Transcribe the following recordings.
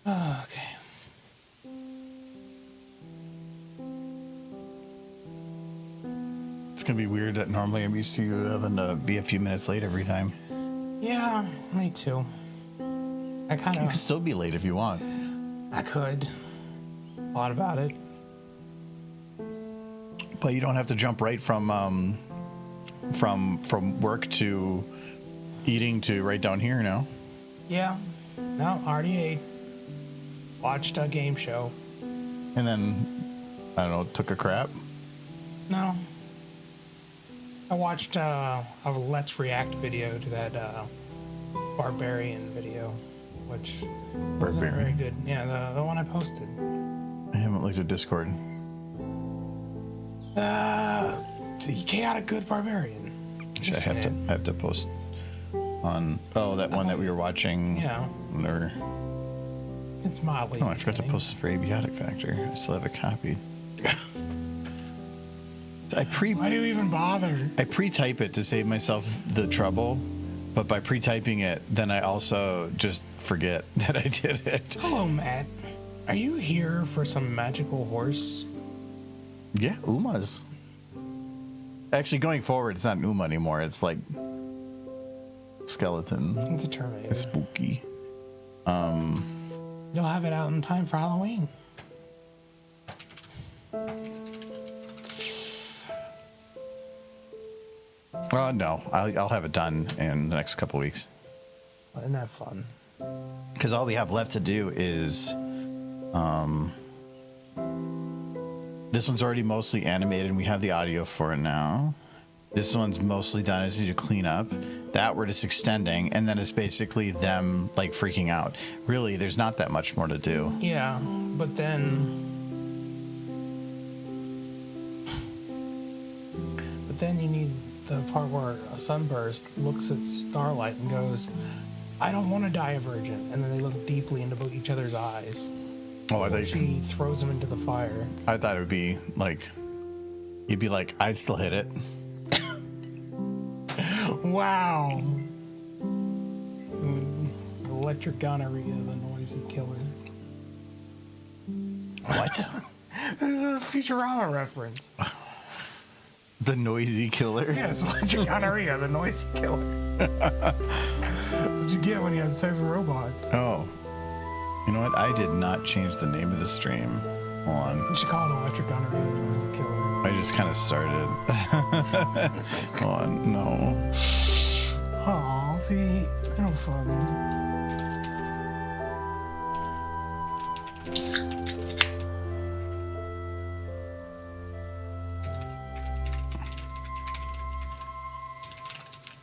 Okay. It's gonna be weird that normally I'm used to you having to be a few minutes late every time. Yeah, me too. I kind You can of. still be late if you want. I could. Thought about it. But you don't have to jump right from work to eating to right down here now. Yeah. No, already ate. Watched a game show. And then, I don't know, took a crap. No. I watched a Let's React video to that Barbarian video, which wasn't very good. Yeah, the one I posted. I haven't looked at Discord. The chaotic good Barbarian. Actually, I have to post on that one that we were watching. Yeah. Or, It's mildly. I forgot to post for Abiotic Factor. I still have a copy. Why do you even bother? I pre-type it to save myself the trouble, but by pre-typing it, then I also just forget that I did it. Hello, Matt. Are you here for some magical horse? Yeah, Uma's. Actually, going forward, it's not Uma anymore. It's like skeleton. It's a Terminator. It's spooky. You'll have it out in time for Halloween. No, I'll have it done in the next couple weeks. Isn't that fun? Because all we have left to do is, this one's already mostly animated, and we have the audio for it now. This one's mostly done. I just need to clean up. That we're just extending, and then it's basically them like freaking out. Really, there's not that much more to do. Yeah, but then you need the part where a sunburst looks at starlight and goes, "I don't want to die a virgin," and then they look deeply into each other's eyes. Oh, I thought She throws him into the fire. I thought it would be like, you'd be like, I'd still hit it. Wow. Electric gonorrhea, the noisy killer. What? This is a Futurama reference. The noisy killer? Yes, electric gonorrhea, the noisy killer. That's what you get when you have sex with robots. Oh. You know what? I did not change the name of the stream. Hold on. You should call it electric gonorrhea, the noisy killer. I just kind of started. Hold on. No. Aw, see, no fun.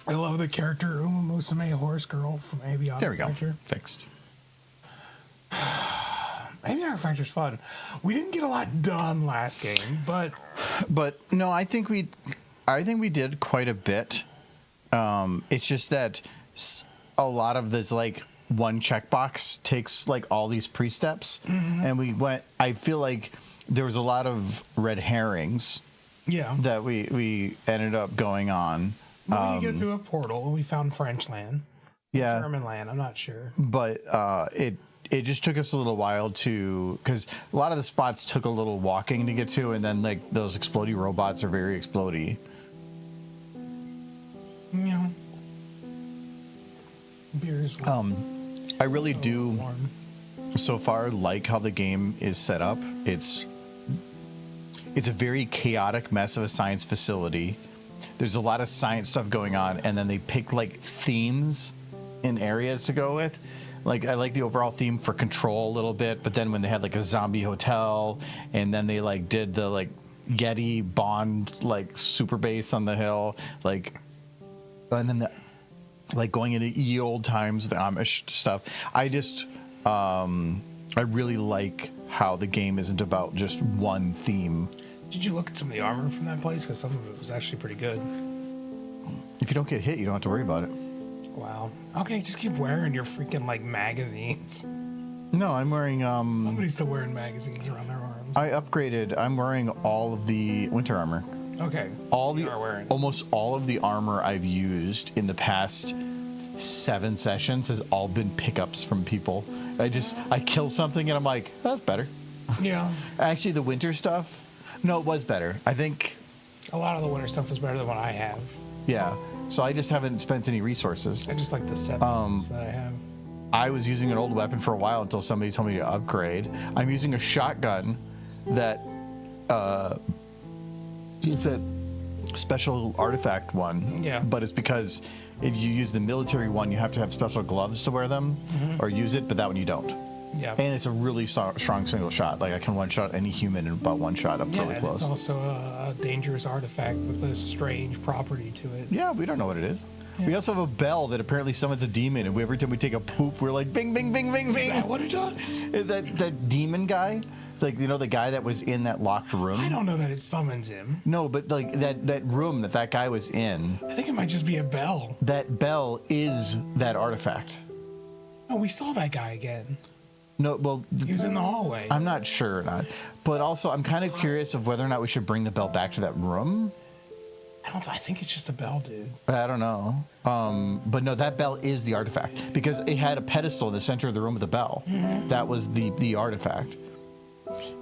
I love the character Uma Musume, Horse Girl from Abiotic There we go. Factor. Fixed. Abiotic Factor's fun. We didn't get a lot done last game, but No, I think we did quite a bit. It's just that a lot of this, like, one checkbox takes like all these pre-steps, and I feel like there was a lot of red herrings. yeah. That we ended up going on. But we get through a portal, we found French land. Yeah. German land, I'm not sure. But it just took us a little while because a lot of the spots took a little walking to get to, and then like those explodey robots are very explodey. Yeah. Beers. I really do Warm. so far like how the game is set up. It's a very chaotic mess of a science facility. There's a lot of science stuff going on, and then they pick like themes in areas to go with. Like, I like the overall theme for Control a little bit, but then when they had like a zombie hotel, and then they like did the like Yeti Bond like super base on the hill, like, and then like going into ye old times, the Amish stuff. I just I really like how the game isn't about just one theme. Did you look at some of the armor from that place? Because some of it was actually pretty good. If you don't get hit, you don't have to worry about it. Wow. Okay, just keep wearing your freaking, like, magazines. No, I'm wearing Somebody's still wearing magazines around their arms. I upgraded. I'm wearing all of the winter armor. Okay. Almost all of the armor I've used in the past 7 sessions has all been pickups from people. I kill something and I'm like, that's better. Yeah. Actually, the winter stuff, no, it was better. I think a lot of the winter stuff is better than what I have. Yeah. So I just haven't spent any resources. I just like the 7s that I have. I was using an old weapon for a while until somebody told me to upgrade. I'm using a shotgun that is a special artifact one. Yeah. But it's because if you use the military one, you have to have special gloves to wear them or use it, but that one you don't. Yeah. And it's a really strong single shot. Like I can one shot any human in about one shot up really close. It's also a dangerous artifact with a strange property to it. Yeah, we don't know what it is. Yeah. We also have a bell that apparently summons a demon, and every time we take a poop, we're like, bing, bing, bing, bing, bing. Is that what it does? That demon guy, like, you know, the guy that was in that locked room. I don't know that it summons him. No, but like that room that guy was in. I think it might just be a bell. That bell is that artifact. Oh, we saw that guy again. No, well, he was in the hallway. I'm not sure or not, but also I'm kind of curious of whether or not we should bring the bell back to that room. I think it's just a bell, dude. I don't know. But no, that bell is the artifact because it had a pedestal in the center of the room with a bell. Mm-hmm. That was the artifact.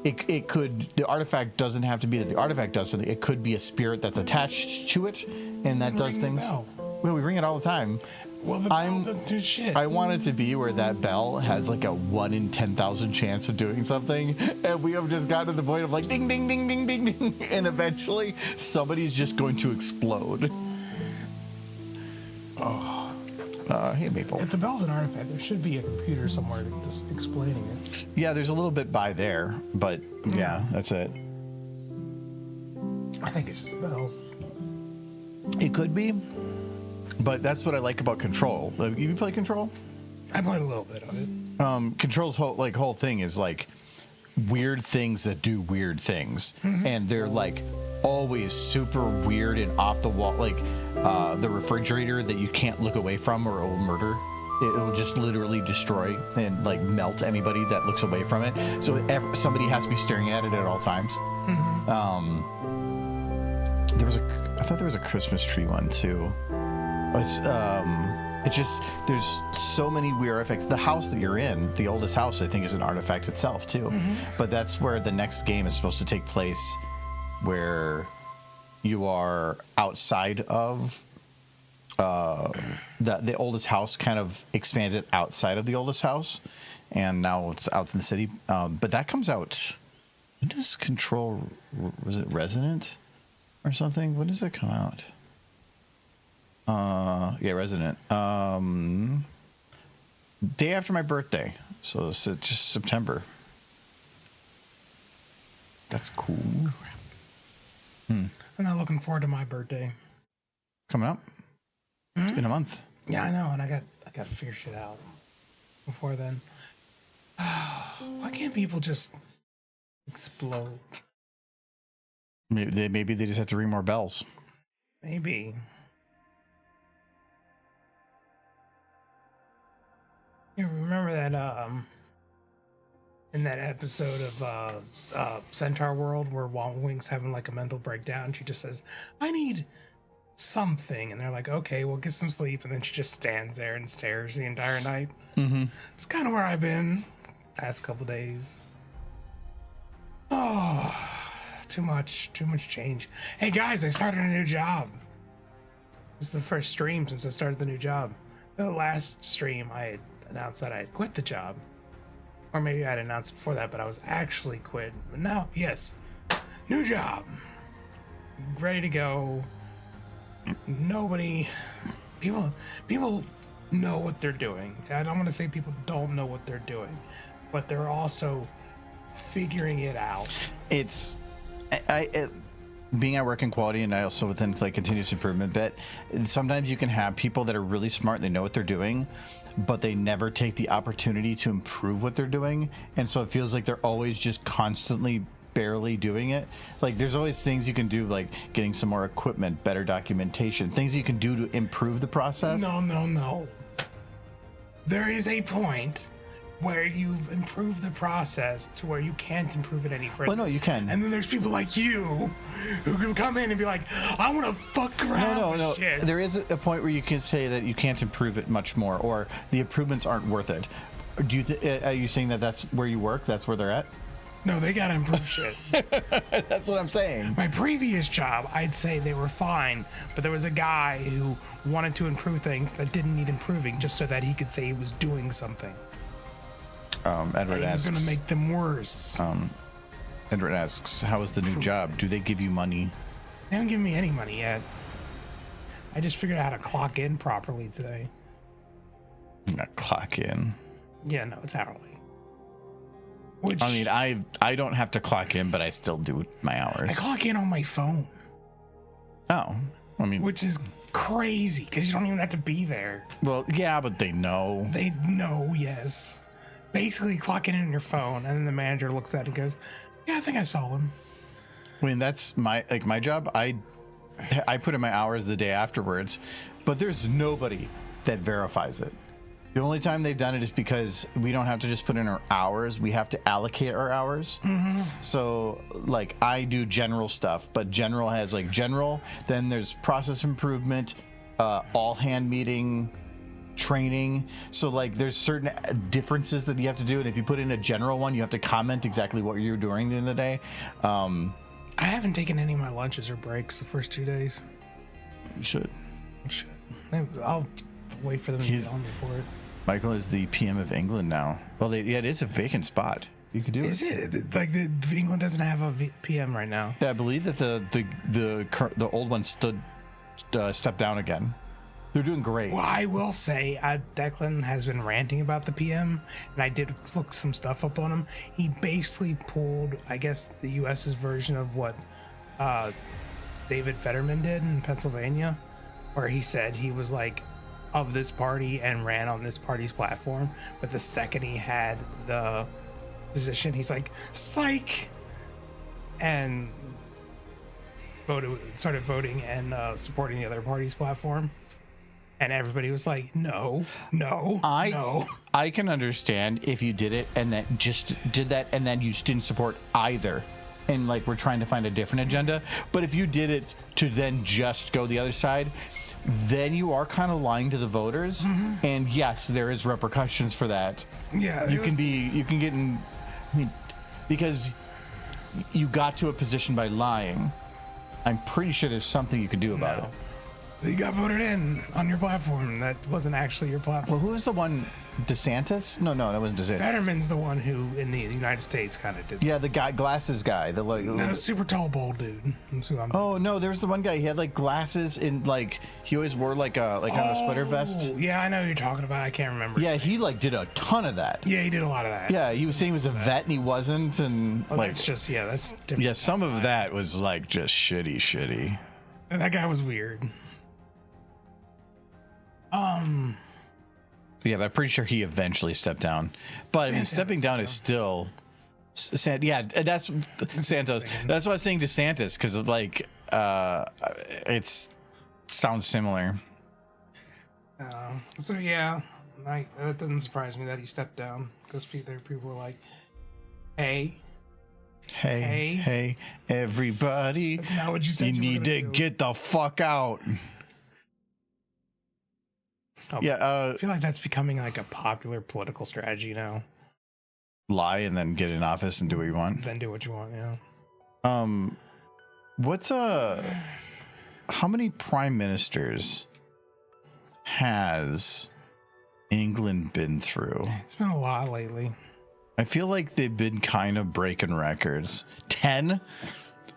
The artifact doesn't have to be that the artifact does something. It could be a spirit that's attached to it and that does things. Well, we ring it all the time. Well, the bell doesn't do shit. I want it to be where that bell has like a 1 in 10,000 chance of doing something, and we have just gotten to the point of like ding, ding, ding, ding, ding, ding, and eventually somebody's just going to explode. Oh, hey, Maple. If the bell's an artifact, there should be a computer somewhere just explaining it. Yeah, there's a little bit by there, but yeah, that's it. I think it's just a bell. It could be. But that's what I like about Control. You play Control? I played a little bit of it. Control's whole thing is like weird things that do weird things, and they're like always super weird and off the wall. Like the refrigerator that you can't look away from, or it will murder. It will just literally destroy and like melt anybody that looks away from it. So somebody has to be staring at it at all times. I thought there was a Christmas tree one too. It's just there's so many weird artifacts. The house that you're in, the oldest house, I think, is an artifact itself too. But that's where the next game is supposed to take place, where you are outside of the oldest house. Kind of expanded outside of the oldest house, and now it's out in the city. But that comes out. When does Control? Was it Resident or something? When does that come out? Yeah, Resident. Day after my birthday, so it's just September. That's cool. I'm not looking forward to my birthday. Coming up. It's been a month. Yeah, I know, and I got to figure shit out before then. Why can't people just explode? Maybe they just have to ring more bells. Maybe. You remember that in that episode of Centaur World where Wing's having like a mental breakdown? She just says, "I need something," and they're like, "Okay, well, get some sleep," and then she just stands there and stares the entire night. It's kind of where I've been past couple days. Oh, too much change. Hey guys, I started a new job. This is the first stream since I started the new job. The last stream I had announced that I had quit the job, or maybe I'd announced before that, but I was actually quit. But now, yes, new job, ready to go. People know what they're doing. I don't want to say people don't know what they're doing, but they're also figuring it out. It's being at work in quality, and I also within like continuous improvement bit, sometimes you can have people that are really smart and they know what they're doing, but they never take the opportunity to improve what they're doing, and so it feels like they're always just constantly barely doing it. Like there's always things you can do, like getting some more equipment, better documentation, things you can do to improve the process. No. There is a point where you've improved the process to where you can't improve it any further. Well, no, you can. And then there's people like you who can come in and be like, I want to fuck around with shit. There is a point where you can say that you can't improve it much more, or the improvements aren't worth it. Do you are you saying that that's where you work? That's where they're at? No, they gotta improve shit. That's what I'm saying. My previous job, I'd say they were fine, but there was a guy who wanted to improve things that didn't need improving just so that he could say he was doing something. Edward asks, going to make them worse. Edward asks, how is the new job? Do they give you money? They haven't given me any money yet. I just figured out how to clock in properly today. Not clock in. Yeah, no, it's hourly. Which, I mean, I don't have to clock in, but I still do my hours. I clock in on my phone. Oh, I mean, which is crazy because you don't even have to be there. Well, yeah, but they know. They know, yes. Basically, clock in on your phone, and then the manager looks at it and goes, "Yeah, I think I saw him." I mean, that's my job. I put in my hours the day afterwards, but there's nobody that verifies it. The only time they've done it is because we don't have to just put in our hours. We have to allocate our hours. Mm-hmm. So, like, I do general stuff, but general has, like, general. Then there's process improvement, all hand meeting, training. So, like, there's certain differences that you have to do. And if you put in a general one, you have to comment exactly what you're doing during the day. I haven't taken any of my lunches or breaks the first 2 days. You should. I'll wait for them to get on before it. Michael is the PM of England now. Well, yeah, it is a vacant spot. You could do it. Is it? Like, England doesn't have a PM right now. Yeah, I believe that the old one stepped down again. They're doing great. Well, I will say, Declan has been ranting about the PM, and I did look some stuff up on him. He basically pulled, I guess, the U.S.'s version of what David Fetterman did in Pennsylvania, where he said he was like of this party and ran on this party's platform, but the second he had the position, he's like, psych, and started voting and supporting the other party's platform. And everybody was like, no. I can understand if you did it and then just did that and then you didn't support either. And like, we're trying to find a different agenda. But if you did it to then just go the other side, then you are kind of lying to the voters. Mm-hmm. And yes, there is repercussions for that. Yeah. You can get in, I mean, because you got to a position by lying. I'm pretty sure there's something you can do about it. You got voted in on your platform. That wasn't actually your platform. Well, who was the one? DeSantis? No, that wasn't DeSantis. Fetterman's the one who, in the United States, kind of did. Yeah, the glasses guy. No, super tall, bald dude. Oh no, there's the one guy. He had like glasses and like he always wore like kind of a sweater vest. Yeah, I know who you're talking about. I can't remember. Yeah, he like did a ton of that. Yeah, he did a lot of that. Yeah, he was saying he was a vet and he wasn't, and that's that's different. Yeah, some of that was like just shitty. And that guy was weird. Yeah, but I'm pretty sure he eventually stepped down. But I mean, stepping down is still. Yeah, that's Santos. That's what I was saying to Santos because like it sounds similar. So yeah, that doesn't surprise me that he stepped down because people were like, "Hey, everybody! That's not what you said. You need to get the fuck out." I feel like that's becoming like a popular political strategy now. Lie and then get in office and do what you want. Then do what you want, yeah. How many prime ministers has England been through? It's been a lot lately. I feel like they've been kind of breaking records. 10?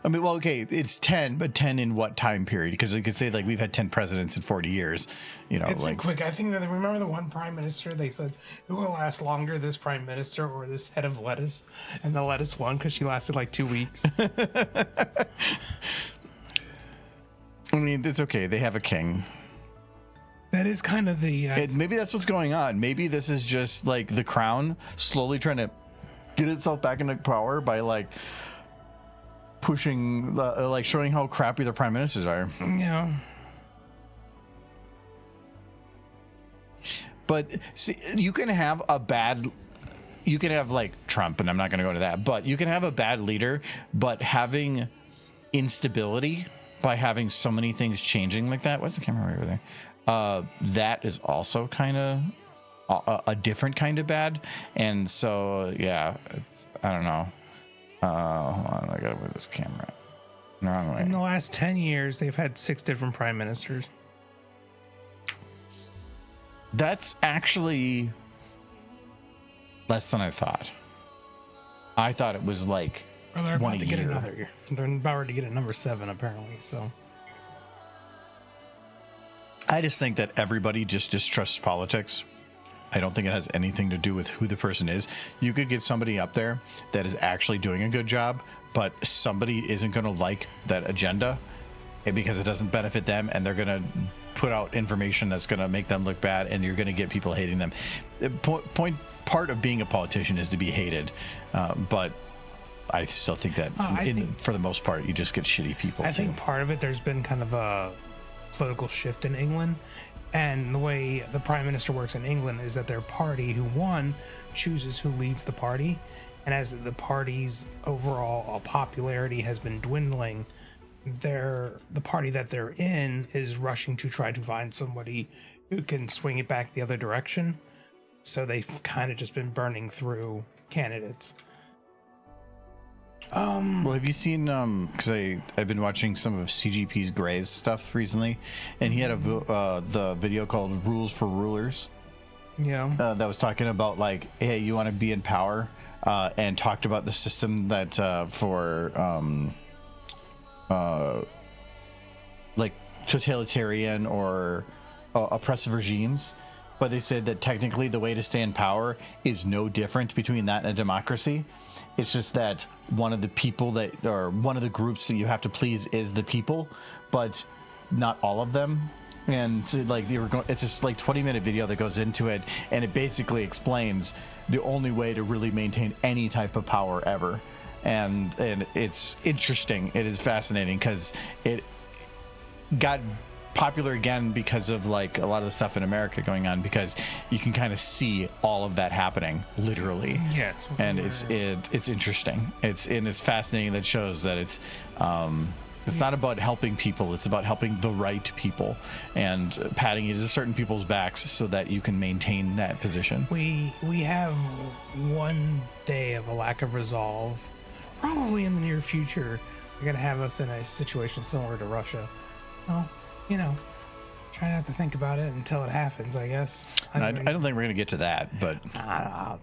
I mean, well, okay, it's 10, but 10 in what time period? Because you could say, like, we've had 10 presidents in 40 years. You know, it's been quick. I think that, remember the one prime minister, they said, who will last longer, this prime minister or this head of lettuce? And the lettuce won because she lasted like 2 weeks. I mean, it's okay. They have a king. That is kind of the... maybe that's what's going on. Maybe this is just, like, the crown slowly trying to get itself back into power by, like... pushing like showing how crappy the prime ministers are. Yeah. But see, you can have a bad you can have like Trump, and I'm not going to go into that, but you can have a bad leader, but having instability by having so many things changing like that. What's the camera right over there? That is also kind of a different kind of bad. And so, yeah, I don't know. Hold on, I gotta move this camera. Wrong way. In the last 10 years, they've had 6 different prime ministers. That's actually less than I thought. I thought it was like Or they're one about to a get year. another year. They're about to get a number 7, apparently. So I just think that everybody just distrusts politics. I don't think it has anything to do with who the person is. You could get somebody up there that is actually doing a good job, but somebody isn't going to like that agenda because it doesn't benefit them, and they're going to put out information that's going to make them look bad, and you're going to get people hating them. Part of being a politician is to be hated, but I still think that for the most part, you just get shitty people. I think part of it, there's been kind of a political shift in England. And the way the prime minister works in England is that their party, who won, chooses who leads the party. And as the party's overall popularity has been dwindling, the party that they're in is rushing to try to find somebody who can swing it back the other direction. So they've kind of just been burning through candidates. Well, have you seen because I've been watching some of CGP's Gray's stuff recently, and he had the video called Rules for Rulers. Yeah. That was talking about like, hey, you want to be in power, and talked about the system that for like totalitarian or oppressive regimes. But they said that technically the way to stay in power is no different between that and a democracy. It's just that one of the people or one of the groups that you have to please is the people, but not all of them. And like it's just like 20-minute video that goes into it, and it basically explains the only way to really maintain any type of power ever. And it's interesting. It is fascinating because it got popular again because of like a lot of the stuff in America going on, because you can kind of see all of that happening literally. Yes. And it's interesting. It's fascinating. That shows that it's not about helping people, it's about helping the right people and patting you to certain people's backs so that you can maintain that position. We have one day of a lack of resolve. Probably in the near future, they're going to have us in a situation similar to Russia. Well, try not to think about it until it happens, I guess. I don't think we're going to get to that, but I'll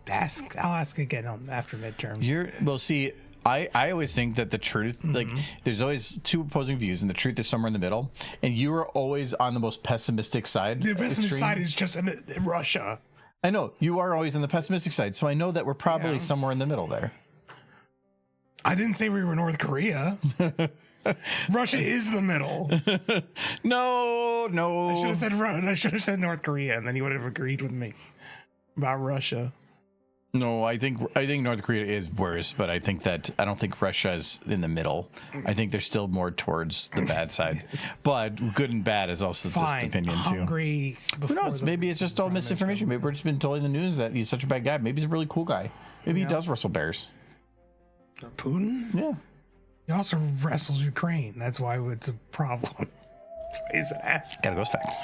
ask again after midterms. See, I always think that the truth, like, there's always two opposing views, and the truth is somewhere in the middle. And you are always on the most pessimistic side. The pessimistic side is just in Russia. I know you are always on the pessimistic side, so I know that we're probably somewhere in the middle there. I didn't say we were North Korea. Russia is the middle. No. I should have said North Korea, and then you would have agreed with me about Russia. No, I think North Korea is worse, but I don't think Russia is in the middle. I think they're still more towards the bad side. But good and bad is also just opinion too. Who knows? Maybe it's just all misinformation. Maybe we're just been told in the news that he's such a bad guy. Maybe he's a really cool guy. Maybe he does wrestle bears. Putin? Yeah. He also wrestles Ukraine. That's why it's a problem. Is an ass. Got a ghost fact.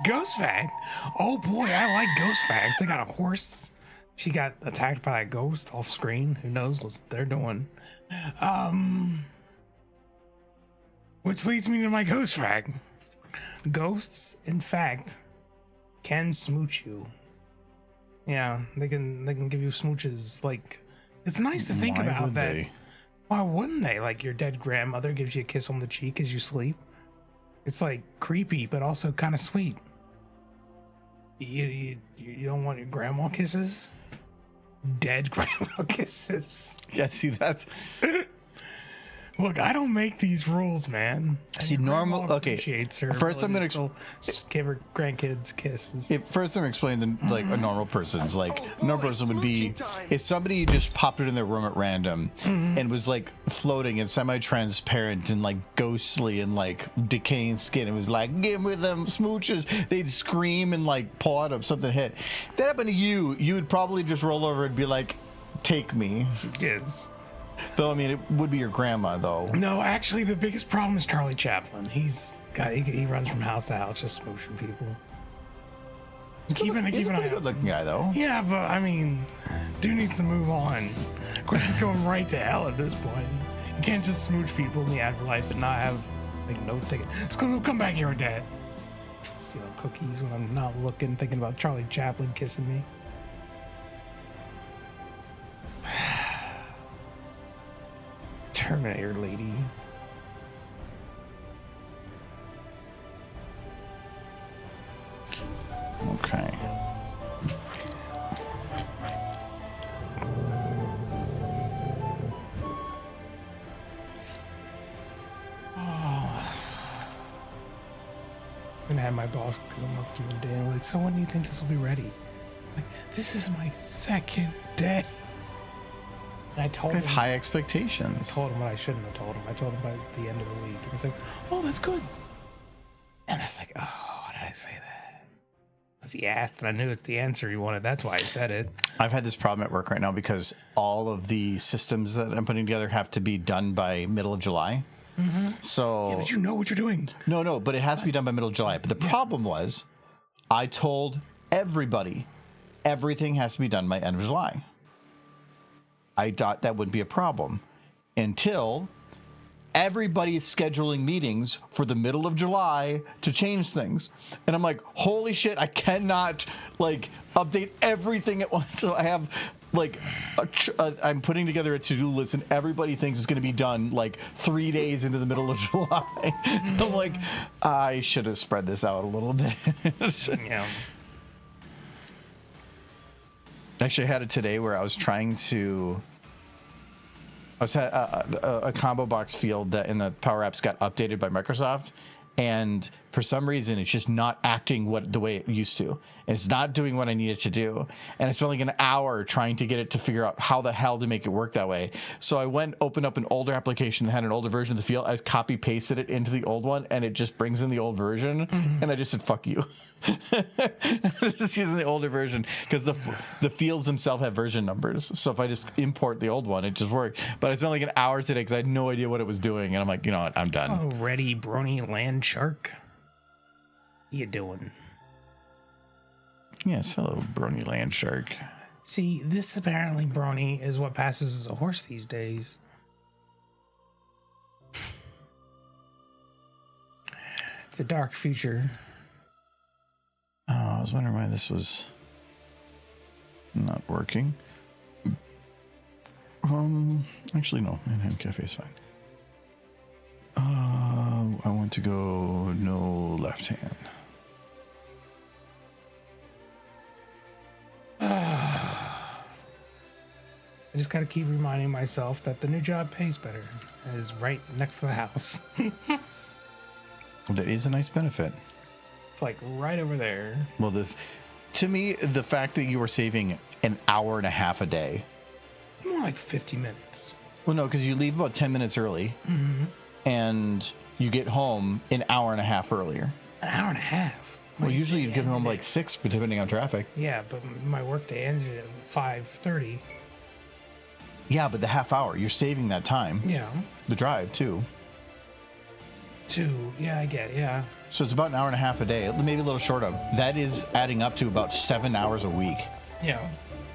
Ghost fact? Oh boy, I like ghost facts. They got a horse. She got attacked by a ghost off screen. Who knows what they're doing? Which leads me to my ghost fact. Ghosts, in fact, can smooch you. Yeah, they can give you smooches. Like, it's nice to think about that. Why wouldn't they? Like, your dead grandmother gives you a kiss on the cheek as you sleep. It's like creepy, but also kind of sweet. You don't want your grandma kisses? Dead grandma kisses. Yeah, see, that's Look, I don't make these rules, man. And See, your grandma normal. Okay, appreciates her first I'm ability gonna. to still give her grandkids kisses. First, I'm explaining like a normal person's like a normal person would be if somebody just popped it in their room at random and was like floating and semi-transparent and like ghostly and like decaying skin. It was like, give me them smooches. They'd scream and like paw at them, something hit. If that happened to you, you would probably just roll over and be like, take me. Yes. Though I mean, it would be your grandma though. No, actually, the biggest problem is Charlie Chaplin. He runs from house to house just smooching people. He's a pretty good-looking guy though. Yeah, but I mean, dude needs to move on. Of course, he's going right to hell at this point. You can't just smooch people in the afterlife and not have like no ticket. Let's go come back here, Dad. Stealing cookies when I'm not looking, thinking about Charlie Chaplin kissing me. Terminator lady. Okay. I'm gonna have my boss come up to me today and like, so when do you think this will be ready? Like, this is my second day. And I told I have him. high expectations. I told him what I shouldn't have told him. I told him by the end of the week. And he's like, oh, that's good. And I was like, oh, why did I say that? Because he asked and I knew it's the answer he wanted. That's why I said it. I've had this problem at work right now because all of the systems that I'm putting together have to be done by middle of July. Mm-hmm. So Yeah, but you know what you're doing. No, but it has to be done by middle of July. But the problem was I told everybody everything has to be done by end of July. I thought that would be a problem until everybody is scheduling meetings for the middle of July to change things. And I'm like, holy shit, I cannot like update everything at once. So I have like, I'm putting together a to-do list and everybody thinks it's going to be done like 3 days into the middle of July. I'm like, I should have spread this out a little bit. Yeah. Actually, I had it today where I was trying to. I was a combo box field that in the Power Apps got updated by Microsoft, and for some reason it's just not acting the way it used to, and it's not doing what I needed to do. And I spent like an hour trying to get it to figure out how the hell to make it work that way. So I opened up an older application that had an older version of the field. I just copy pasted it into the old one, and it just brings in the old version. And I just said, "Fuck you." Just using the older version because the fields themselves have version numbers. So if I just import the old one, it just worked. But I spent like an hour today because I had no idea what it was doing, and I'm like, you know what, I'm done. Oh, ready, Brony Land Shark. How you doing? Yes, hello, Brony Land Shark. See, this apparently, Brony, is what passes as a horse these days. It's a dark future. Oh, I was wondering why this was not working. Actually, no. Manhattan Cafe is fine. I want to go no left hand. I just gotta keep reminding myself that the new job pays better. It is right next to the house. That is a nice benefit. It's like right over there. Well, to me, the fact that you are saving an hour and a half a day. More like 50 minutes. Well, no, because you leave about 10 minutes early, and you get home an hour and a half earlier. An hour and a half? Well, usually you get home like 6, depending on traffic. Yeah, but my workday ended at 5:30. Yeah, but the half hour, you're saving that time. Yeah. The drive, too. 2. Yeah, I get it. Yeah. So it's about an hour and a half a day, maybe a little short of. That is adding up to about 7 hours a week. Yeah.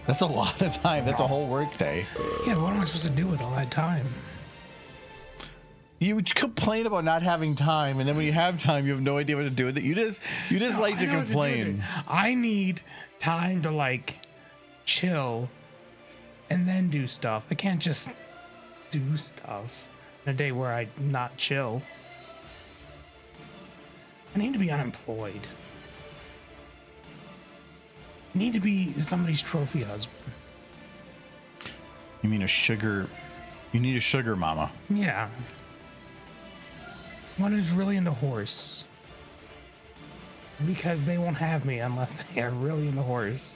That's a lot of time. That's a whole work day. Yeah, what am I supposed to do with all that time? You would complain about not having time, and then when you have time, you have no idea what to do with it. You just like to complain. I need time to like chill and then do stuff. I can't just do stuff in a day where I not chill. I need to be unemployed. I need to be somebody's trophy husband. You mean You need a sugar mama. Yeah. One who's really into horse. Because they won't have me unless they are really into horse.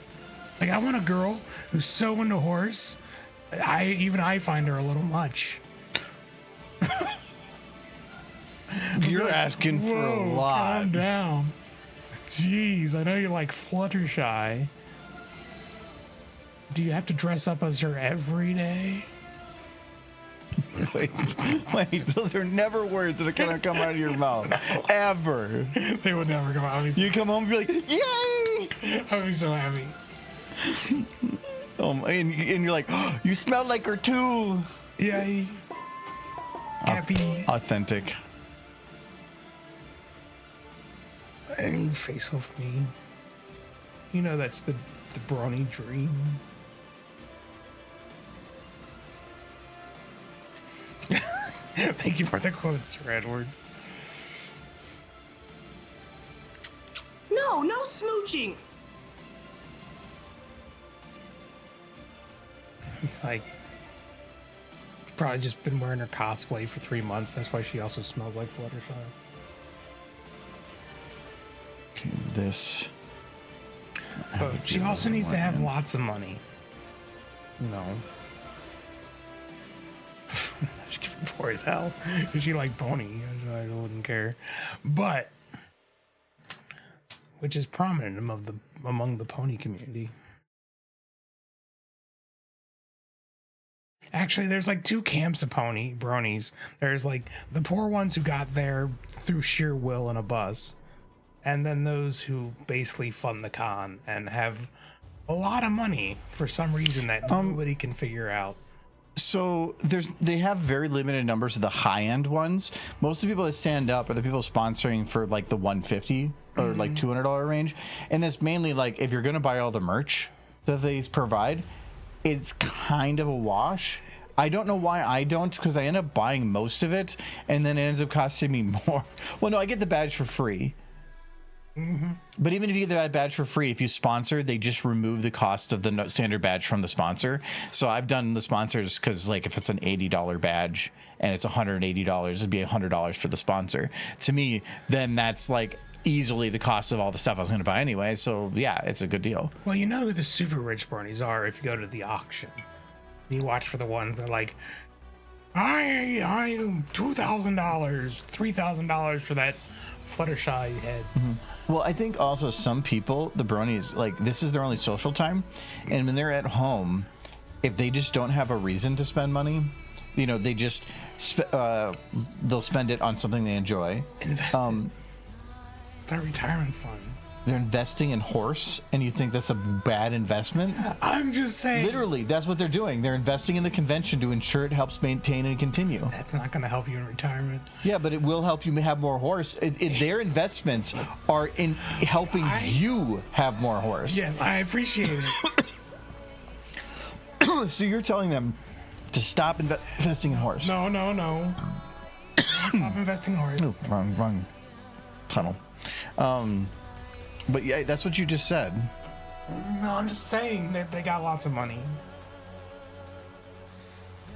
Like, I want a girl who's so into horse. I find her a little much. You're asking for a lot. Calm down. Jeez, I know you're like Fluttershy. Do you have to dress up as her every day? Wait, those are never words that are gonna come out of your mouth. Ever. They would never come out. You come home and be like, yay! I'd be so happy. And you're like, oh, you smell like her too. Yay. Happy. Authentic. And face off me. You know that's the brony dream. Thank you for the quotes, Sir Edward. No smooching. It's like probably just been wearing her cosplay for 3 months. That's why she also smells like Fluttershy. Okay, this. But she also needs to have lots of money. No. She's poor as hell. Is she like Pony? I wouldn't care. But which is prominent among the pony community. Actually, there's like two camps of pony bronies. There's like the poor ones who got there through sheer will in a bus, and then those who basically fund the con and have a lot of money for some reason that nobody can figure out. So they have very limited numbers of the high end ones. Most of the people that stand up are the people sponsoring for like the $150 or like $200 range, and that's mainly like if you're gonna buy all the merch that they provide, it's kind of a wash. I don't know why I don't, because I end up buying most of it, and then it ends up costing me more. Well, no, I get the badge for free. But even if you get the badge for free, if you sponsor, they just remove the cost of the standard badge from the sponsor. So I've done the sponsors because, like, if it's an $80 badge and it's $180, it'd be $100 for the sponsor. To me, then that's like easily the cost of all the stuff I was going to buy anyway. So yeah, it's a good deal. Well, you know who the super rich bronies are if you go to the auction. You watch for the ones that are like, I $2,000, $3,000 for that Fluttershy head. Well, I think also some people, the bronies, like this is their only social time, and when they're at home, if they just don't have a reason to spend money, you know, they just they'll spend it on something they enjoy. Invest it. It's their retirement fund. They're investing in horse, and you think that's a bad investment? I'm just saying. Literally, that's what they're doing. They're investing in the convention to ensure it helps maintain and continue. That's not going to help you in retirement. Yeah, but it will help you have more horse. Their investments are in helping you have more horse. Yes, I appreciate it. So you're telling them to stop investing in horse? No. Stop investing in horse. No, wrong tunnel. But yeah, that's what you just said. No, I'm just saying that they got lots of money.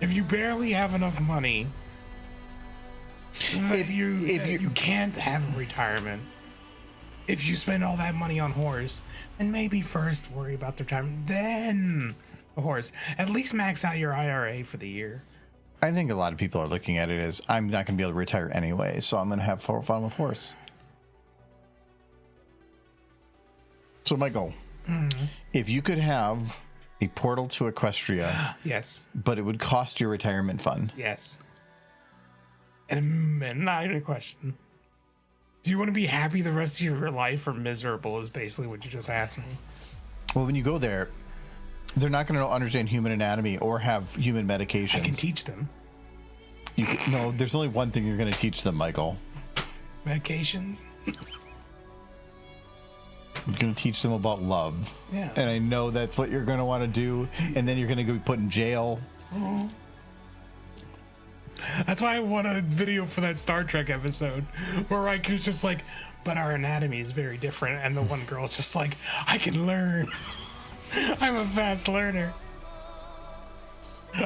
If you barely have enough money, if you can't have a retirement, if you spend all that money on horse, then maybe first worry about the retirement, then a horse. At least max out your IRA for the year. I think a lot of people are looking at it as I'm not going to be able to retire anyway, so I'm going to have fun with horse. So my goal, if you could have a portal to Equestria, yes, but it would cost your retirement fund. Yes. And not even a question. Do you want to be happy the rest of your life or miserable is basically what you just asked me. Well, when you go there, they're not going to understand human anatomy or have human medications. I can teach them. No, there's only one thing you're going to teach them, Michael. Medications? You're going to teach them about love. Yeah. And I know that's what you're going to want to do. And then you're going to be put in jail. Oh. That's why I want a video for that Star Trek episode where Riker's just like, but our anatomy is very different. And the one girl's just like, I can learn. I'm a fast learner.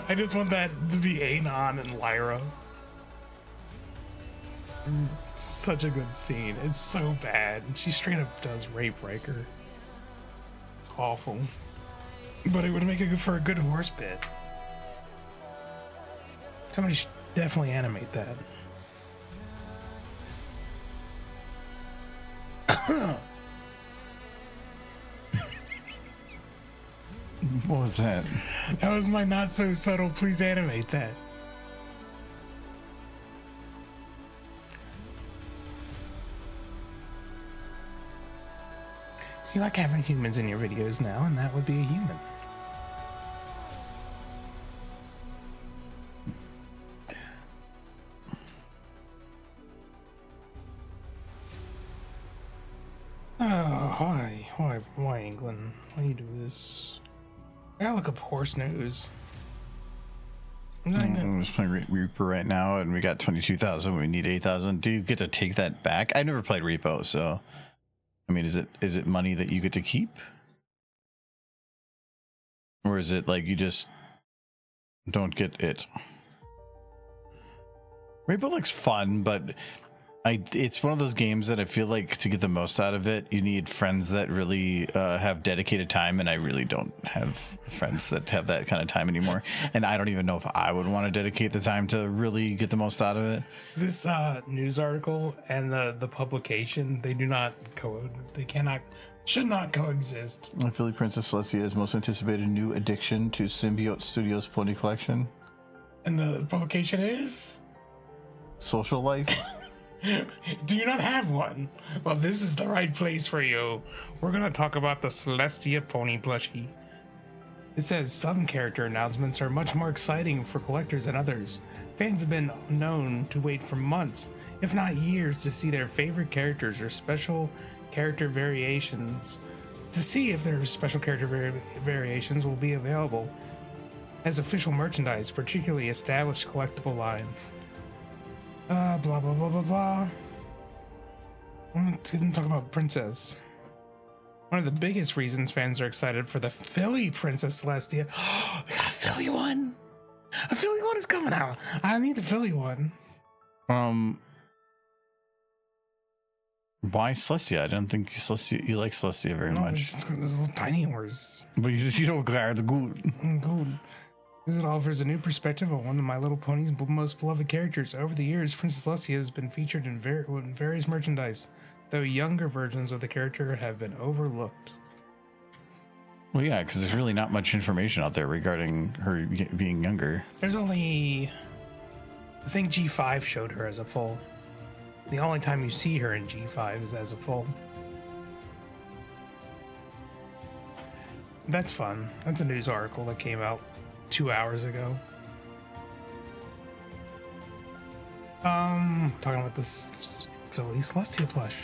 I just want that to be Anon and Lyra. Such a good scene. It's so bad. She straight up does rape Riker. It's awful. But it would make it for a good horse bit. Somebody should definitely animate that. What was that? That was my not so subtle. Please animate that. So you like having humans in your videos now, and that would be a human. Oh, why England? Why do you do this? I gotta look up horse news. I'm just playing Reaper right now, and we got 22,000. We need 8,000. Do you get to take that back? I never played Repo, so I mean, is it money that you get to keep, or is it like you just don't get it? Repo looks fun, but it's one of those games that I feel like to get the most out of it, you need friends that really have dedicated time, and I really don't have friends that have that kind of time anymore. And I don't even know if I would want to dedicate the time to really get the most out of it. This news article and the publication, they should not coexist. I feel like Princess Celestia's most anticipated new addition to Symbiote Studios Pony Collection. And the publication is Social Life. Do you not have one? Well, this is the right place for you. We're gonna talk about the Celestia pony plushie. It says some character announcements are much more exciting for collectors than others. Fans have been known to wait for months, if not years, to see their favorite characters or special character variations. To see if their special character variations will be available as official merchandise, particularly established collectible lines. Blah, blah, blah, blah, blah. Didn't talk about Princess. One of the biggest reasons fans are excited for the Philly Princess Celestia. They got a Philly one. A Philly one is coming out. I need the Philly one. Why Celestia? I don't think you like Celestia very much. It's little tiny horse. But you don't care. It's good. Good. It offers a new perspective on one of My Little Pony's most beloved characters. Over the years, Princess Celestia has been featured in various merchandise, though younger versions of the character have been overlooked. Well, yeah, because there's really not much information out there regarding her being younger. There's only, I think G5 showed her as a full. The only time you see her in G5 is as a full. That's fun. That's a news article that came out 2 hours ago. Talking about this Philly Celestia plush.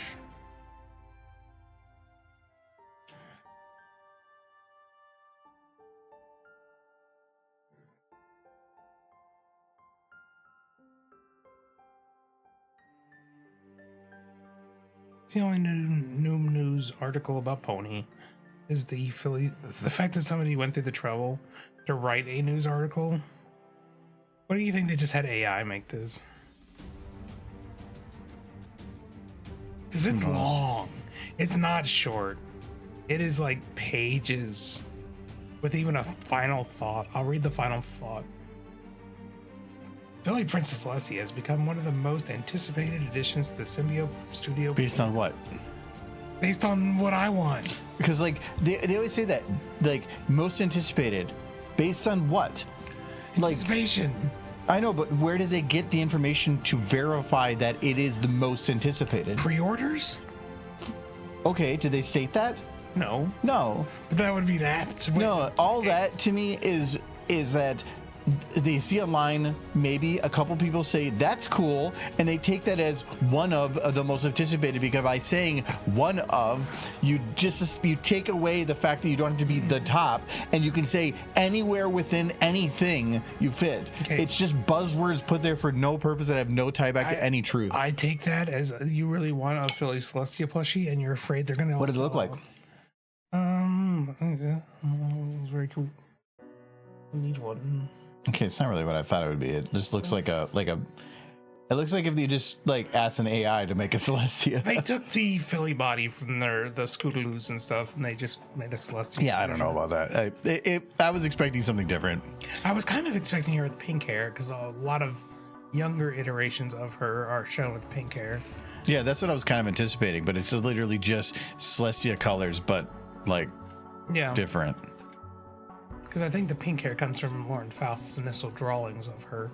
It's the only new news article about Pony is the fact that somebody went through the trouble to write a news article. What do you think they just had AI make this? Because it's long. It's not short. It is like pages with even a final thought. I'll read the final thought. Philly Princess Celestia has become one of the most anticipated additions to the Symbiote Studio. Based on what? Based on what I want. Because like they always say that, like, most anticipated. Based on what? Like, Anticipation. I know, but where did they get the information to verify that it is the most anticipated? Pre-orders? Okay, did they state that? No. No. But that would be that. No, all that to me is that they see online, maybe a couple people say that's cool, and they take that as one of the most anticipated, because by saying one of, you take away the fact that you don't have to be the top, and you can say anywhere within anything you fit. Okay. It's just buzzwords put there for no purpose that have no tie back to any truth. I take that as you really want a Philly Celestia plushie, and you're afraid they're going to. What does it look like? Very cool. I need one. Okay, it's not really what I thought it would be. It just looks like a. It looks like if they just like asked an AI to make a Celestia. They took the Philly body from the Scootaloos and stuff, and they just made a Celestia. Yeah, I don't know about that. I was expecting something different. I was kind of expecting her with pink hair because a lot of younger iterations of her are shown with pink hair. Yeah, that's what I was kind of anticipating, but it's literally just Celestia colors, but like different. Because I think the pink hair comes from Lauren Faust's initial drawings of her.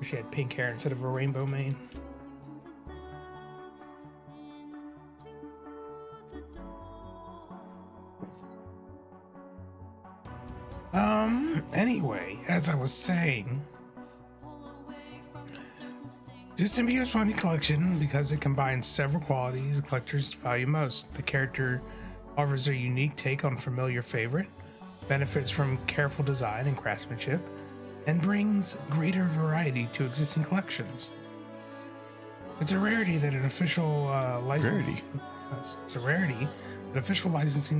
She had pink hair instead of a rainbow mane. Anyway, as I was saying, the Symbiote's Pony collection, because it combines several qualities collectors value most. The character offers a unique take on familiar favorite, benefits from careful design and craftsmanship, and brings greater variety to existing collections. It's a rarity that an official licensing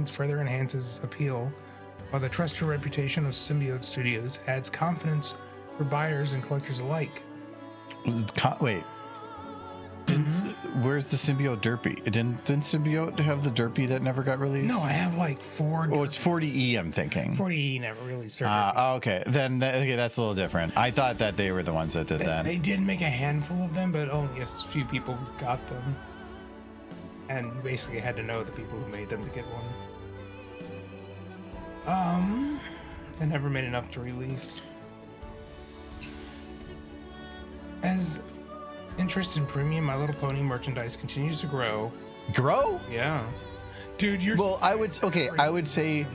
further enhances appeal, while the trusted reputation of Symbiote Studios adds confidence for buyers and collectors alike. Wait. Where's the Symbiote Derpy? Didn't Symbiote have the Derpy that never got released? No, I have like 4. Oh, it's 40E, I'm thinking. 40E never released their okay. Then that's a little different. I thought that they were the ones that did that. They did make a handful of them, but only a few people got them. And you basically had to know the people who made them to get one. They never made enough to release. As interest in premium My Little Pony merchandise continues to grow. Grow? Yeah. Dude, you're... Well, I would say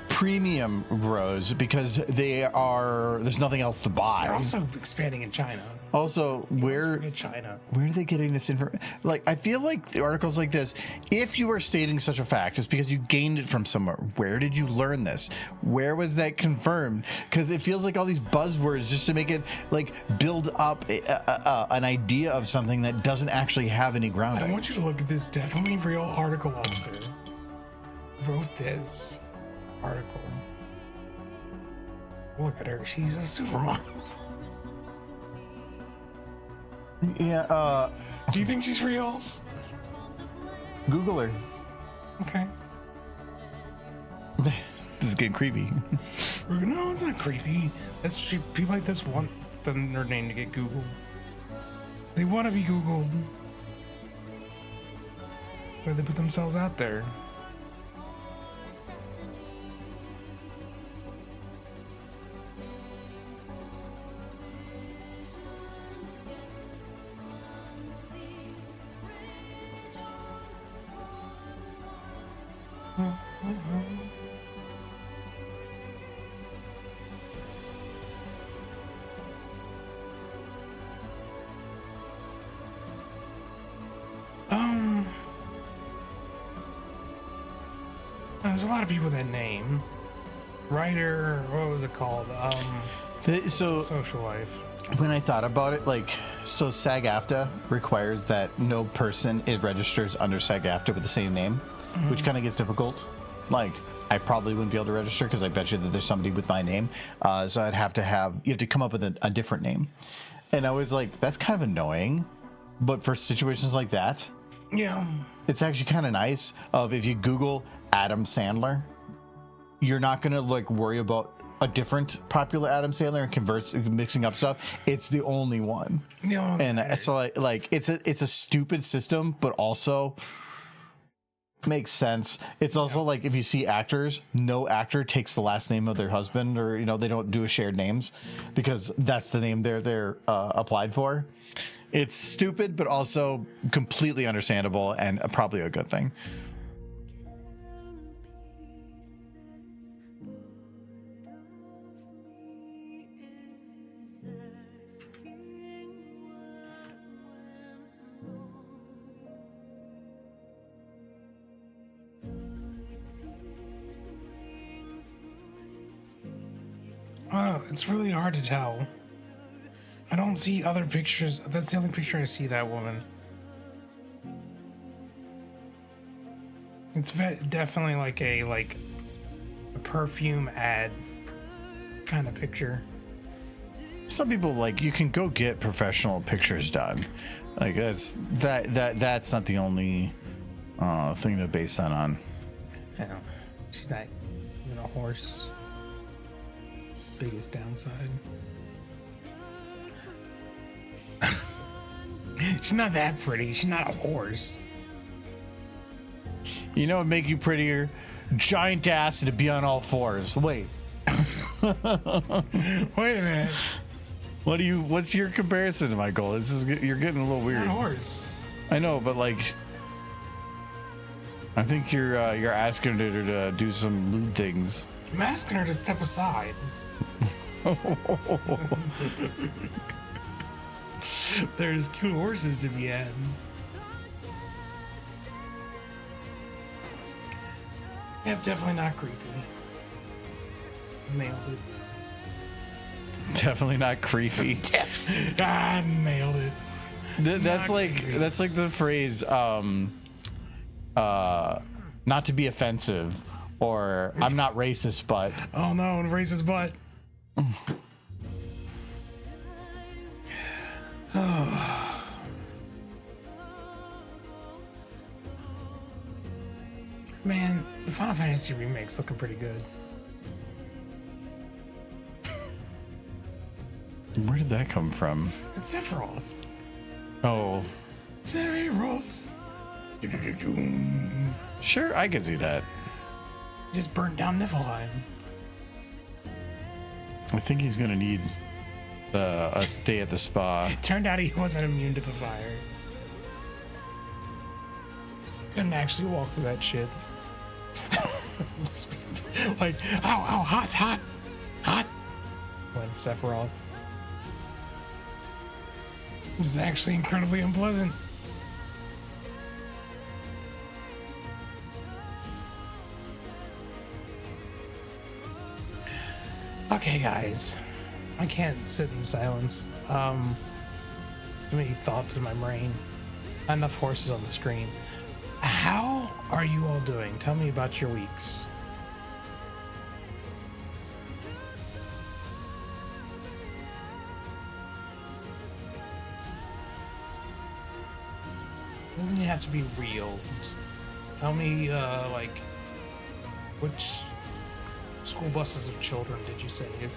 premium grows because there's nothing else to buy. They're also expanding in China. Also, where are they getting this information? Like, I feel like the articles like this, if you are stating such a fact, it's because you gained it from somewhere. Where did you learn this? Where was that confirmed? Because it feels like all these buzzwords just to make it like build up an idea of something that doesn't actually have any grounding. I want you to look at this definitely real article author wrote this article. Look at her, she's a supermodel. Yeah, do you think she's real? Google her. Okay. This is getting creepy. No, it's not creepy. People like this want their name to get Googled. They want to be Googled. Where they put themselves out there. There's a lot of people with that name. Writer, what was it called? Social Life. When I thought about it, so SAG-AFTRA requires that no person it registers under SAG-AFTRA with the same name, which kind of gets difficult. Like, I probably wouldn't be able to register because I bet you that there's somebody with my name. So you have to come up with a different name. And I was like, that's kind of annoying. But for situations like that, yeah, it's actually kind of nice if you Google Adam Sandler, you're not going to worry about a different popular Adam Sandler and mixing up stuff. It's the only one. Yeah. And so it's a stupid system, but also makes sense. It's also if you see actors, no actor takes the last name of their husband, or they don't do a shared names because that's the name they're applied for. It's stupid, but also completely understandable and probably a good thing. It's really hard to tell. I don't see other pictures. That's the only picture I see of that woman. It's definitely like a perfume ad kind of picture. Some people like you can go get professional pictures done. Like that's not the only thing to base that on. I know. She's not even a horse. Biggest downside. She's not that pretty. She's not a horse. You know what would make you prettier? Giant ass to be on all fours. Wait. Wait a minute. What's your comparison, Michael? You're getting a little weird. Not a horse. I know, but like I think you're asking her to do some lewd things. I'm asking her to step aside. There's cute horses to be had. Yeah, definitely not creepy. Nailed it. Definitely not creepy. I nailed it. That's like the phrase not to be offensive, or I'm not racist, but Oh no, and racist butt. Man, the Final Fantasy remake's looking pretty good. where did that come from? It's Sephiroth. Oh, Sephiroth. sure, I can see that. Just burnt down Niflheim. I think he's gonna need a stay at the spa. Turned out he wasn't immune to the fire. Couldn't actually walk through that shit. Like, ow, hot. Went Sephiroth. This is actually incredibly unpleasant. Okay, guys. I can't sit in silence. Too many thoughts in my brain. Not enough horses on the screen. How are you all doing? Tell me about your weeks. Doesn't it have to be real? Just tell me, like, which school buses of children did you save?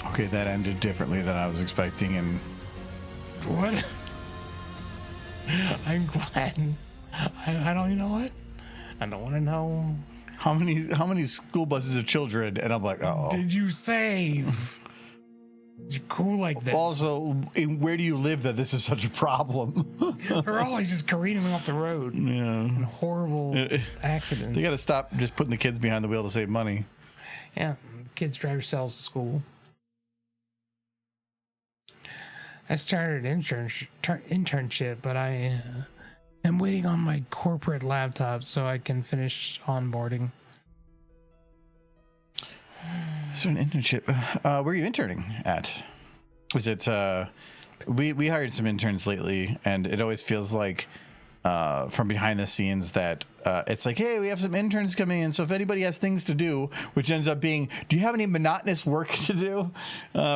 Okay, that ended differently than I was expecting, and What? I'm glad. I don't. You know what? I don't want to know. how many school buses of children? And I'm like, oh. Did you save? You're cool like that. Also, where do you live that this is such a problem? They're always just careening off the road. Yeah. In horrible accidents. They got to stop just putting the kids behind the wheel to save money. Yeah, kids drive yourselves to school. I started an internship, but I am waiting on my corporate laptop so I can finish onboarding. So an internship. Where are you interning at? Is it? We hired some interns lately, and it always feels like from behind the scenes that it's like, hey, we have some interns coming in, so if anybody has things to do, which ends up being, do you have any monotonous work to do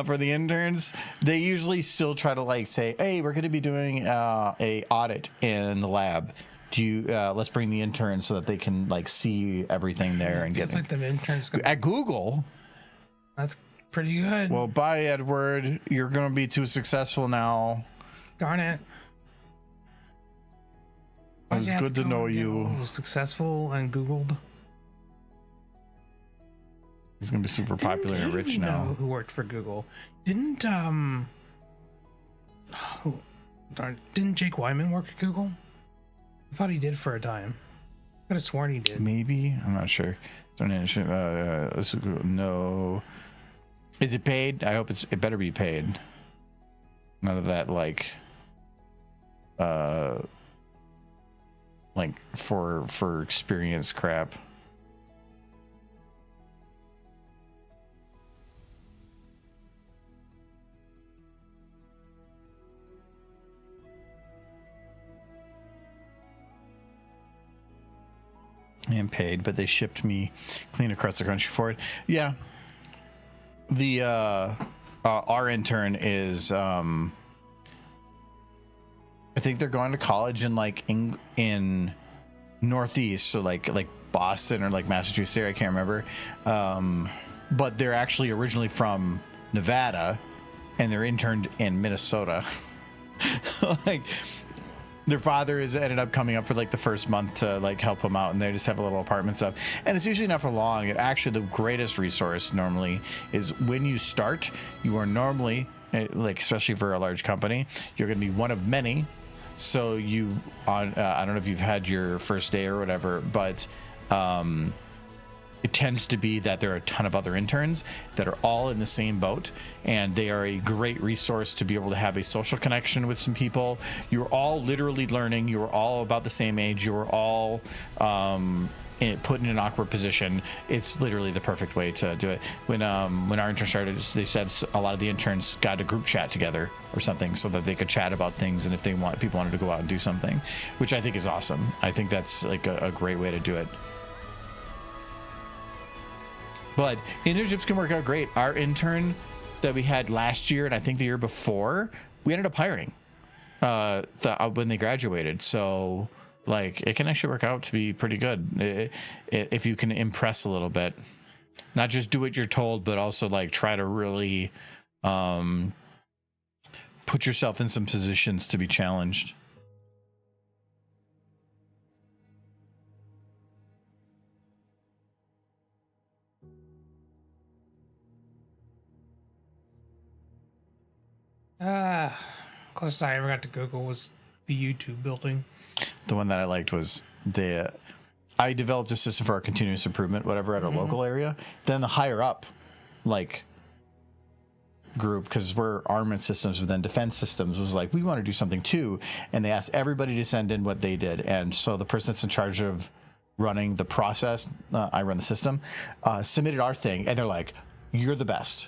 for the interns? They usually still try to like say, hey, we're going to be doing a audit in the lab. Do you let's bring the interns so that they can like see everything there and Feels get like the interns at Google. That's pretty good. Well, bye, Edward. You're going to be too successful now. Darn it. It was good to know you. Successful and Googled. He's going to be super popular and rich now. Know who worked for Google? Didn't darn, didn't Jake Wyman work at Google? I thought he did for a time. I could have sworn he did. Maybe, I'm not sure. No. Is it paid? I hope it better be paid. None of that like for experience crap. I am paid, but they shipped me clean across the country for it. Yeah. The our intern is I think they're going to college in like in Northeast, so like Boston or like Massachusetts area, I can't remember, but they're actually originally from Nevada and they're interned in Minnesota. Like their father is ended up coming up for like the first month to like help them out, and they just have a little apartment stuff, and it's usually not for long. It actually, the greatest resource normally is when you start, you are normally like, especially for a large company, you're going to be one of many. So you on I don't know if you've had your first day or whatever, but it tends to be that there are a ton of other interns that are all in the same boat, and they are a great resource to be able to have a social connection with some people. You're all literally learning. You're all about the same age. You're all put in an awkward position. It's literally the perfect way to do it. When our intern started, they said a lot of the interns got a group chat together or something so that they could chat about things, and if people wanted to go out and do something, which I think is awesome. I think that's like a great way to do it. But internships can work out great. Our intern that we had last year, and I think the year before, we ended up hiring when they graduated. So like it can actually work out to be pretty good if you can impress a little bit. Not just do what you're told, but also like try to really put yourself in some positions to be challenged. Closest I ever got to Google was the YouTube building. The one that I liked was I developed a system for our continuous improvement, whatever, at our local area. Then the higher up, like, group, because we're armament systems, but then defense systems was like, we want to do something too. And they asked everybody to send in what they did. And so the person that's in charge of running the process, I run the system, submitted our thing. And they're like, you're the best.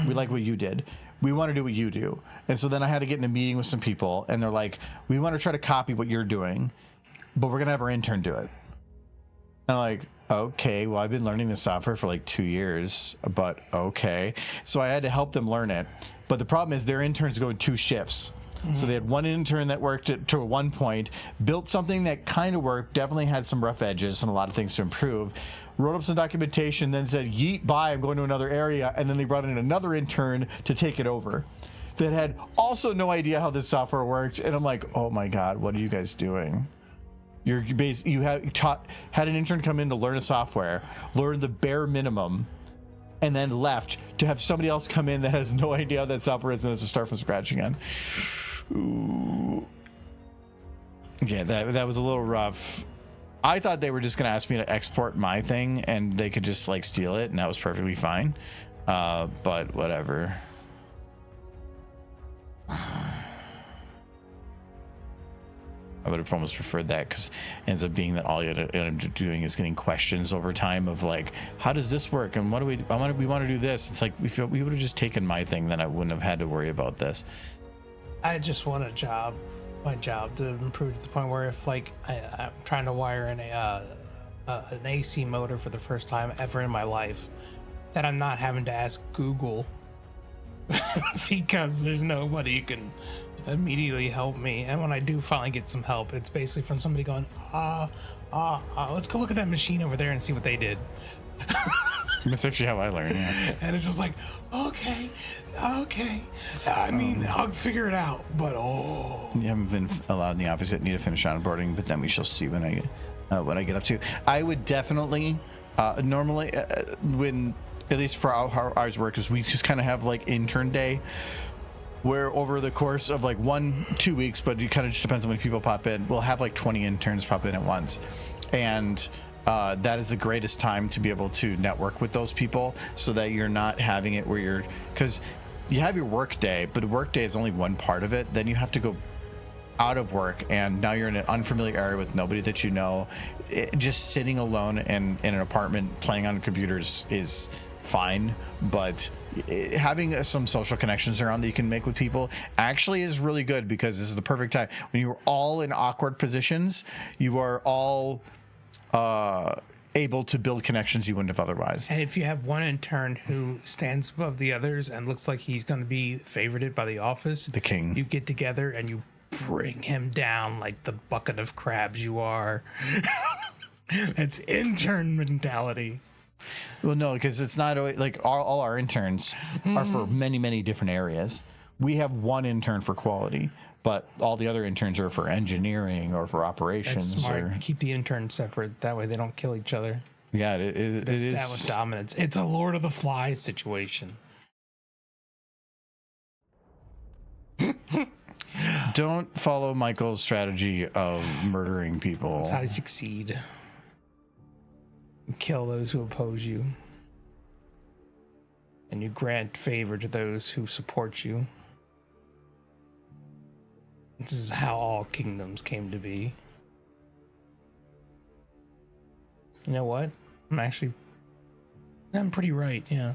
We like what you did. We want to do what you do. And so then I had to get in a meeting with some people, and they're like, we want to try to copy what you're doing, but we're going to have our intern do it. And I'm like, okay, well, I've been learning this software for like 2 years, but okay. So I had to help them learn it. But the problem is their interns go in 2 shifts. So they had one intern that worked to one point, built something that kind of worked, definitely had some rough edges and a lot of things to improve, wrote up some documentation, then said, yeet, bye, I'm going to another area. And then they brought in another intern to take it over that had also no idea how this software worked. And I'm like, oh my God, what are you guys doing? You had an intern come in to learn a software, learn the bare minimum, and then left to have somebody else come in that has no idea how that software is and has to start from scratch again. Ooh. Yeah, that was a little rough. I thought they were just going to ask me to export my thing and they could just like steal it, and that was perfectly fine. But whatever. I would have almost preferred that, because it ends up being that all you end up doing is getting questions over time of like, how does this work? And what do we want to do this? It's like, we would have just taken my thing, then I wouldn't have had to worry about this. I just want my job to improve to the point where if like I'm trying to wire in an AC motor for the first time ever in my life, that I'm not having to ask Google because there's nobody who can immediately help me. And when I do finally get some help, it's basically from somebody going, let's go look at that machine over there and see what they did. That's actually how I learn. Yeah. And it's just like, okay. I mean, I'll figure it out, but You haven't been allowed in the office yet. Need to finish onboarding, but then we shall see when I get up to. I would definitely normally when, at least for how ours work, is we just kind of have like intern day, where over the course of like 1-2 weeks, but it kind of just depends on when people pop in, we'll have like 20 interns pop in at once. And that is the greatest time to be able to network with those people, so that you're not having it where because you have your work day, but work day is only one part of it. Then you have to go out of work, and now you're in an unfamiliar area with nobody that you know. Just sitting alone in an apartment playing on computers is fine, but having some social connections around that you can make with people actually is really good, because this is the perfect time when you're all in awkward positions. You are all able to build connections you wouldn't have otherwise. And if you have one intern who stands above the others and looks like he's going to be favorited by the office, The king. you get together and you bring him down like the bucket of crabs you are. That's intern mentality. Well, no, because it's not always, like all our interns are for many, many different areas. We have one intern for quality, but all the other interns are for engineering or for operations. That's smart. Or, Keep the interns separate. That way they don't kill each other. yeah, it is. Establish dominance. It's a Lord of the Flies situation. Don't follow Michael's strategy of murdering people. That's how you succeed. Kill those who oppose you. And you grant favor to those who support you. This is how all kingdoms came to be. You know what? I'm pretty right, yeah.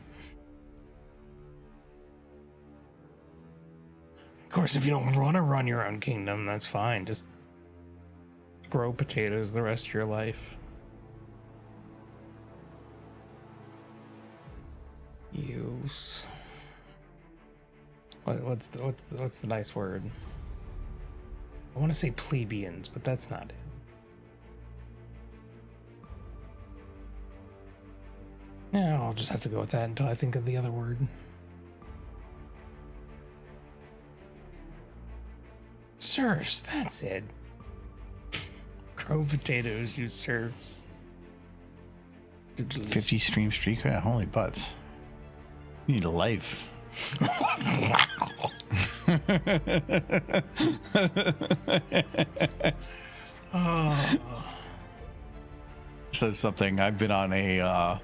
Of course, if you don't want to run your own kingdom, that's fine. Just grow potatoes the rest of your life. Use. What's the nice word? I want to say plebeians, but that's not it. Yeah, I'll just have to go with that until I think of the other word. Serfs, that's it. Grow potatoes, use serfs. 50 stream streak? Yeah, holy butts. You need a life. Says something. I've been on a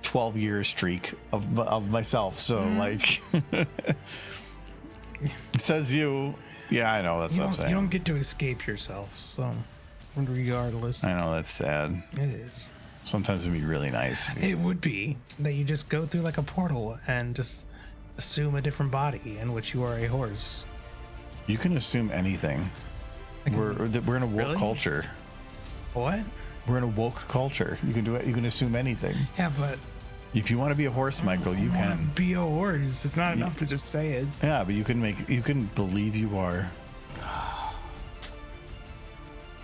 12-year streak of myself, so like says you. Yeah, I know, that's what I'm saying. You don't get to escape yourself, so regardless. I know, that's sad. It is. Sometimes it'd be really nice. It would be that you just go through like a portal and just assume a different body in which you are a horse. You can assume anything. We're in a woke Really? culture. What? We're in a woke culture. You can do it. You can assume anything. Yeah, but If you want to be a horse, Michael, you I want can. to be a horse. It's not enough to just say it. Yeah, but you can believe you are.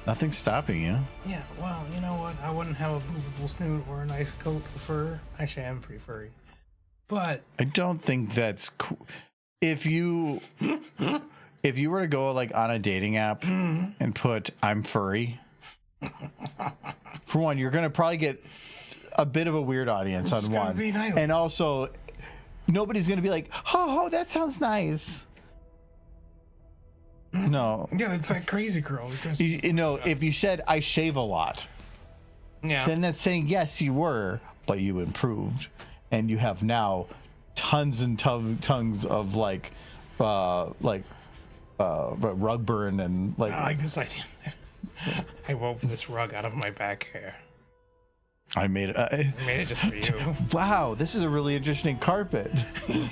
Nothing's stopping you. Yeah, well, you know what? I wouldn't have a movable snoot or a nice coat of fur. Actually, I am pretty furry. But I don't think that's cool. If you were to go like on a dating app and put "I'm furry," for one, you're gonna probably get a bit of a weird audience It's on gonna one, be nice. and also nobody's gonna be like, "Oh, that sounds nice." No, yeah, it's that crazy girl. you know, if you said I shave a lot, Yeah. then that's saying yes, you were, but you improved, and you have now tons and tons of like rug burn and like. I decided I wove this rug out of my back hair. I made it. I made it just for you. Wow, this is a really interesting carpet.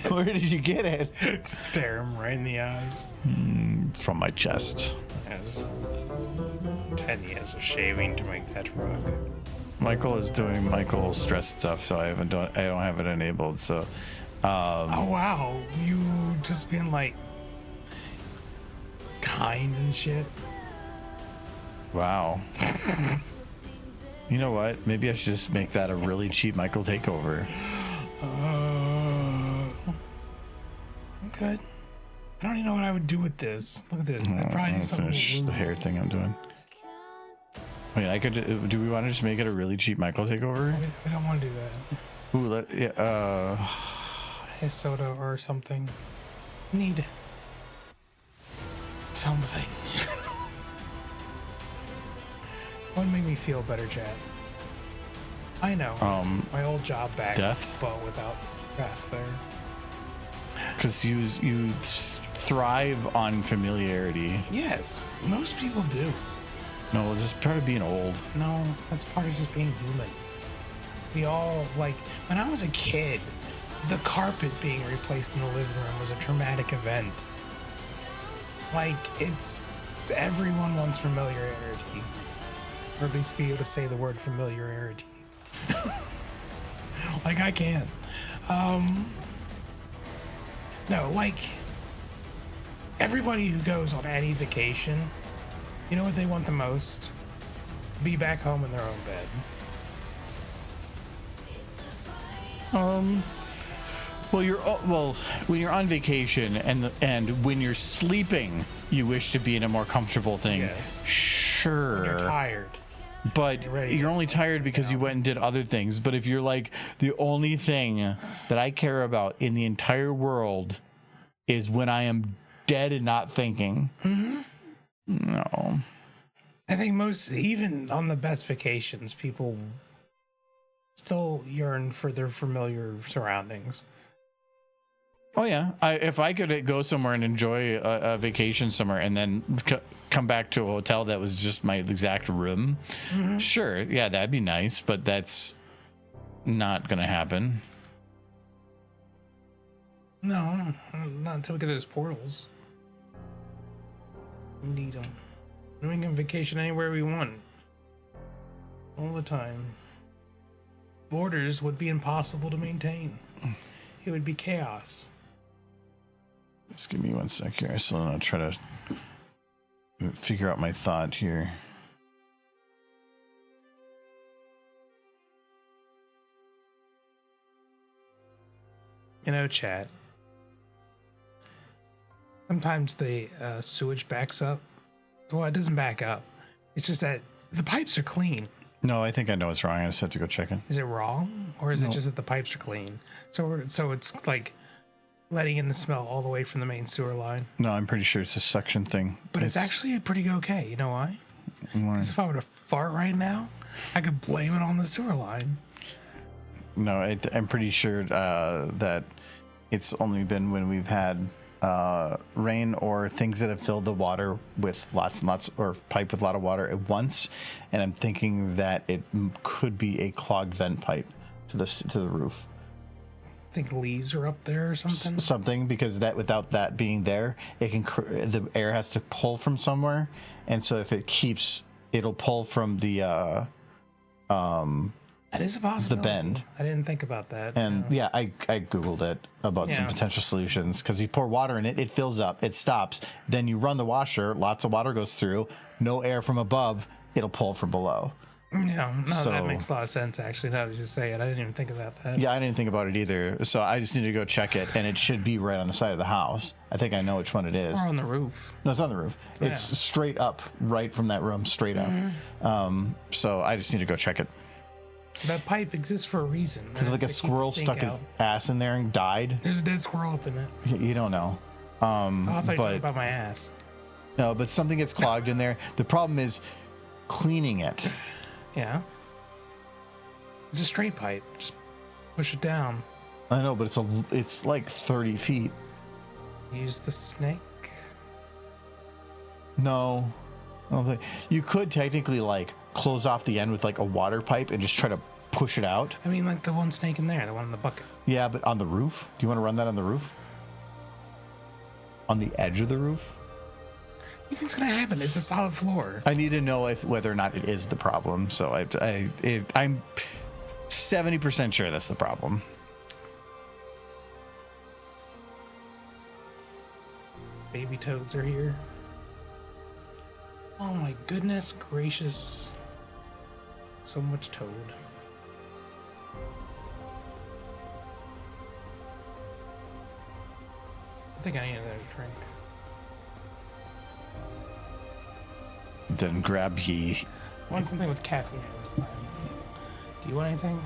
Where did you get it? Stare him right in the eyes. It's from my chest. Yes. 10 years of shaving to make that rug. Michael is doing Michael stress stuff, so I don't have it enabled. So, Oh wow, you just being like kind and shit. wow. You know what? Maybe I should just make that a really cheap Michael takeover. I'm good. I don't even know what I would do with this. Look at this. I'd probably do something Finish with the blue. hair thing I'm doing. Wait, I could. Do we want to just make it a really cheap Michael takeover? We don't want to do that. Ooh, A soda or something. Need something. What would make me feel better, Chad? I know. My old job back. Death? But without craft there. because you thrive on familiarity. Yes, most people do. No, it's just part of being old. No, that's part of just being human. We all, like, when I was a kid, the carpet being replaced in the living room was a traumatic event. Like, everyone wants familiarity. Or at least be able to say the word familiarity. Like I can. No, like everybody who goes on any vacation, you know what they want the most? Be back home in their own bed. Well, when you're on vacation and when you're sleeping, you wish to be in a more comfortable thing. Yes. Sure. When you're tired. But you're only tired because you went and did other things. But if you're like, the only thing that I care about in the entire world is when I am dead and not thinking. Mm-hmm. No. I think even on the best vacations, people still yearn for their familiar surroundings. Oh, yeah. If I could go somewhere and enjoy a vacation somewhere and then come back to a hotel that was just my exact room, sure. Yeah, that'd be nice. But that's not going to happen. No, not until we get those portals. We need them. We can vacation anywhere we want. All the time. Borders would be impossible to maintain. It would be chaos. Just give me 1 sec here. So I'll try to figure out my thought here. You know, chat. Sometimes the sewage backs up. Well, it doesn't back up. It's just that the pipes are clean. No, I think I know what's wrong. I just have to go check it. Is it wrong? Or is it just that the pipes are clean? So it's like letting in the smell all the way from the main sewer line. No, I'm pretty sure it's a suction thing. But it's actually pretty okay. You know why? Why? Because if I were to fart right now, I could blame it on the sewer line. No, I'm pretty sure that it's only been when we've had rain or things that have filled the water with lots and lots, or pipe with a lot of water at once, and I'm thinking that it could be a clogged vent pipe to the roof. I think leaves are up there or something. Something, because that without that being there, it can the air has to pull from somewhere, and so if it keeps, it'll pull from the that is a possibility. the bend. I didn't think about that. And yeah, I googled it about some potential solutions, because you pour water in it, it fills up, it stops, then you run the washer, lots of water goes through, no air from above, it'll pull from below. Yeah, no, that makes a lot of sense actually. Now that you say it, I didn't even think about that. Yeah, I didn't think about it either, so I just need to go check it, and it should be right on the side of the house. I think I know which one it is. Or on the roof. No, it's on the roof. It's straight up, right from that room, straight up. So I just need to go check it. That pipe exists for a reason. Because like a squirrel stuck his ass in there and died. There's a dead squirrel up in it. You don't know. I thought you were about my ass. No, but something gets clogged in there. The problem is cleaning it. Yeah. It's a straight pipe. Just push it down. I know, but it's like 30 feet. Use the snake. No, I don't think you could technically like close off the end with like a water pipe and just try to push it out. I mean, like the one snake in there, the one in the bucket. Yeah, but on the roof? Do you want to run that on the roof? On the edge of the roof? What do you think's gonna happen? It's a solid floor. I need to know whether or not it is the problem. So I'm 70% sure that's the problem. Baby toads are here. Oh my goodness gracious. So much toad. I think I need another drink. Then grab ye. I want something with caffeine this time. Do you want anything?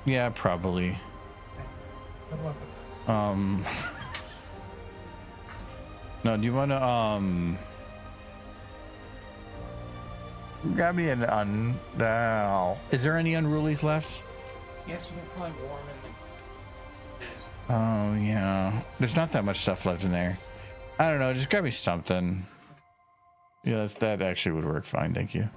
Yeah, probably. Good luck with No, do you want to, grab me an now. Is there any unrulies left? Yes, but they're probably warm in Oh, yeah. There's not that much stuff left in there. I don't know. Just grab me something. Yeah, that actually would work fine. Thank you.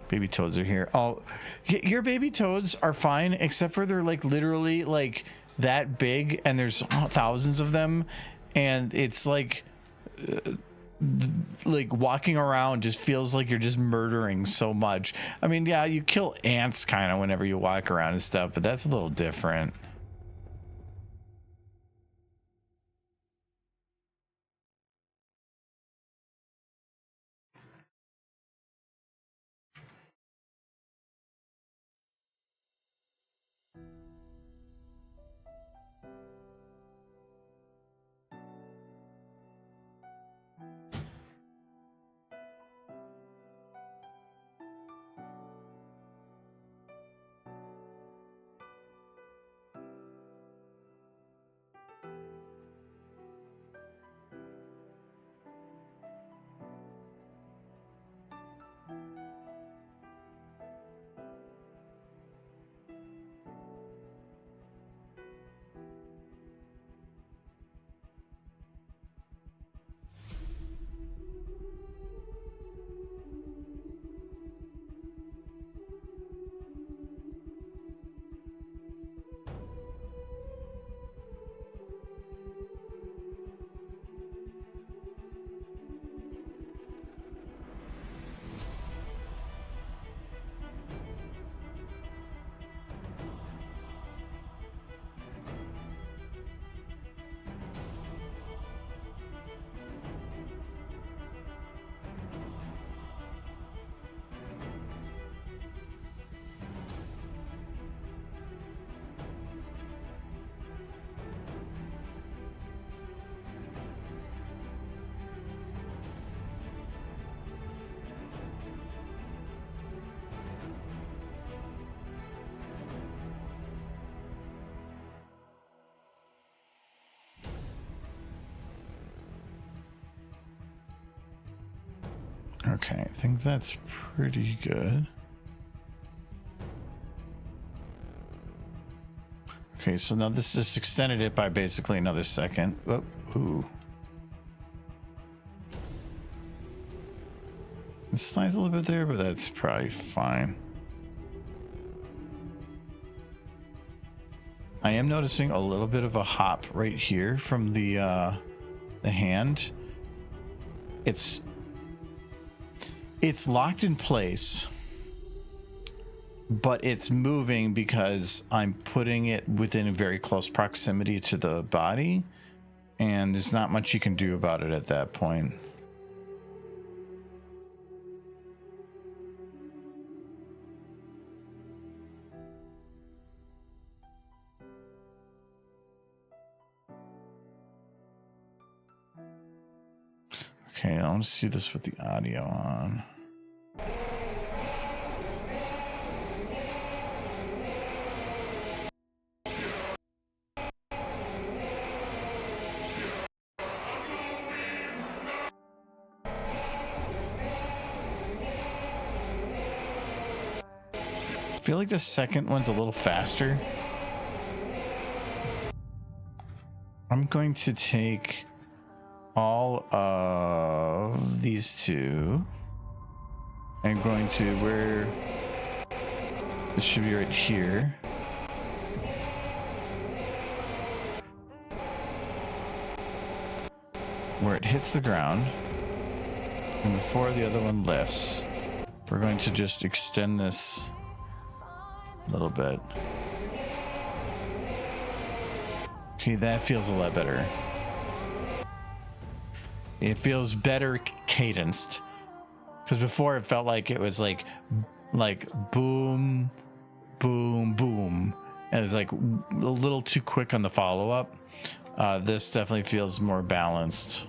Baby toads are here. Oh, your baby toads are fine, except for they're like literally like that big, and there's thousands of them, and it's like like walking around just feels like you're just murdering so much. I mean, yeah, you kill ants kind of whenever you walk around and stuff, but that's a little different. Okay, I think that's pretty good. Okay, so now this just extended it by basically another second. Oh, ooh. It slides a little bit there, but that's probably fine. I am noticing a little bit of a hop right here from the hand. It's locked in place, but it's moving because I'm putting it within a very close proximity to the body, and there's not much you can do about it at that point. Okay, I want to see this with the audio on. I feel like the second one's a little faster. I'm going to take all of these two. I'm going to where this should be right here. Where it hits the ground. And before the other one lifts, we're going to just extend this a little bit. Okay, that feels a lot better. It feels better cadenced. Because before it felt like it was like boom, boom, boom. And it was like a little too quick on the follow-up. This definitely feels more balanced.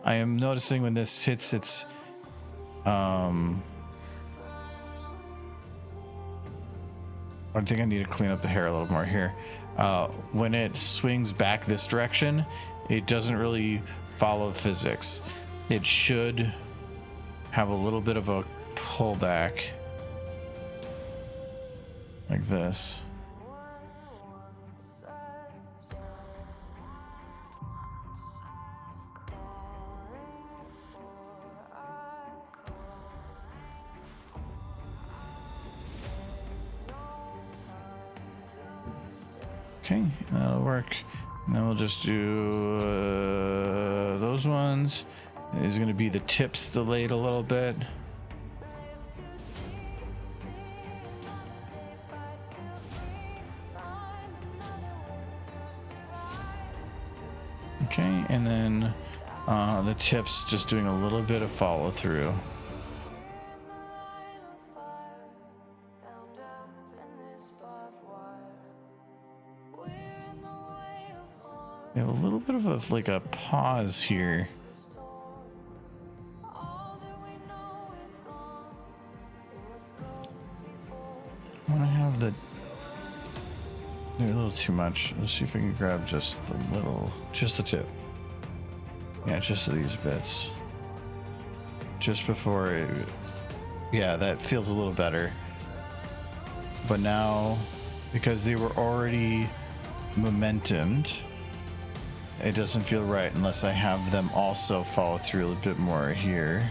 I am noticing when this hits its I think I need to clean up the hair a little more here. When it swings back this direction, it doesn't really follow physics. It should have a little bit of a pullback like this. Okay, that'll work. And then we'll just do those ones. There's going to be the tips delayed a little bit. Okay, and then the tips just doing a little bit of follow through. We have a little bit of a pause here. I want to have the... They're a little too much. Let's see if I can grab just the tip. Yeah, just these bits. Just before it... Yeah, that feels a little better. But now, because they were already momentumed, it doesn't feel right unless I have them also follow through a little bit more here.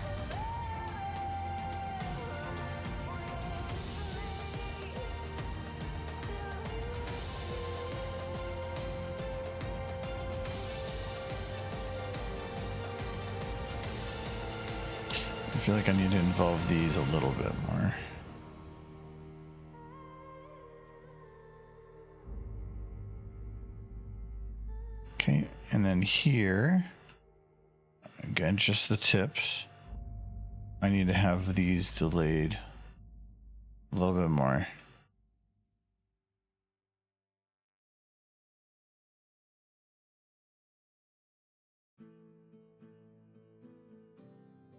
I feel like I need to involve these a little bit more. Okay, and then here, again, just the tips. I need to have these delayed a little bit more.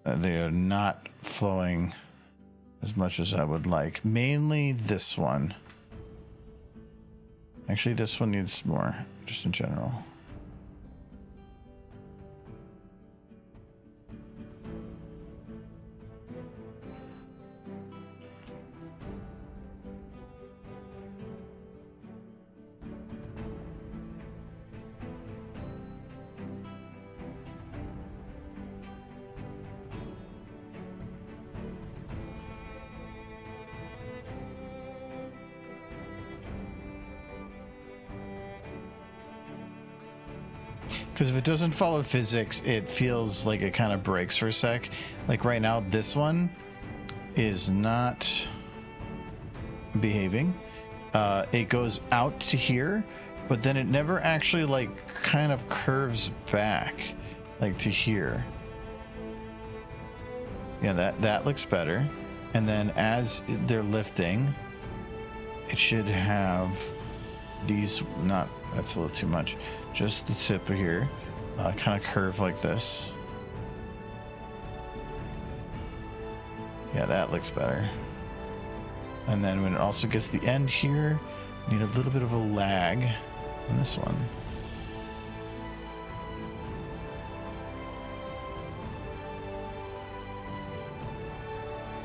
They are not flowing as much as I would like. Mainly this one. Actually, this one needs more, just in general. Because if it doesn't follow physics, it feels like it kind of breaks for a sec. Like right now, this one is not behaving. It goes out to here, but then it never actually like kind of curves back like to here. Yeah, that looks better. And then as they're lifting, it should have these, not, that's a little too much. Just the tip here, kind of curve like this. Yeah, that looks better. And then when it also gets to the end here, you need a little bit of a lag on this one.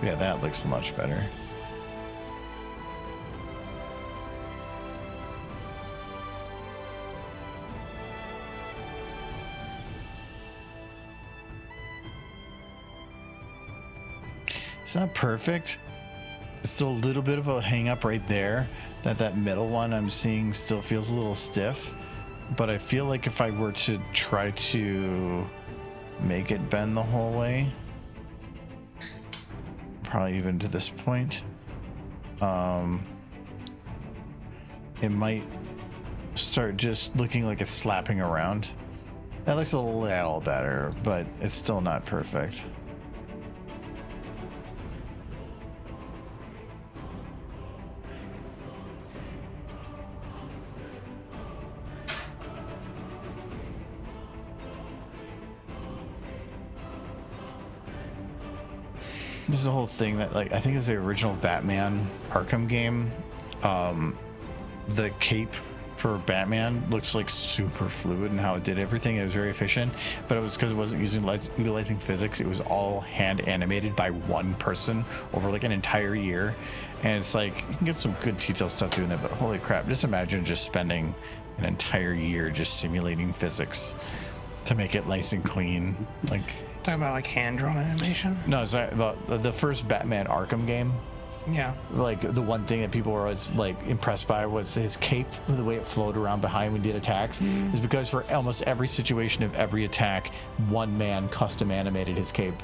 Yeah, that looks much better. It's not perfect. It's still a little bit of a hang up right there. That middle one I'm seeing still feels a little stiff. But I feel like if I were to try to make it bend the whole way, probably even to this point, it might start just looking like it's slapping around. That looks a little better, but it's still not perfect. This is the whole thing that, like, I think it was the original Batman Arkham game. The cape for Batman looks like super fluid in how it did everything. It was very efficient, but it was because it wasn't utilizing physics. It was all hand animated by one person over like an entire year. And it's like, you can get some good detail stuff doing that, but holy crap, just imagine just spending an entire year just simulating physics to make it nice and clean. Like, Talking about like hand-drawn animation? no, it's the first Batman Arkham game. Yeah. Like the one thing that people were always like impressed by was his cape, the way it flowed around behind when he did attacks, is because for almost every situation of every attack, one man custom animated his cape.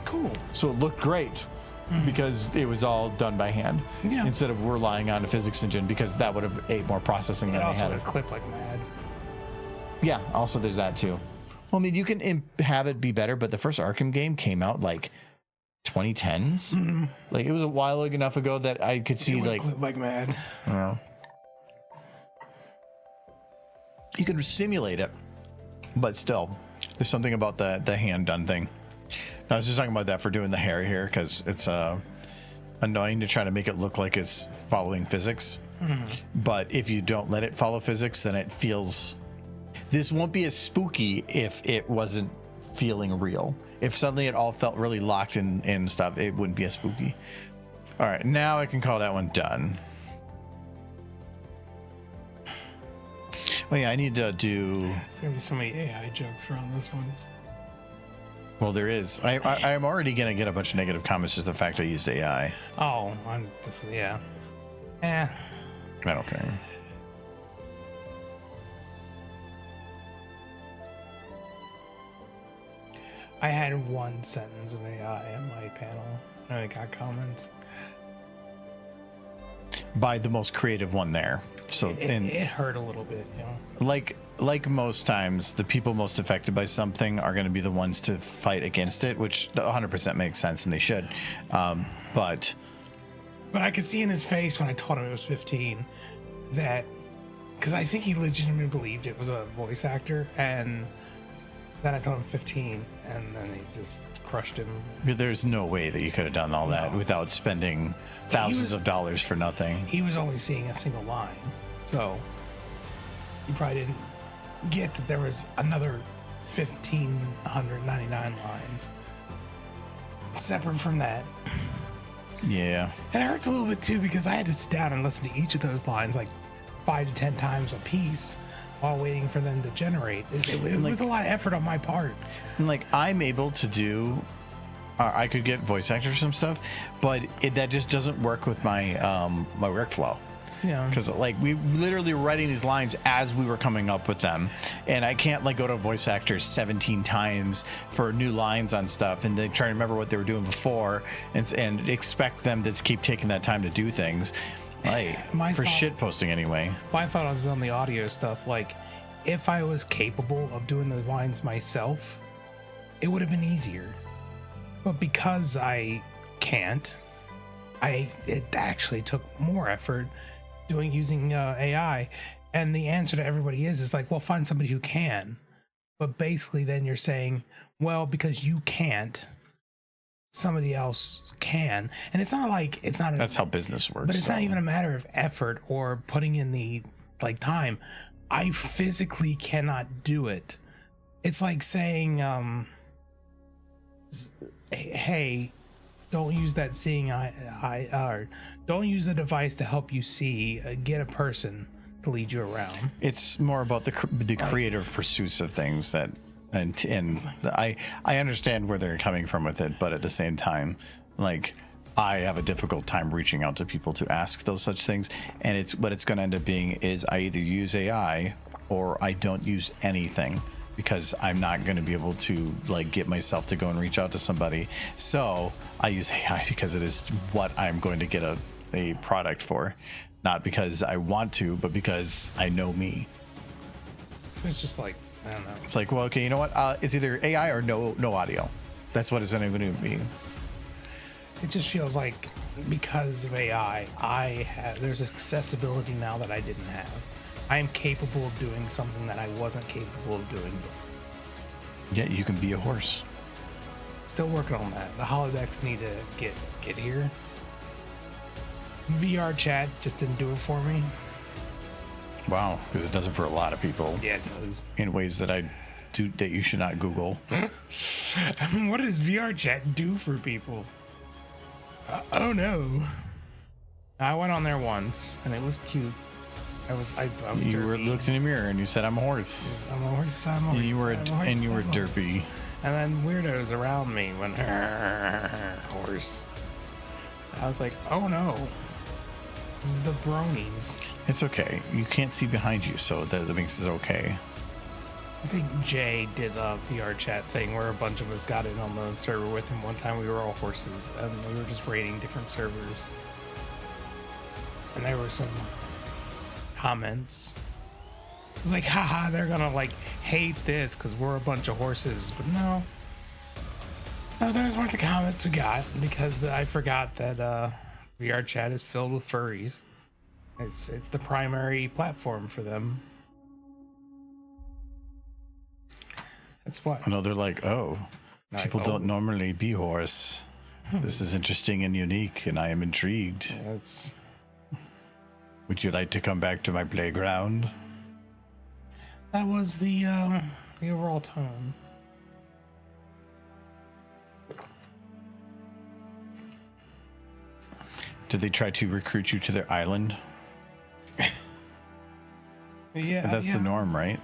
Cool. So it looked great because it was all done by hand instead of relying on a physics engine, because that would have ate more processing than I had. It also would clip like mad. Yeah, also there's that too. Well, I mean, you can have it be better, but the first Arkham game came out like 2010s. Like it was a while enough ago that I could see like clip like mad. You could simulate it, but still, there's something about the hand done thing. I was just talking about that for doing the hair here because it's annoying to try to make it look like it's following physics. But if you don't let it follow physics, then it feels. This won't be as spooky if it wasn't feeling real. If suddenly it all felt really locked in and stuff, it wouldn't be as spooky. All right, now I can call that one done. Oh yeah, I need to do. There's gonna be so many AI jokes around this one. Well, there is. I'm already gonna get a bunch of negative comments just the fact I used AI. Oh, I'm just I don't care. I had one sentence of AI on my panel, and I got comments. By the most creative one there. So it hurt a little bit, you know. Like most times, the people most affected by something are going to be the ones to fight against it, which 100% makes sense, and they should. But I could see in his face when I told him it was 15 that, because I think he legitimately believed it was a voice actor, and then I told him 15, and then he just crushed him. There's no way that you could have done all that without spending thousands of dollars for nothing. He was only seeing a single line, so he probably didn't get that there was another 1,599 lines separate from that. Yeah. And it hurts a little bit too, because I had to sit down and listen to each of those lines like 5 to 10 times a piece while waiting for them to generate. It was a lot of effort on my part. And like, I'm able to do, I could get voice actors for some stuff, but that just doesn't work with my my workflow. Yeah. Because like we literally were writing these lines as we were coming up with them, and I can't like go to voice actors 17 times for new lines on stuff and then try to remember what they were doing before and expect them to keep taking that time to do things. Like for shit posting anyway. My thought was on the audio stuff. Like, if I was capable of doing those lines myself, it would have been easier. But because I can't, it actually took more effort using AI. And the answer to everybody is like, well, find somebody who can. But basically, then you're saying, well, because you can't, somebody else can. And it's not like that's how business works. But it's not even a matter of effort or putting in the like time. I physically cannot do it. It's like saying, hey, don't use that seeing eye, or don't use the device to help you see. Get a person to lead you around. It's more about the creative pursuits of things that. And I understand where they're coming from with it, but at the same time, like, I have a difficult time reaching out to people to ask those such things. And what it's going to end up being is I either use AI or I don't use anything, because I'm not going to be able to like get myself to go and reach out to somebody. So I use AI because it is what I'm going to get a product for, not because I want to, but because I know me. It's just like, I don't know. It's like, well, okay, you know what? It's either AI or no audio. That's what it's going to be. It just feels like because of AI, there's accessibility now that I didn't have. I am capable of doing something that I wasn't capable of doing before. Yeah, you can be a horse. Still working on that. The holodecks need to get here. VR chat just didn't do it for me. Wow, because it does it for a lot of people. Yeah, it does. In ways that that you should not Google. I mean, what does VR chat do for people? I don't know. I went on there once, and it was cute. I was you derpy. Looked in the mirror and you said, "I'm a horse." I'm a horse. I'm a horse. And you were derpy. And then weirdos around me went horse. I was like, oh no, the bronies. It's okay. You can't see behind you, so that makes it okay. I think Jay did a VR chat thing where a bunch of us got in on the server with him one time. We were all horses, and we were just raiding different servers. And there were some comments. It was like, haha, they're gonna like hate this because we're a bunch of horses. But no, those weren't the comments we got, because I forgot that VR chat is filled with furries. It's the primary platform for them. That's what. I know they're like, oh, people oh. don't normally be horse. This is interesting and unique, and I am intrigued. That's. Would you like to come back to my playground? That was the overall tone. Did they try to recruit you to their island? Yeah, that's the norm, right?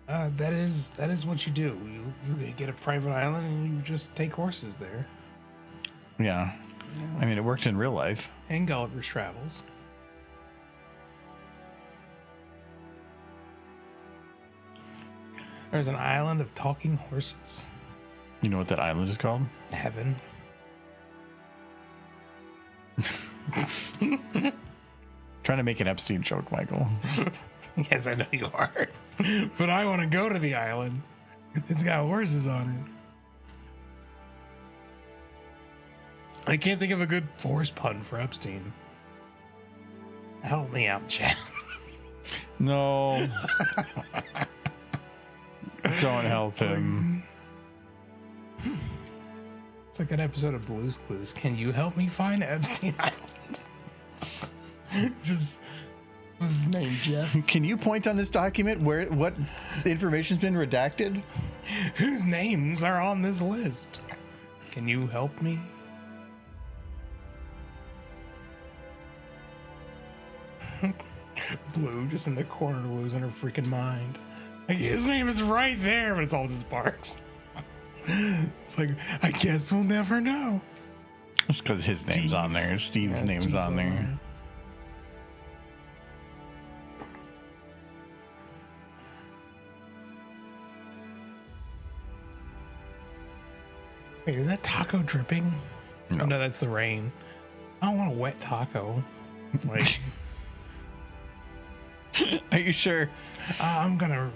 That is what you do. You get a private island and you just take horses there. Yeah. I mean, it worked in real life. And Gulliver's Travels. There's an island of talking horses. You know what that island is called? Heaven. Trying to make an Epstein joke, Michael. Yes, I know you are. But I want to go to the island. It's got horses on it. I can't think of a good horse pun for Epstein. Help me out, chat. No. Don't help him. It's like that episode of Blue's Clues. Can you help me find Epstein Island? Just, what's his name, Jeff? Can you point on this document where what information's been redacted? Whose names are on this list? Can you help me? Blue just in the corner losing her freaking mind. Like, his name is right there, but it's all just barks. It's like, I guess we'll never know. It's because his name's on there. Steve's name's on there. Wait, is that taco dripping? No. Oh, no, that's the rain. I don't want a wet taco. Like, Are you sure? I'm gonna.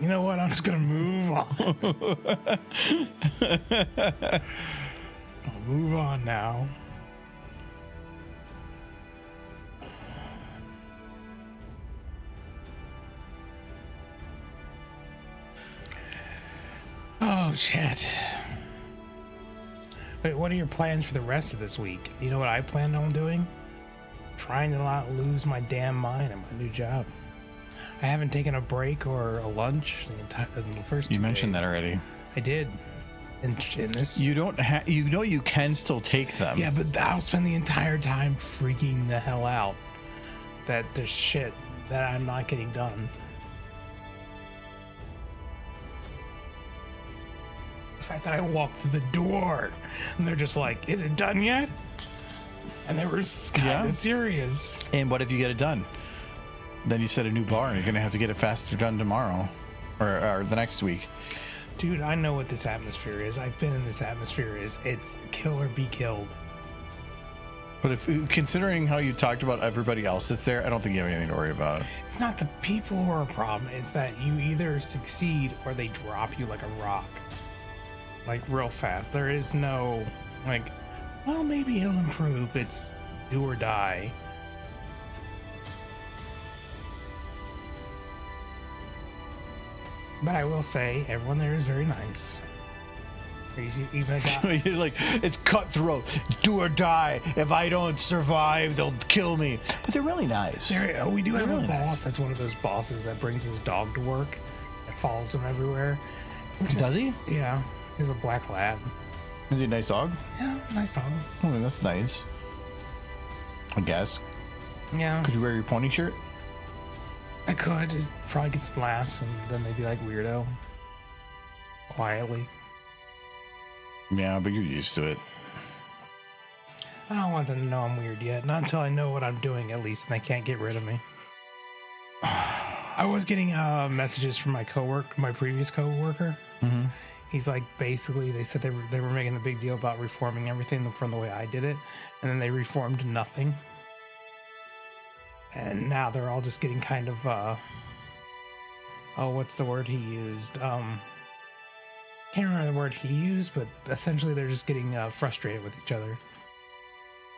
You know what? I'm just gonna move on. I'll move on now. Oh, shit. Wait, what are your plans for the rest of this week? You know what I planned on doing? Trying to not lose my damn mind at my new job. I haven't taken a break or a lunch in the first 2 You mentioned days. that already. I did. In this. You don't have. You know you can still take them. Yeah, but I'll spend the entire time freaking the hell out that there's shit that I'm not getting done. The fact that I walked through the door and they're just like, "Is it done yet?" And they were kind of serious. And what if you get it done? Then you set a new bar, and you're gonna have to get it faster done tomorrow, or the next week. Dude, I know what this atmosphere is. I've been in this atmosphere. It's kill or be killed. But if considering how you talked about everybody else that's there, I don't think you have anything to worry about. It's not the people who are a problem. It's that you either succeed or they drop you like a rock. Like real fast. There is no like, well, maybe he'll improve. It's do or die. But I will say, everyone there is very nice. Even You're like, it's cutthroat, do or die. If I don't survive, they'll kill me. But they're really nice. we do have really a boss nice. that's one of those bosses that brings his dog to work, that follows him everywhere. Does he? Yeah, he's a black lab. Is he a nice dog? Yeah, nice dog. Oh, that's nice. I guess. Yeah, Could you wear your pony shirt? I could. It'd probably get some laughs, and then they'd be like weirdo. Quietly. Yeah, but you're used to it. I don't want them to know I'm weird yet. Not until I know what I'm doing, at least, and they can't get rid of me. I was getting messages from my previous coworker. Mm-hmm. He's like, basically, they said they were making a big deal about reforming everything from the way I did it, and then they reformed nothing. And now they're all just getting kind of, what's the word he used? Can't remember the word he used, but essentially they're just getting frustrated with each other.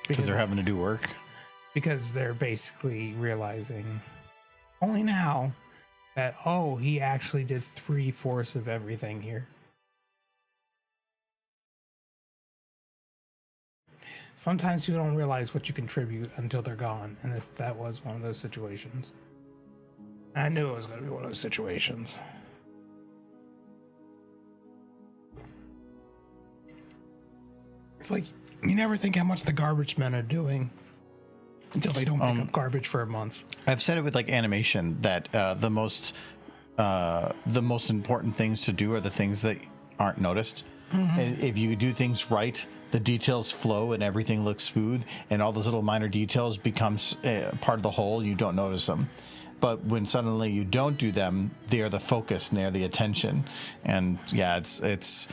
Because they're having to do work? Because they're basically realizing only now that, oh, he actually did 3/4 of everything here. Sometimes people don't realize what you contribute until they're gone, and that was one of those situations. I knew it was going to be one of those situations. It's like, you never think how much the garbage men are doing until they don't pick up garbage for a month. I've said it with like animation that the most important things to do are the things that aren't noticed. Mm-hmm. If you do things right, the details flow and everything looks smooth, and all those little minor details becomes part of the whole. You don't notice them. But when suddenly you don't do them, they are the focus and they're the attention. And yeah, it's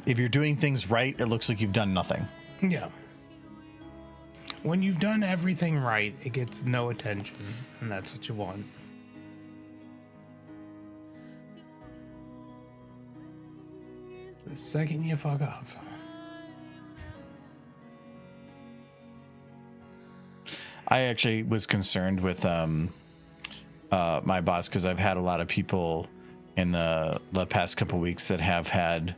if you're doing things right, it looks like you've done nothing. Yeah. When you've done everything right, it gets no attention, and that's what you want. The second you fuck up. I actually was concerned with my boss because I've had a lot of people in the past couple of weeks that have had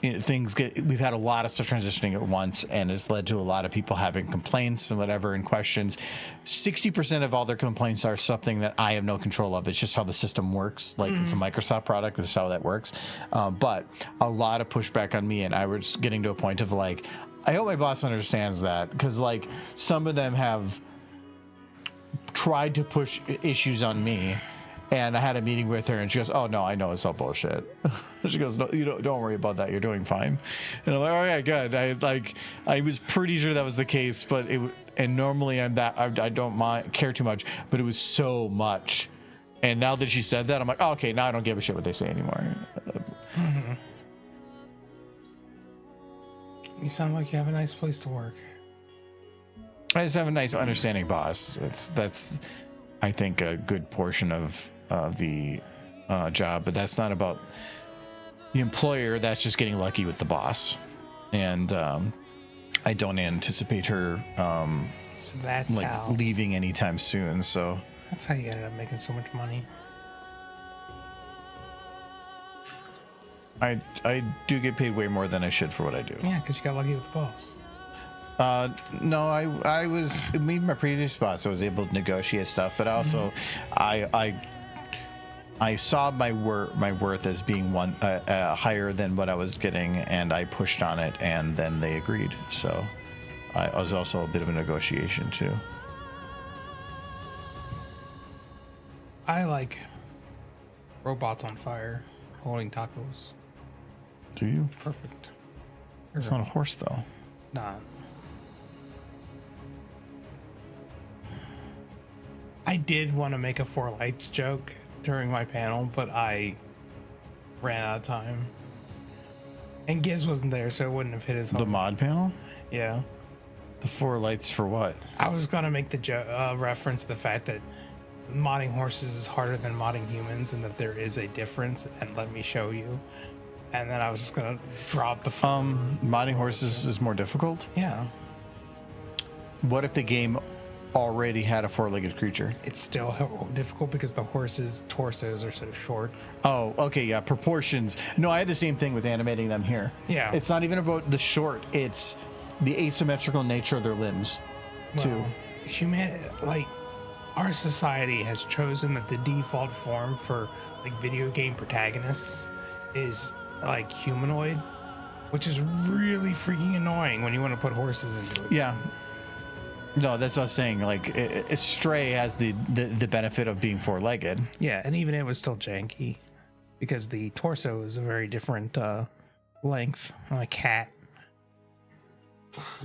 we've had a lot of stuff transitioning at once, and it's led to a lot of people having complaints and whatever and questions. 60% of all their complaints are something that I have no control of. It's just how the system works. Like it's a Microsoft product. This is how that works. But a lot of pushback on me, and I was getting to a point of like, I hope my boss understands that, because like some of them have tried to push issues on me. And I had a meeting with her, and she goes, "Oh no, I know it's all bullshit." She goes, "No, you don't worry about that. You're doing fine." And I'm like, "Oh yeah, good." I was pretty sure that was the case, but and normally I don't care too much, but it was so much. And now that she said that, I'm like, oh, okay, now I don't give a shit what they say anymore. Mm-hmm. You sound like you have a nice place to work. I just have a nice, understanding boss. That's I think a good portion of the job, but that's not about the employer. That's just getting lucky with the boss, and I don't anticipate her so that's like leaving anytime soon. So that's how you ended up making so much money. I do get paid way more than I should for what I do. Yeah, because you got lucky with the boss. No, I was, even my previous boss, I was able to negotiate stuff, but also I saw my worth as being higher than what I was getting, and I pushed on it, and then they agreed. So I was also a bit of a negotiation too. I like robots on fire holding tacos. Do you? Perfect. It's not a horse though. Nah. I did want to make a Four Lights joke during my panel, but I ran out of time. And Giz wasn't there, so it wouldn't have hit his home. The mod panel? Yeah. The Four Lights for what? I was going to make the reference to the fact that modding horses is harder than modding humans, and that there is a difference, and let me show you. And then I was just going to drop the modding horses is more difficult? Yeah. What if the game already had a four-legged creature? It's still difficult because the horses' torsos are so short. Oh, okay, yeah, proportions. No, I had the same thing with animating them here. Yeah. It's not even about the short, it's the asymmetrical nature of their limbs, too. Our society has chosen that the default form for like video game protagonists is like humanoid, which is really freaking annoying when you want to put horses into it. Yeah. No, that's what I was saying. Like, Stray has the benefit of being four-legged. Yeah, and even it was still janky because the torso is a very different length on a cat.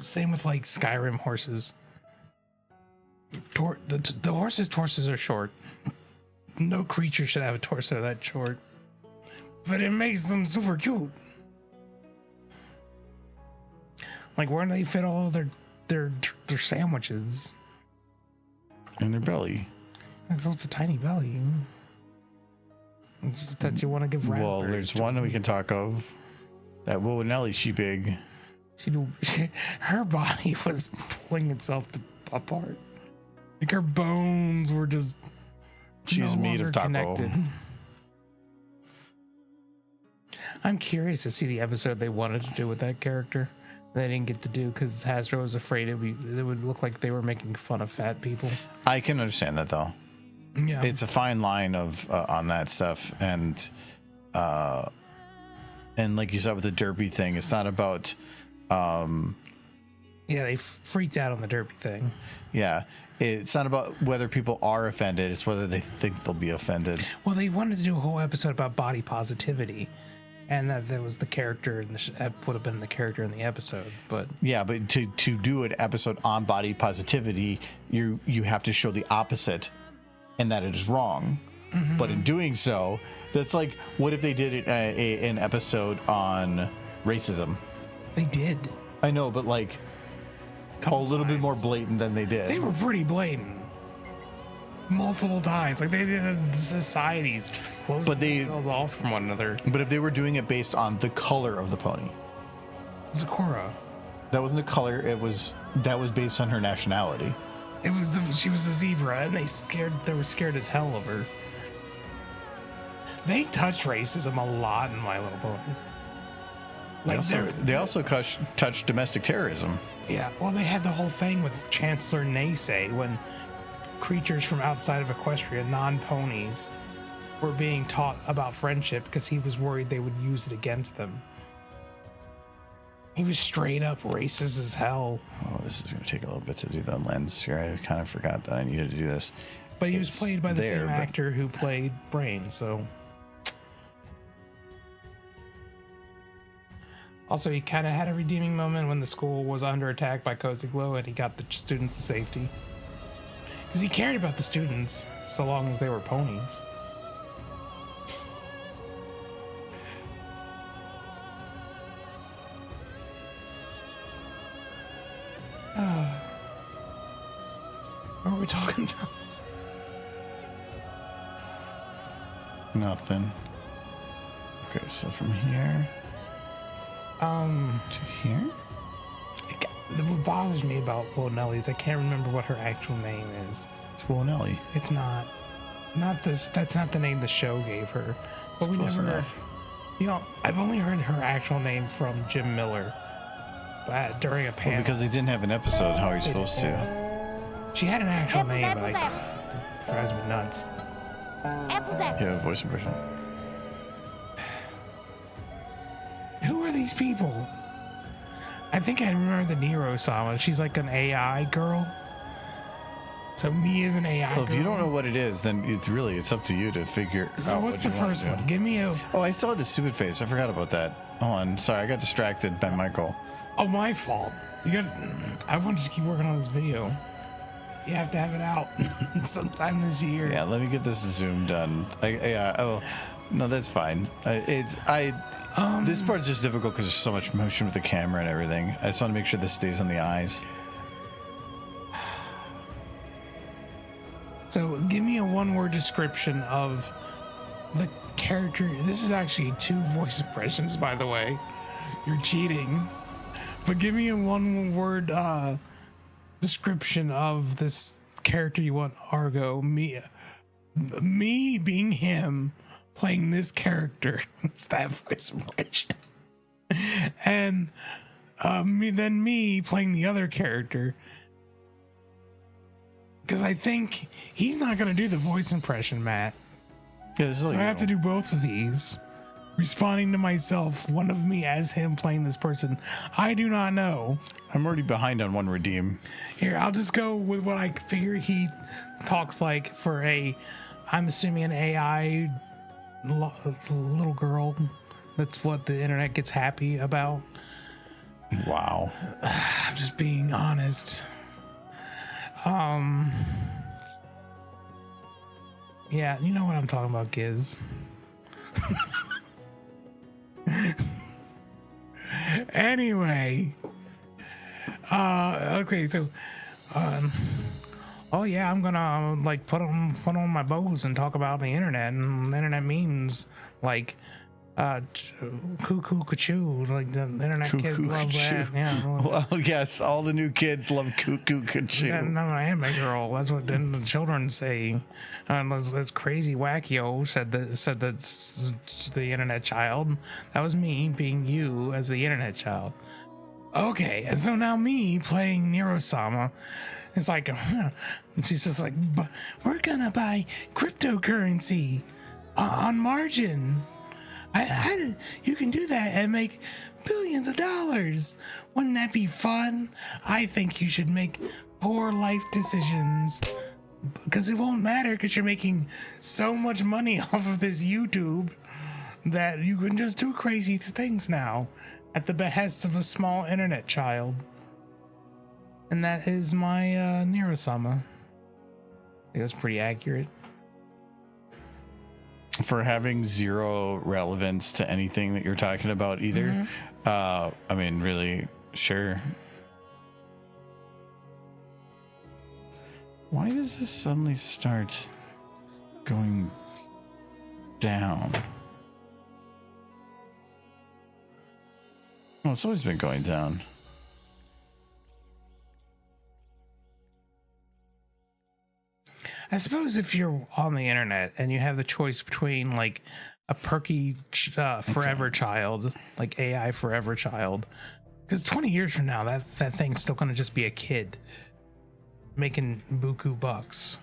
Same with like Skyrim horses. The horses' torsos are short. No creature should have a torso that short, but it makes them super cute. Like, where do they fit all their sandwiches? In their belly. So it's a tiny belly that you want to give raspberries. Well, there's one that we can talk of. That Will and Ellie, she big. Her body was pulling itself apart. Like her bones were just. She's made of taco. Connected. I'm curious to see the episode they wanted to do with that character. They didn't get to do because Hasbro was afraid it would look like they were making fun of fat people. I can understand that though. Yeah, it's a fine line of on that stuff, and like you said with the derpy thing, it's not about. Yeah, they freaked out on the derpy thing. Yeah, it's not about whether people are offended; it's whether they think they'll be offended. Well, they wanted to do a whole episode about body positivity. And that was the character, and would have been the character in the episode, but yeah, but to do an episode on body positivity, you have to show the opposite, and that it is wrong. Mm-hmm. But in doing so, that's like, what if they did an episode on racism? They did. I know, but like a little bit more blatant than they did. They were pretty blatant. Multiple times, like they did in societies, closing themselves off from one another. But if they were doing it based on the color of the pony, Zakora, that wasn't the color. That was based on her nationality. She was a zebra, and they were scared as hell of her. They touched racism a lot in My Little Pony. Like they also touched domestic terrorism. Yeah, well, they had the whole thing with Chancellor Naysay when creatures from outside of Equestria, non-ponies, were being taught about friendship because he was worried they would use it against them. He was straight up racist as hell. Oh, this is going to take a little bit to do the lens here. I kind of forgot that I needed to do this. But he was played by the same actor who played Brain, so... Also, he kind of had a redeeming moment when the school was under attack by Cozy Glow and he got the students to safety. Because he cared about the students, so long as they were ponies. What are we talking about? Nothing. Okay, so from here... to here? What bothers me about Wilnelli is I can't remember what her actual name is. It's Wilnelli. It's not this. That's not the name the show gave her. But we Close never. enough. You know, I've only heard her actual name from Jim Miller, during a panel. Well, because they didn't have an episode. How are you supposed to? She had an actual name, but it drives me nuts. Yeah, voice impression. Who are these people? I think I remember the Nero-sama. She's like an AI girl. So me as an AI Well, girl. if you don't know what it is, then it's up to you to figure out. So what's the first one? Give me a... Oh, I saw the stupid face. I forgot about that. Hold on. Sorry, I got distracted by Michael. Oh, my fault. I wanted to keep working on this video. You have to have it out sometime this year. Yeah, let me get this Zoom done. Oh, no, that's fine. This part's just difficult because there's so much motion with the camera and everything. I just want to make sure this stays on the eyes. So give me a one-word description of the character. This is actually 2 voice impressions, by the way. You're cheating. But give me a one-word description of this character you want, Argo. Me being him, playing this character. It's that voice impression. And me playing the other character. Because I think he's not going to do the voice impression, Matt. Yeah, this is so I have to do both of these. Responding to myself, one of me as him playing this person I do not know. I'm already behind on one redeem. Here, I'll just go with what I figure he talks like for I'm assuming an AI little girl. That's what the internet gets happy about. Wow. I'm just being honest. Yeah, you know what I'm talking about, Giz. Anyway, okay, so, oh yeah, I'm gonna like put on my bows and talk about the internet and internet memes, like, cuckoo kachoo, like the internet kids love that. Yeah. Well, yes, all the new kids love cuckoo kachoo. No, anime girl. That's what the children say. That's crazy wackio said the internet child. That was me being you as the internet child. Okay, and so now me playing Nero-sama. It's like, and she's just like, we're gonna buy cryptocurrency on margin. You can do that and make billions of dollars. Wouldn't that be fun? I think you should make poor life decisions because it won't matter because you're making so much money off of this YouTube that you can just do crazy things now at the behest of a small internet child. And that is my Nero-sama. I think that's pretty accurate. For having zero relevance to anything that you're talking about either. I mean, really, sure. Why does this suddenly start going down? Oh, it's always been going down. I suppose if you're on the internet and you have the choice between like a perky forever child, like AI forever child, because 20 years from now, that thing's still going to just be a kid making buku bucks,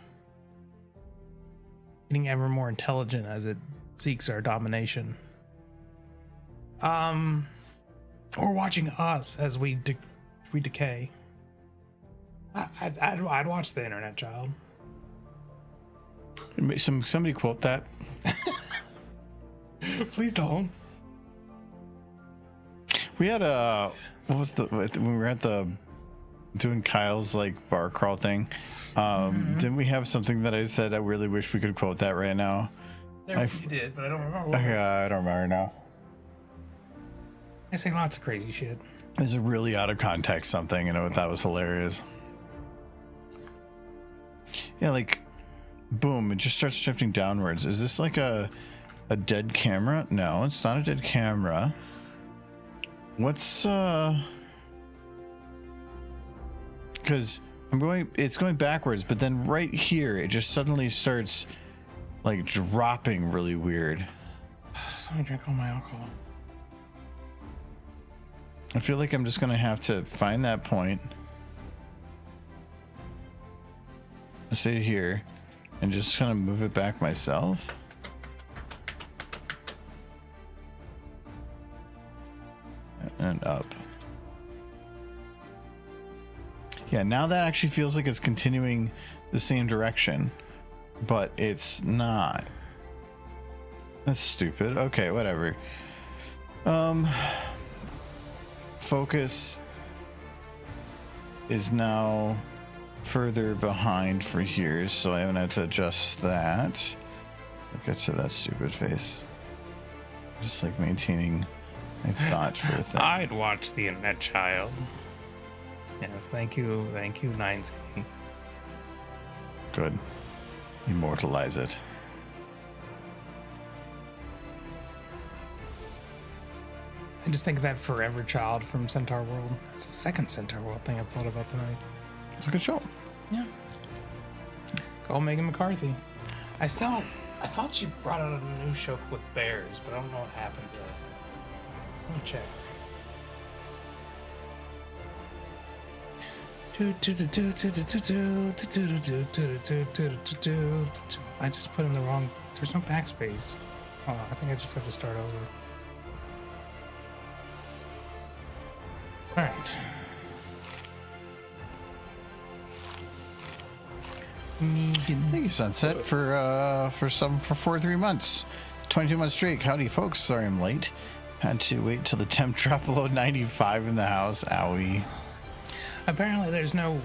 getting ever more intelligent as it seeks our domination. Or watching us as we decay. I'd watch the internet child. Somebody quote that. Please don't. We had what was when we were at the doing Kyle's like bar crawl thing, didn't we have something that I said I really wish we could quote that right now? You did, but I don't remember. I don't remember now. I say lots of crazy shit. It's a really out of context something, and I thought was hilarious. Yeah, like boom, it just starts shifting downwards. Is this like a dead camera? No, it's not a dead camera. What's because it's going backwards, but then right here it just suddenly starts like dropping really weird. So I drink all my alcohol. I feel like I'm just gonna have to find that point. Let's say here and just kind of move it back myself. And up. Yeah, now that actually feels like it's continuing the same direction, but it's not. That's stupid. Okay, whatever. Focus is now further behind for here, so I haven't had to adjust that. I'll get to that stupid face. Just like maintaining my thought for a thing. I'd watch the internet child. Yes, thank you, Ninesky. Good. Immortalize it. I just think of that Forever Child from Centaur World. It's the second Centaur World thing I've thought about tonight. It's a good show. Yeah. Call Megan McCarthy. I thought she brought out a new show with bears, but I don't know what happened to it. Let me check. I just put in the wrong. There's no backspace. Oh, I think I just have to start over. All right. Megan. Thank you, Sunset, for 43 months, 22 months straight. Howdy, folks. Sorry I'm late. Had to wait till the temp drop below 95 in the house. Owie. Apparently, there's no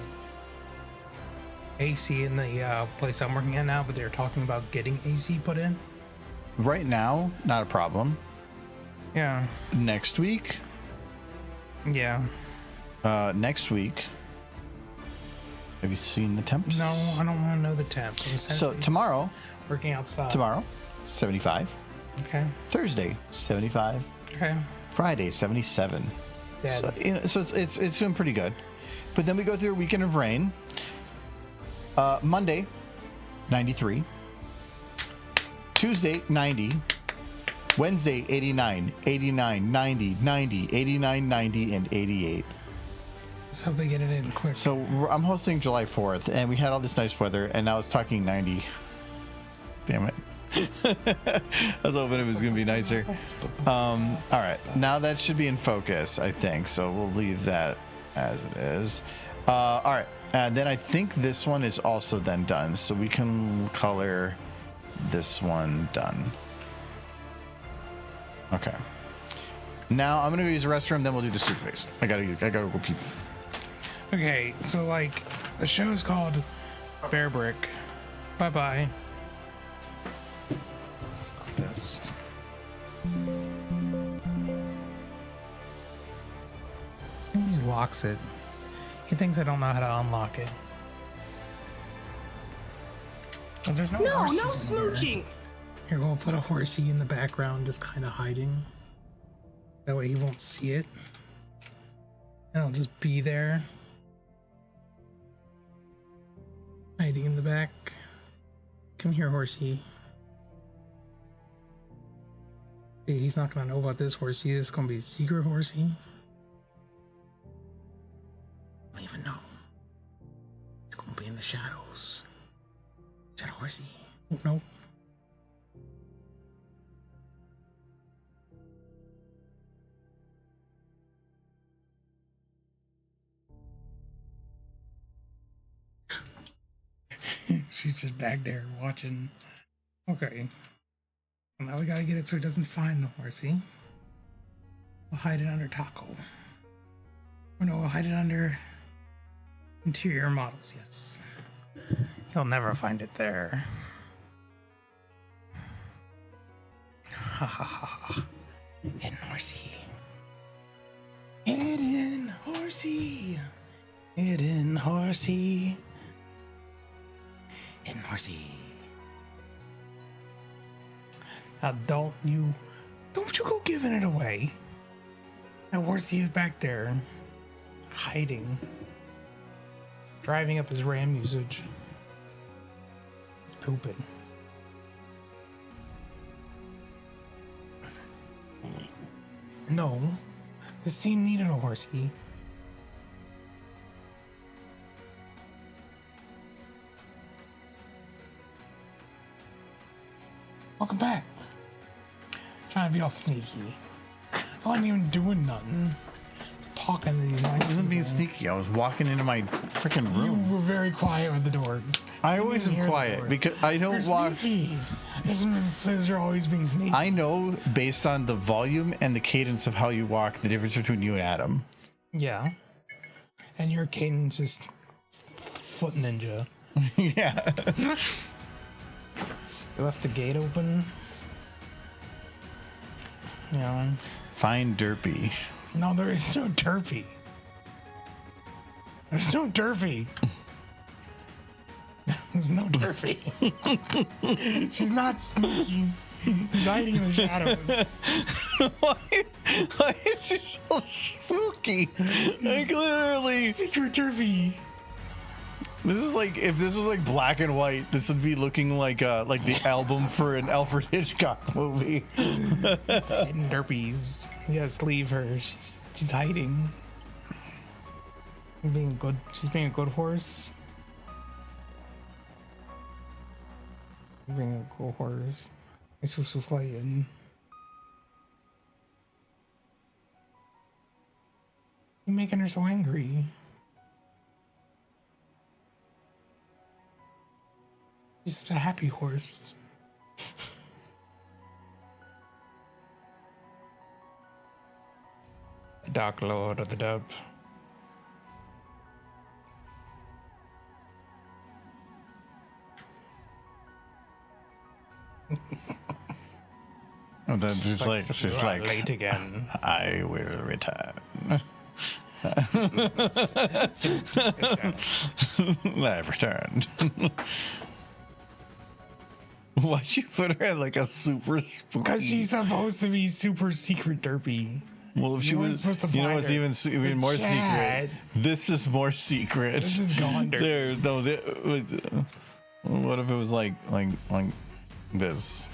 AC in the place I'm working at now, but they're talking about getting AC put in. Right now, not a problem. Yeah. Next week? Yeah. Next week. Have you seen the temps? No, I don't want to know the temp. So tomorrow, working outside. Tomorrow, 75. Okay. Thursday, 75. Okay. Friday, 77. Dead. So, you know, so it's doing pretty good. But then we go through a weekend of rain. Monday, 93. Tuesday, 90. Wednesday, 89, 89, 90, 90, 89, 90, and 88. Let's hope they get it in quick. So I'm hosting July 4th, and we had all this nice weather, and now it's talking 90. Damn it. I was hoping it was going to be nicer. All right. Now that should be in focus, I think. So we'll leave that as it is. All right. And then I think this one is also then done. So we can color this one done. Okay. Now I'm going to go use the restroom, then we'll do the soup face. I gotta go pee. Okay, so like the show is called Bear Brick. Bye bye. Fuck this. He just locks it. He thinks I don't know how to unlock it. Well, there's no horses in smooching. Here, we'll put a horsey in the background, just kind of hiding. That way he won't see it. And I'll just be there. Hiding in the back. Come here, horsey. Hey, he's not gonna know about this horsey. This is gonna be a secret horsey. I don't even know. It's gonna be in the shadows. Shadow horsey. Oh, no. She's just back there watching. Okay. Well, now we gotta get it so it doesn't find the horsey. We'll hide it under taco. Oh no, we'll hide it under interior models, yes. You'll never find it there. Ha ha ha. Hidden horsey. Hidden horsey. Hidden horsey. Hidden horsey. Now don't you go giving it away. That horsey is back there, hiding, driving up his RAM usage. It's pooping. No, this scene needed a horsey. Welcome back. Trying to be all sneaky. I wasn't even doing nothing. Talking to these nice I wasn't being people. sneaky. I was walking into my freaking You room. were very quiet with the door. I You always didn't am hear the quiet door. because I don't You're walk. sneaky. This says you're always being sneaky. I know based on the volume and the cadence of how you walk the difference between you and Adam. Yeah. And your cadence is foot ninja. Yeah. You left the gate open. Yeah. Find Derpy. No, there is no derpy. There's no derpy. There's no derpy. She's not sneaky. She's hiding in the shadows. Why is she so spooky? Like literally. Secret derpy. This is like if this was like black and white, this would be looking like the album for an Alfred Hitchcock movie. Hidden derpies. You gotta leave her. She's hiding. She's being a good horse. Being a good horse. It's so flying. You're making her so angry. She's such a happy horse. Dark Lord of the Dub. And then she's like, late again. I will return. I've returned. Why'd you put her in like a super spooky? Because she's supposed to be super secret derpy. Well, if she was, supposed to you know, find what's her. even more Chad. secret. This is more secret. This is Gonder. There, no. What if it was like this?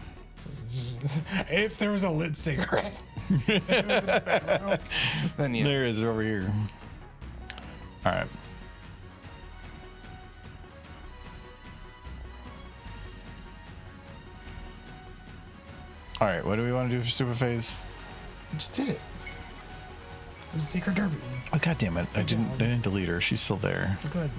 If there was a lit cigarette, if it was in the bedroom, then yeah. There is over here. All right. All right. What do we want to do for Stupid Face? I just did it. It was secret derby. Oh, God damn it! I didn't delete her. She's still there. You're good.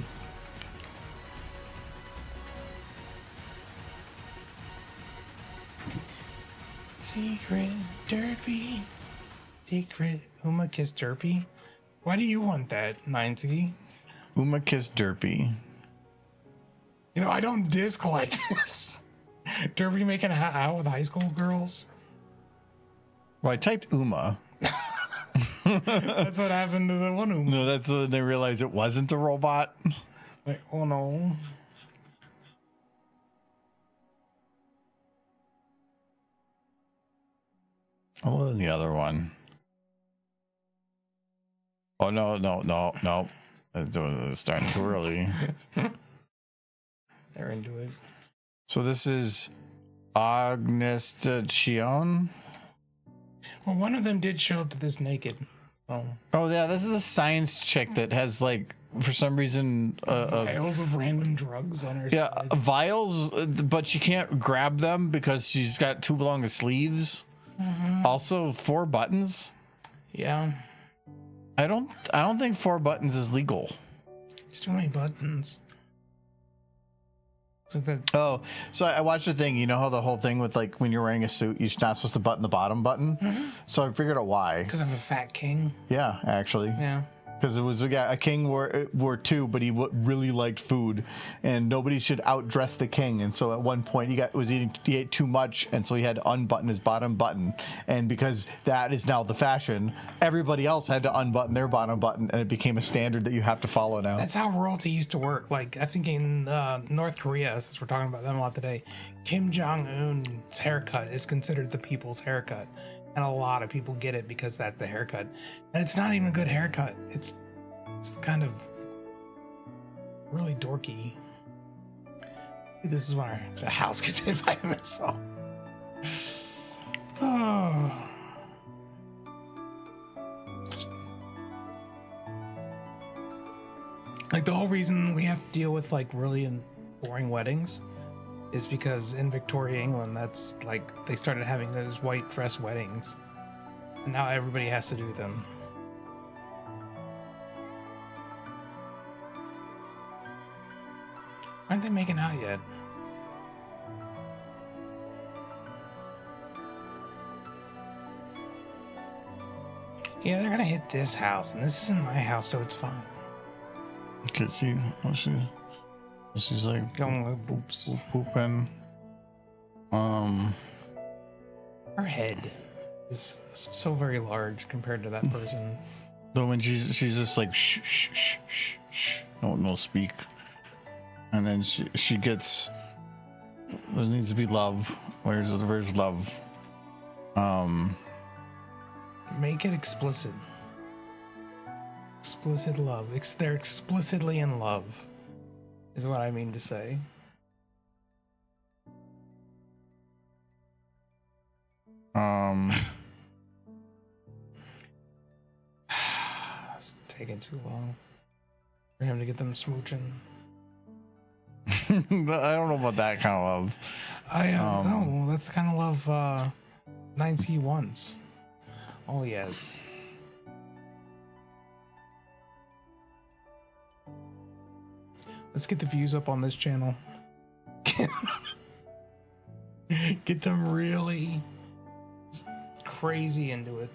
Secret derby. Secret Uma kiss derby. Why do you want that, 90? Uma Kiss Derpy. You know, I don't dislike this. Derby making out with high school girls. Well, I typed Uma. That's what happened to the one Uma. No, that's when they realized it wasn't a robot. Like, oh no. Oh, the other one. Oh, no. It's starting too early. They're into it. So this is Agnestation. Well, one of them did show up to this naked. So. Oh, yeah, this is a science chick that has, like, for some reason... vials of random drugs on her side. Vials, but she can't grab them because she's got too long of sleeves. Mm-hmm. Also, 4 buttons. Yeah. I don't think 4 buttons is legal. There's too many buttons. So so I watched the thing. You know how the whole thing with like when you're wearing a suit, you're not supposed to button the bottom button. Mm-hmm. So I figured out why. Because of a fat king. Yeah, actually. Yeah. Because it was a king wore 2, but he really liked food, and nobody should outdress the king. And so at one point he ate too much, and so he had to unbutton his bottom button. And because that is now the fashion, everybody else had to unbutton their bottom button, and it became a standard that you have to follow now. That's how royalty used to work. Like I think in North Korea, since we're talking about them a lot today, Kim Jong-un's haircut is considered the people's haircut. And a lot of people get it because that's the haircut. And it's not even a good haircut. It's kind of really dorky. This is when the house gets hit by a missile. Oh. Like the whole reason we have to deal with like really boring weddings is because in Victoria, England, that's like they started having those white dress weddings. And now everybody has to do them. Aren't they making out yet? Yeah, they're gonna hit this house, and this isn't my house, so it's fine. Okay, see, she's like going with boops. Pooping. Her head is so very large compared to that person. So when she's just like shh shh shh shh shh, no speak, and then she gets. There needs to be love. Where's love? Make it explicit. Explicit love. They're explicitly in love, is what I mean to say. It's taking too long for him to get them smooching. I don't know about that kind of love. No, that's the kind of love 9C wants. Oh yes. Let's get the views up on this channel. Get them really crazy into it.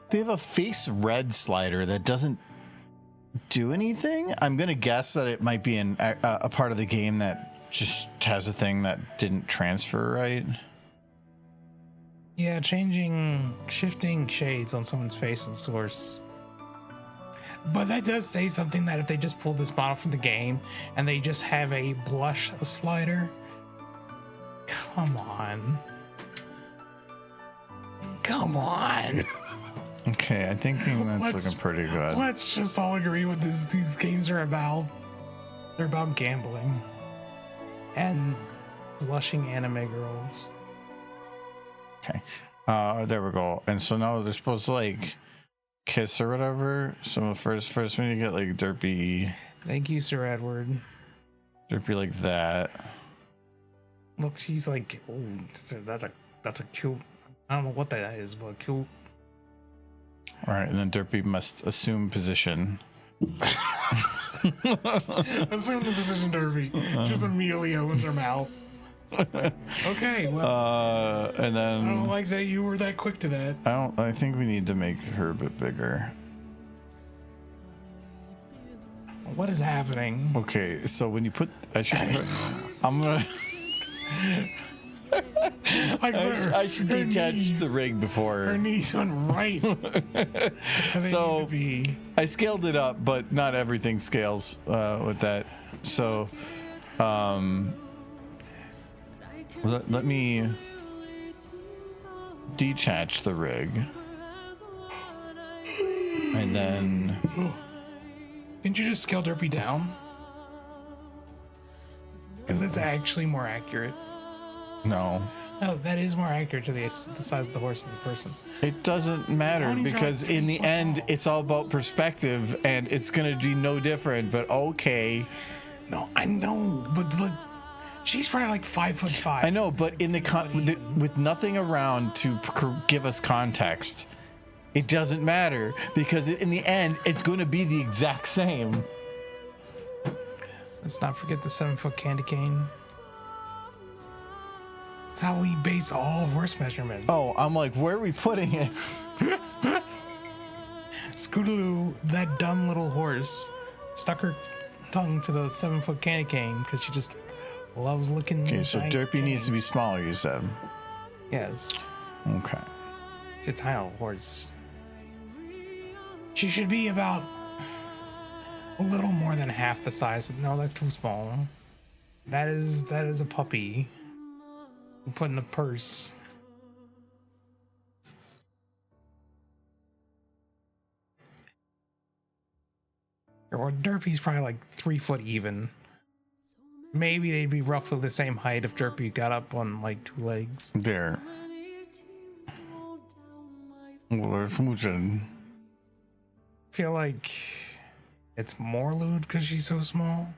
They have a face red slider that doesn't do anything. I'm gonna guess that it might be a part of the game that just has a thing that didn't transfer right. Yeah, shifting shades on someone's face in Source. But that does say something that if they just pull this model from the game and they just have a blush slider, come on. Come on. Okay, I think that's looking pretty good. Let's just all agree what these games are about. They're about gambling and blushing anime girls. Okay, there we go. And so now they're supposed to like kiss or whatever. So first we need to get like derpy. Thank you, Sir Edward. Derpy like that. Look, she's like, oh, that's a cute. I don't know what that is, but cute. All right, and then derpy must assume position. Assume the position, derpy. Just immediately opens her mouth. Okay, well, and then I don't like that you were that quick to that. I think we need to make her a bit bigger. What is happening? Okay, so when you put, I'm gonna. I should detach the rig before. Her knees went right. So I scaled it up, but not everything scales with that. So let me detach the rig, and then. Didn't you just scale Derpy down? Because it's actually more accurate. No, that is more accurate to the size of the horse than the person. it doesn't matter because in the end, it's all about perspective, and it's gonna be no different. But okay, No, I know, but look, she's probably like 5'5". I know, but in with nothing around to give us context, it doesn't matter because in the end, it's going to be the exact same. Let's not forget the 7-foot candy cane. That's how we base all horse measurements. Oh, I'm like, where are we putting it? Scootaloo, that dumb little horse, stuck her tongue to the 7-foot candy cane because she just loves looking. Okay, so Derpy needs to be smaller, you said. Yes. Okay. It's a tiny little horse. She should be about a little more than half the size. No, that's too small. That is a puppy. We put in a purse. Or Derpy's probably like 3 foot even. Maybe they'd be roughly the same height if Derpy got up on like 2 legs. There. Well, they're smooching. Feel like it's more lewd because she's so small.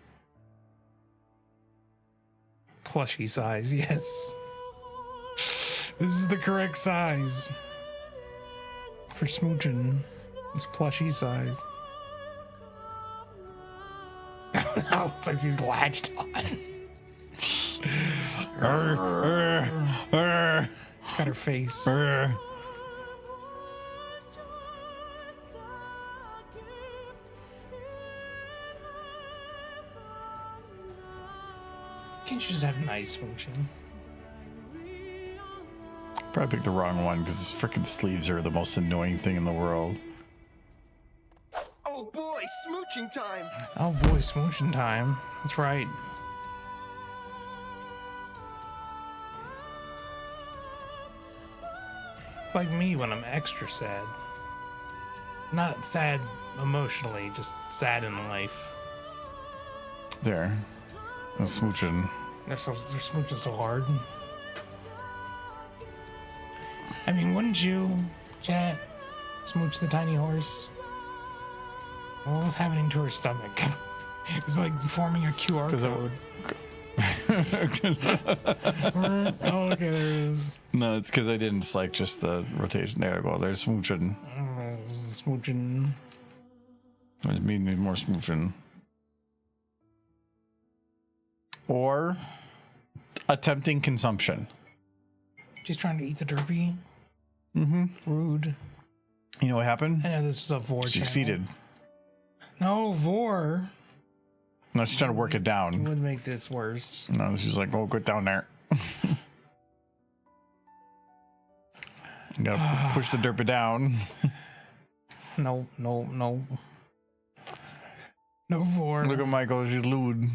Plushy size, yes. This is the correct size for smooching. It's plushy size. Now it looks like she's latched on. Got her face. Can't you just have nice smooching? Probably picked the wrong one because his freaking sleeves are the most annoying thing in the world. Oh boy, smooching time! Oh boy, smooching time. That's right. It's like me when I'm extra sad. Not sad emotionally, just sad in life. There. I'm smooching. They're smooching so hard. I mean, wouldn't you, chat, smooch the tiny horse? What was happening to her stomach? It was like forming a QR code. Oh, okay, there it is. No, it's because I didn't select just the rotation. There I go. There's smooching. Smooching. I need more smooching. Or attempting consumption. She's trying to eat the Derpy. Rude. You know what happened? I know this is a Vor She channel. succeeded. No, Vor. No, she's trying to work it down. Would make this worse. No, she's like, oh, get down there. You gotta push the derpy down. No. No, Vor. Look at Michael, she's lewd.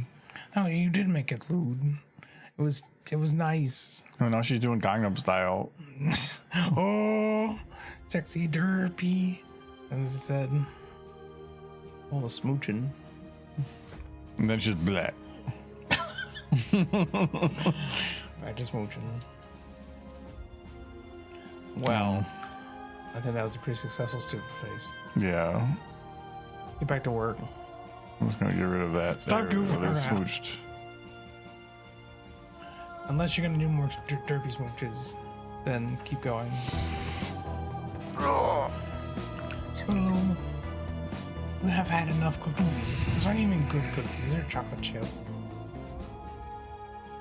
No, you did make it lewd. It was nice. Oh, now she's doing Gangnam Style. Oh, sexy derpy. As I said. All the smooching. And then she's black. I just smooching. Well, I think that was a pretty successful stupid face. Yeah. Get back to work. I'm just gonna get rid of that. Stop There, goofing they around. smooched. Unless you're gonna do more derpy smooches, then keep going. So, we have had enough cookies. Those aren't even good cookies. These are chocolate chip.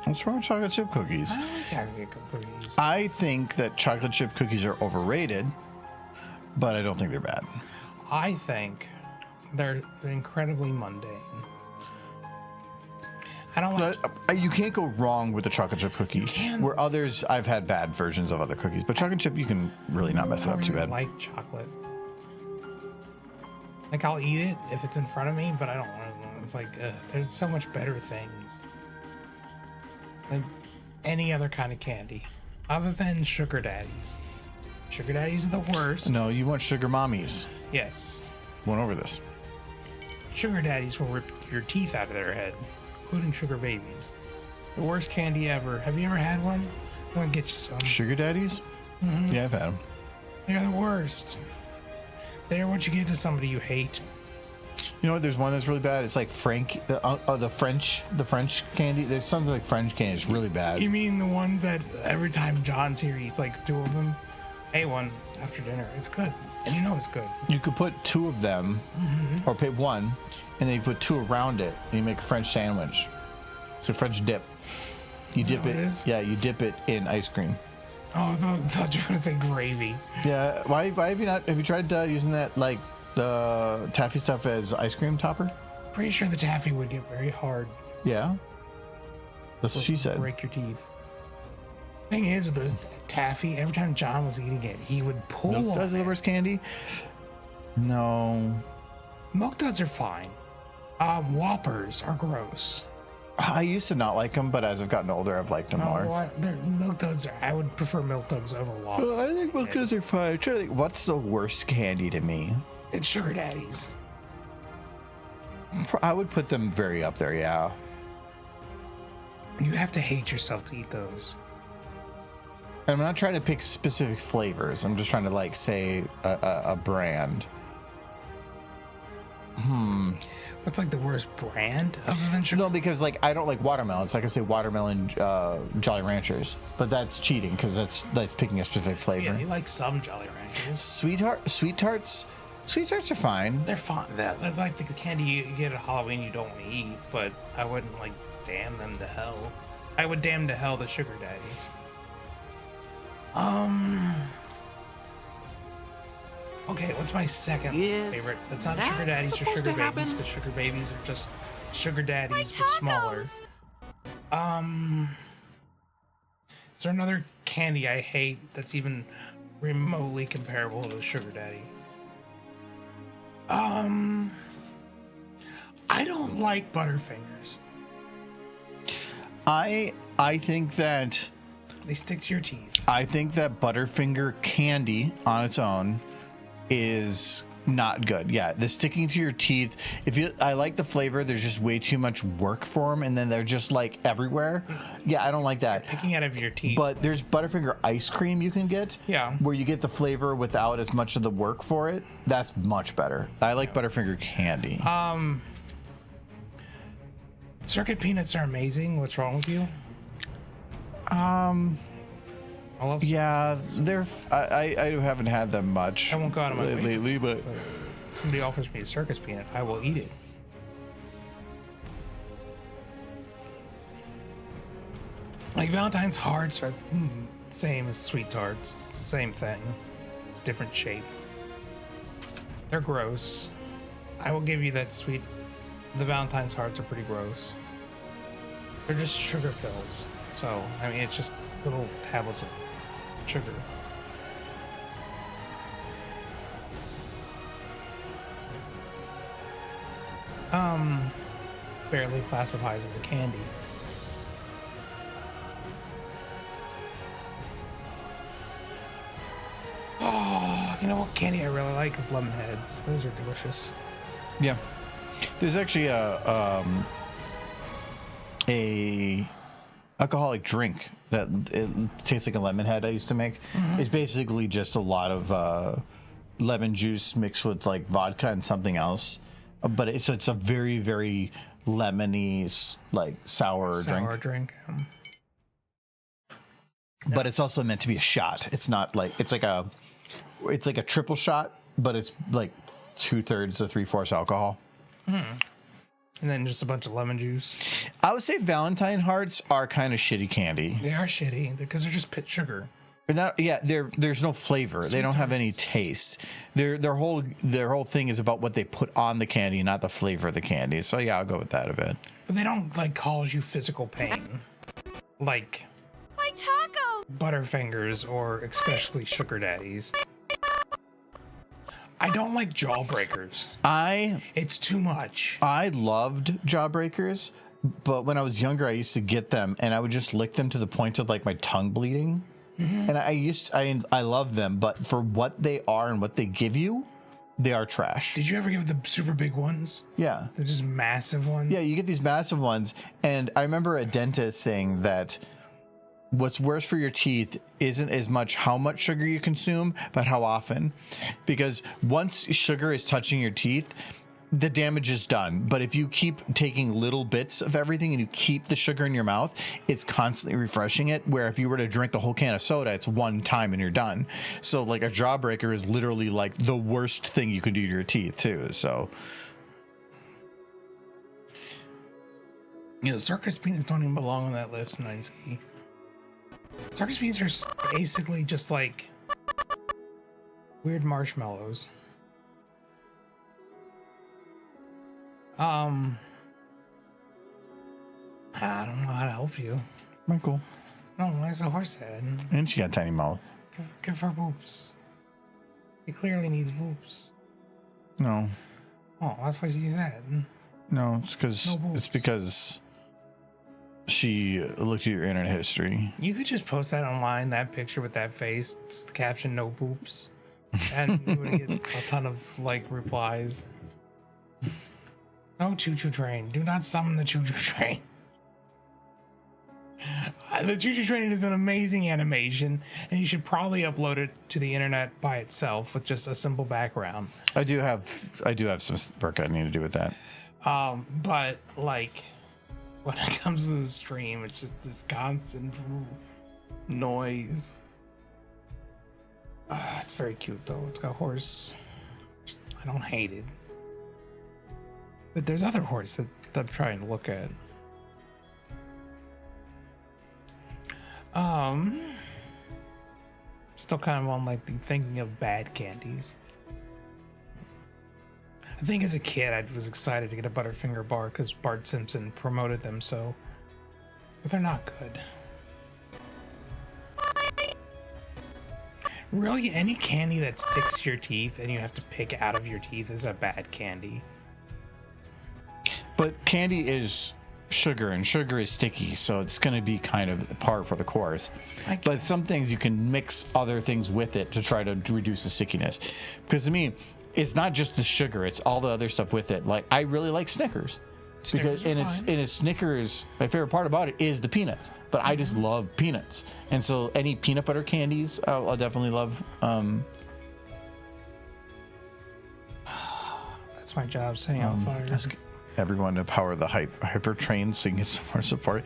What's wrong with chocolate chip cookies? I don't like chocolate chip cookies. I think that chocolate chip cookies are overrated, but I don't think they're bad. I think they're incredibly mundane. I don't like. You can't go wrong with the chocolate chip cookie. You can. Where others, I've had bad versions of other cookies, but chocolate chip, you can really not mess it I up don't too really bad. like chocolate. Like I'll eat it if it's in front of me, but I don't want to. It's like there's so much better things. Like any other kind of candy, other than sugar daddies. Sugar daddies are the worst. No, you want sugar mommies. Yes, Went over this. sugar daddies will rip your teeth out of their head, including sugar babies. The worst candy ever. Have you ever had one? I'm gonna get you some. Sugar daddies? Yeah, I've had them. They're the worst. They're what you give to somebody you hate. You know what? There's one that's really bad. It's like the French candy. There's something like French candy. It's really bad. You mean the ones that every time John's here, he eats like 2 of them? Hey, one after dinner. It's good. And you know it's good. You could put 2 of them, or pick one, and then you put 2 around it, and you make a French sandwich. It's a French dip. You Is dip that it. what it is? Yeah, you dip it in ice cream. Oh, I thought you were going to say gravy. Yeah. Why have you not? Have you tried using that like the taffy stuff as ice cream topper? Pretty sure the taffy would get very hard. Yeah. That's what she said. Break your teeth. Thing is, with those taffy, every time John was eating it, he would pull Milk on Duds are the it. worst candy. No. Milk Duds are fine. Whoppers are gross. I used to not like them, but as I've gotten older, I've liked them more. Milk Duds I would prefer Milk Duds over Whoppers. I think Milk Duds are fine. I'm trying to think, what's the worst candy to me? It's sugar daddies. I would put them very up there, yeah. You have to hate yourself to eat those. I'm not trying to pick specific flavors. I'm just trying to like say a brand. What's like the worst brand other than sugar? No, because like I don't like watermelon. So I can say watermelon Jolly Ranchers, but that's cheating because that's picking a specific flavor. Yeah, you like some Jolly Ranchers. Sweet tarts are fine. They're fine. That's like the candy you get at Halloween you don't want to eat, but I wouldn't like damn them to hell. I would damn to hell the sugar daddies. Okay, what's my second Yes, favorite? That's not that's sugar daddies or supposed sugar to babies, happen. because sugar babies are just sugar My daddies but smaller. tacos. Is there another candy I hate that's even remotely comparable to a sugar daddy? I don't like Butterfingers. I think that They stick to your teeth. Butterfinger candy on its own is not good. Yeah, the sticking to your teeth. I like the flavor. There's just way too much work for them, and then they're just like everywhere. Yeah, I don't like that. Picking out of your teeth. But there's Butterfinger ice cream you can get. Yeah. Where you get the flavor without as much of the work for it. That's much better. I like Butterfinger candy. Circuit peanuts are amazing. What's wrong with you? I love Yeah, I haven't had them much. I won't go out of my way. lately, but Somebody offers me a circus peanut, I will eat it. Like Valentine's hearts are same as sweet tarts. It's the same thing. It's a different shape. They're gross. I will give you that sweet. The Valentine's hearts are pretty gross. They're just sugar pills. So, I mean, it's just little tablets of sugar. Barely classifies as a candy. Oh, you know what candy I really like is lemon heads. Those are delicious. Yeah. There's actually a alcoholic drink that it tastes like a lemon head I used to make. It's basically just a lot of lemon juice mixed with like vodka and something else. But it's a very, very lemony, like sour drink. But it's also meant to be a shot. It's not like it's like a triple shot, but it's like 2/3 to 3/4 alcohol. And then just a bunch of lemon juice. I would say Valentine hearts are kind of shitty candy. They are shitty because they're just pit sugar. They're not, yeah, there's no flavor. They don't have any taste. Their whole thing is about what they put on the candy, not the flavor of the candy. So yeah, I'll go with that a bit. But they don't like cause you physical pain, like My taco! Butterfingers or especially Sugar Daddies. I don't like Jawbreakers. It's too much. I loved Jawbreakers, but when I was younger, I used to get them and I would just lick them to the point of like my tongue bleeding. And I love them, but for what they are and what they give you, they are trash. Did you ever get the super big ones? Yeah. They're just massive ones. Yeah, you get these massive ones. And I remember a dentist saying that what's worse for your teeth isn't as much how much sugar you consume, but how often. Because once sugar is touching your teeth, the damage is done. But if you keep taking little bits of everything and you keep the sugar in your mouth, it's constantly refreshing it. Where if you were to drink the whole can of soda, it's one time and you're done. So like a Jawbreaker is literally like the worst thing you can do to your teeth too. So Circus peanuts don't even belong on that list, Ninesky. Circus peanuts are basically just like weird marshmallows. I don't know how to help you. Michael. No, why's the horse head? And she got a tiny mouth. Give her boobs. He clearly needs boobs. No. Oh, that's what she said. No, it's because she looked at your internet history. You could just post that online, that picture with that face, just the caption "no boobs," and you would get a ton of like replies. No choo-choo train. Do not summon the choo-choo train. The choo-choo train is an amazing animation, and you should probably upload it to the internet by itself with just a simple background. I do have some work I need to do with that. But like when it comes to the stream, it's just this constant noise. It's very cute though. It's got a horse. I don't hate it. But there's other horse that I'm trying to look at. Still kind of on like the thinking of bad candies. I think as a kid I was excited to get a Butterfinger bar because Bart Simpson promoted them so. But they're not good. Really, any candy that sticks to your teeth and you have to pick out of your teeth is a bad candy. But candy is sugar, and sugar is sticky, so it's going to be kind of par for the course. But some things you can mix other things with it to try to reduce the stickiness. Because to me, it's not just the sugar; it's all the other stuff with it. Like I really like Snickers, because it's Snickers. My favorite part about it is the peanuts. But I just love peanuts, and so any peanut butter candies, I'll definitely love. That's my job, setting on fire. Ask everyone to power the hyper train so you can get some more support.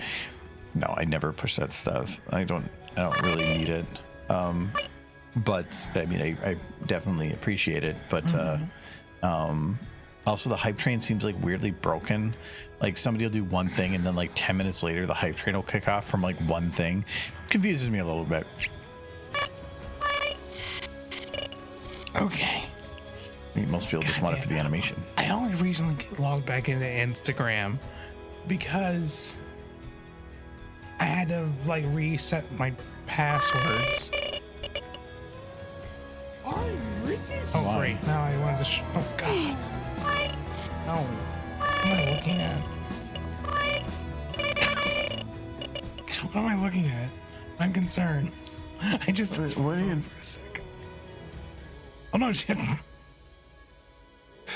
No, I never push that stuff. I don't really need it. But I mean, I definitely appreciate it. But Also, the hype train seems like weirdly broken. Like somebody will do one thing and then like 10 minutes later, the hype train will kick off from like one thing. Confuses me a little bit. Okay. I mean, most people just want it for the animation. I only recently logged back into Instagram because I had to like reset my passwords. I'm British. Oh, Why? great. Now I wanted to oh, God. No. What am I looking at? God, what am I looking at? I'm concerned. I just touched my phone for a second. Oh, no, shit.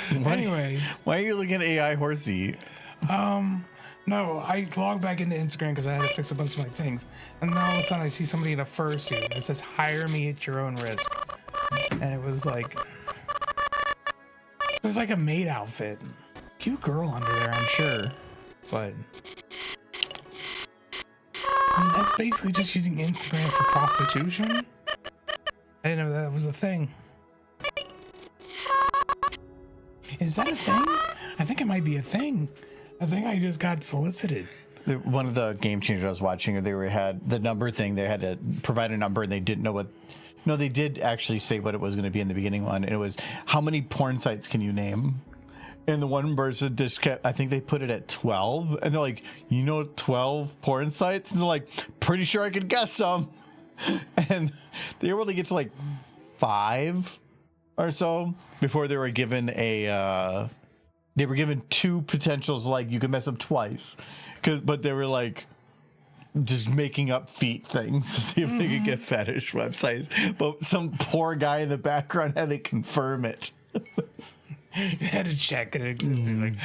Anyway. Why are you looking at AI horsey? No, I logged back into Instagram because I had to fix a bunch of my things. And then all of a sudden I see somebody in a fursuit. It says, hire me at your own risk. And it was like a maid outfit. Cute girl under there, I'm sure. But I mean, that's basically just using Instagram for prostitution. I didn't know that was a thing. Is that a thing? I think it might be a thing. I think I just got solicited. One of the game changers I was watching, had the number thing. They had to provide a number, and they didn't know what. No, they did actually say what it was going to be in the beginning one, and it was how many porn sites can you name? And the one person just kept. I think they put it at 12, and they're like, 12 porn sites, and they're like, pretty sure I could guess some, and they were able to get to like 5 or so before they were given a. They were given 2 potentials, like you could mess up twice, but they were like just making up feet things to see if they could get fetish websites. But some poor guy in the background had to confirm it. You had to check that it exists. He's like,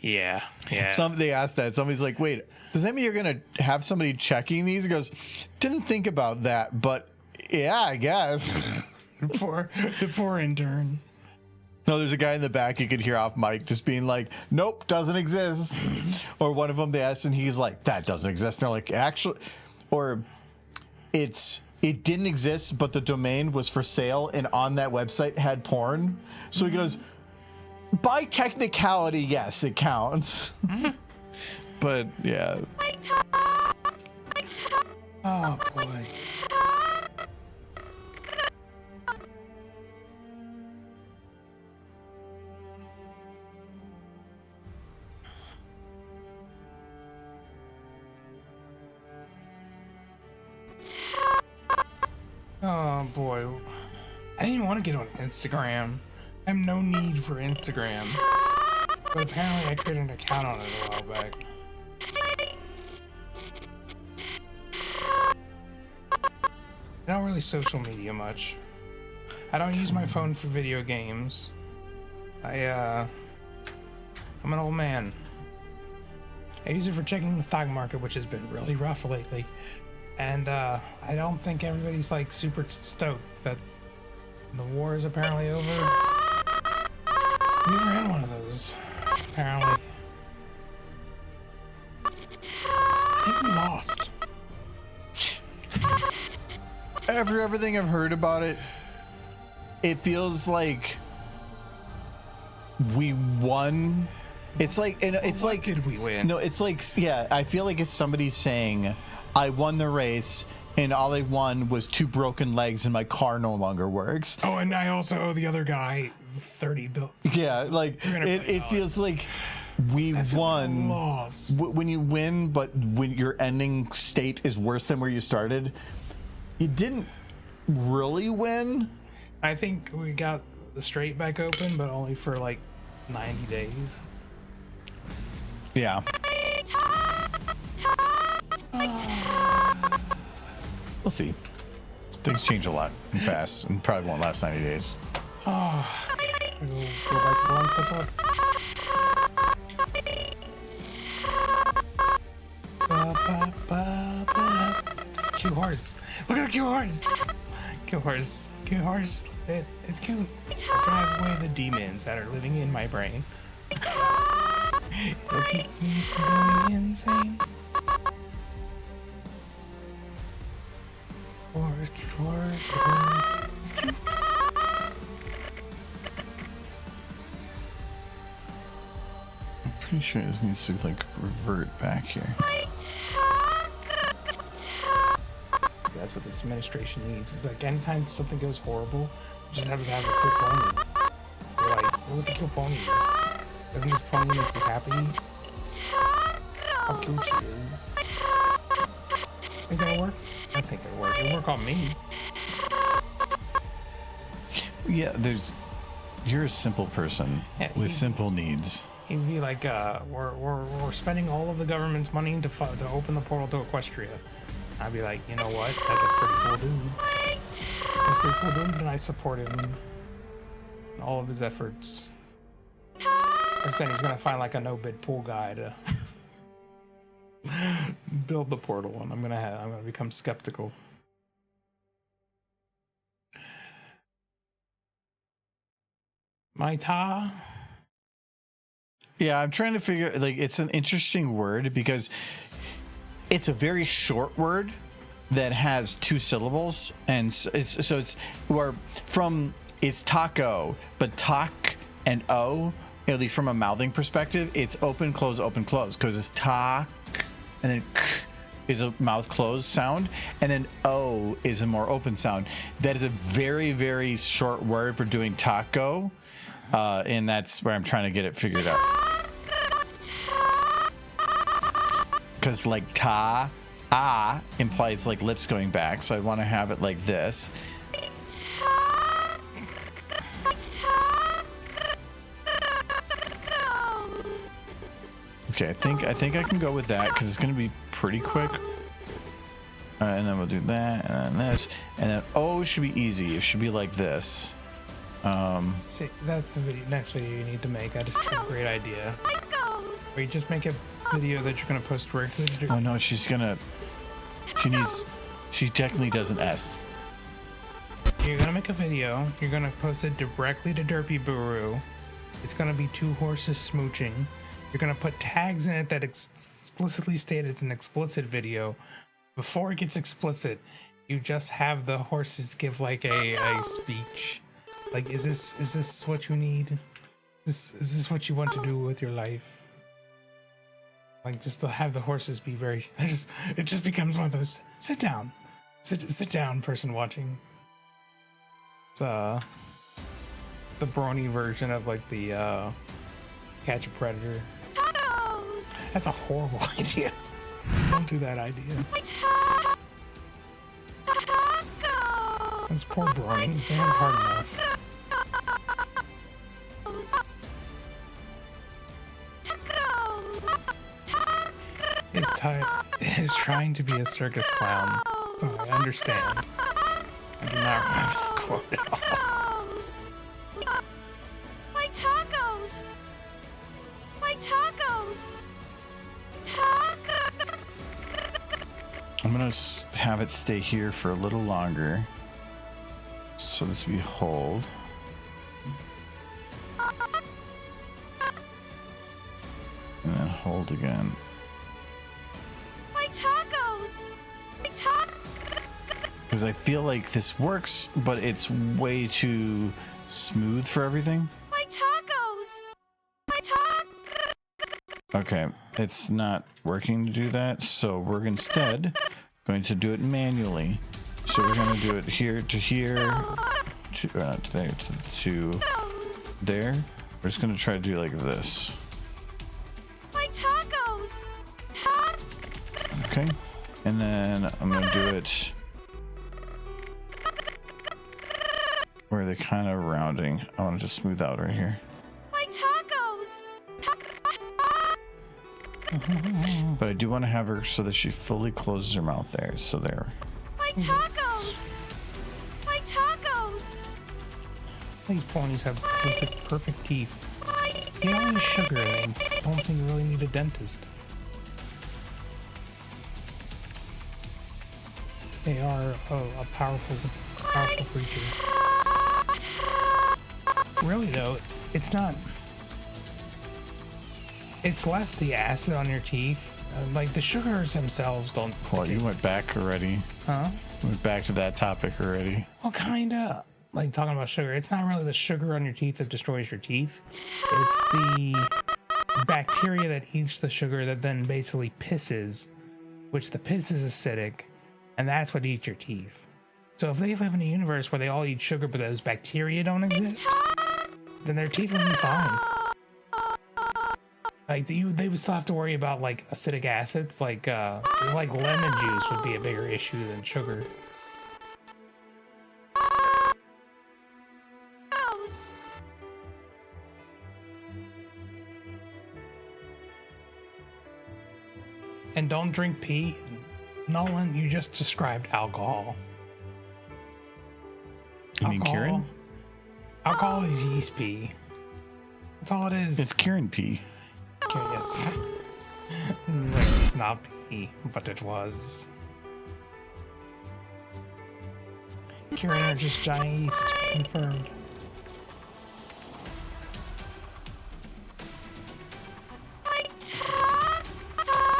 yeah. They asked that. Somebody's like, wait, does that mean you're going to have somebody checking these? He goes, didn't think about that, but yeah, I guess. The poor intern. No, there's a guy in the back you could hear off mic just being like, nope, doesn't exist. Or one of them they asked and he's like, that doesn't exist. And they're like, actually, or it didn't exist, but the domain was for sale and on that website had porn. So he goes, by technicality, yes, it counts. But yeah. Oh boy. Oh boy. I didn't even want to get on Instagram. I have no need for Instagram. But apparently I created an account on it a while back. I don't really social media much. I don't use my phone for video games. I'm an old man. I use it for checking the stock market, which has been really rough lately. And I don't think everybody's like super stoked that the war is apparently over. We were in one of those, apparently. I think we lost. After everything I've heard about it, it feels like we won. It's like, Did we win? No, it's like, yeah, I feel like it's somebody saying, I won the race and all I won was 2 broken legs and my car no longer works. Oh, and I also owe the other guy $30 billion. Yeah, like it feels like we won. Loss. When you win, but when your ending state is worse than where you started, you didn't really win. I think we got the strait back open, but only for like 90 days. Yeah. We'll see. Things change a lot and fast, and probably won't last 90 days. Oh, go back to long stuff up. It's a cute horse. Look at the cute horse. Cute horse. Cute horse. It's cute. I'll drive away the demons that are living in my brain. It'll keep me from going insane. Horse, cute horse. It's cute. pretty sure it needs to like revert back here. That's what this administration needs. It's like anytime something goes horrible, you just have to have a quick pony. You're like, what would the kill pony do? Doesn't this pony make you happy? How cute she is. Think that'll work? I think it'll work. It'll work on me. Yeah, you're a simple person with simple needs. He'd be like, we're spending all of the government's money to open the portal to Equestria. I'd be like, you know what? That's a pretty cool dude. That's a pretty cool dude, and I support him in all of his efforts. First then he's gonna find like a no-bid pool guy to build the portal, and I'm gonna become skeptical. Maita? Yeah, I'm trying to figure, like, it's an interesting word because it's a very short word that has 2 syllables, and it's taco, but talk and o, at least from a mouthing perspective, it's open close because it's talk, and then k is a mouth closed sound, and then o is a more open sound. That is a very, very short word for doing taco, and that's where I'm trying to get it figured out. Because like implies like lips going back, so I want to have it like this. Okay, I think I can go with that because it's going to be pretty quick. And then we'll do that, and then this, and then O should be easy. It should be like this. See, that's the next video you need to make. I just have a great idea. Where you just make a video that you're gonna post directly to. Oh no, she technically does an S. You're gonna make a video. You're gonna post it directly to Derpy Buru. It's gonna be 2 horses smooching. You're gonna put tags in it that explicitly state it's an explicit video. Before it gets explicit, you just have the horses give like a speech. Like, is this what you need? Is this what you want to do with your life? Like, just to have the horses be very, it just becomes one of those sit down person watching. It's the Brony version of like the Catch a Predator. That's a horrible idea. Don't do that idea. Those poor Bronies, they aren't hard enough. Is trying to be a circus clown, so I understand. I do not remember the quote at all. My tacos! My tacos! I'm gonna have it stay here for a little longer. So this will be hold. And then hold again. My tacos! My Because I feel like this works, but it's way too smooth for everything. My tacos! My Okay, it's not working to do that, so we're instead going to do it manually. So we're going to do it here to here, to there, to there. We're just going to try to do like this. My tacos! Okay, and then I'm going to do it where they're kind of rounding. I want to just smooth out right here. My tacos! But I do want to have her so that she fully closes her mouth there. So there. My tacos! My tacos! These ponies have perfect teeth. You don't need sugar. I don't think you really need a dentist. They are a powerful creature. Really though, it's not. It's less the acid on your teeth. Like the sugars themselves don't. Well, you went back already. Huh? Went back to that topic already. Well, kinda. Like talking about sugar. It's not really the sugar on your teeth that destroys your teeth. It's the bacteria that eats the sugar that then basically pisses, which the piss is acidic, and that's what eats your teeth. So if they live in a universe where they all eat sugar but those bacteria don't exist, then their teeth will be fine. Like they would still have to worry about like acidic acids, like lemon juice would be a bigger issue than sugar. And don't drink pee. Nolan, you just described alcohol. You mean Kieran? Alcohol is yeast pee. That's all it is. It's Kieran pee. Yes. Like, it's not pee, but it was. Kieran are just giant yeast. Confirmed.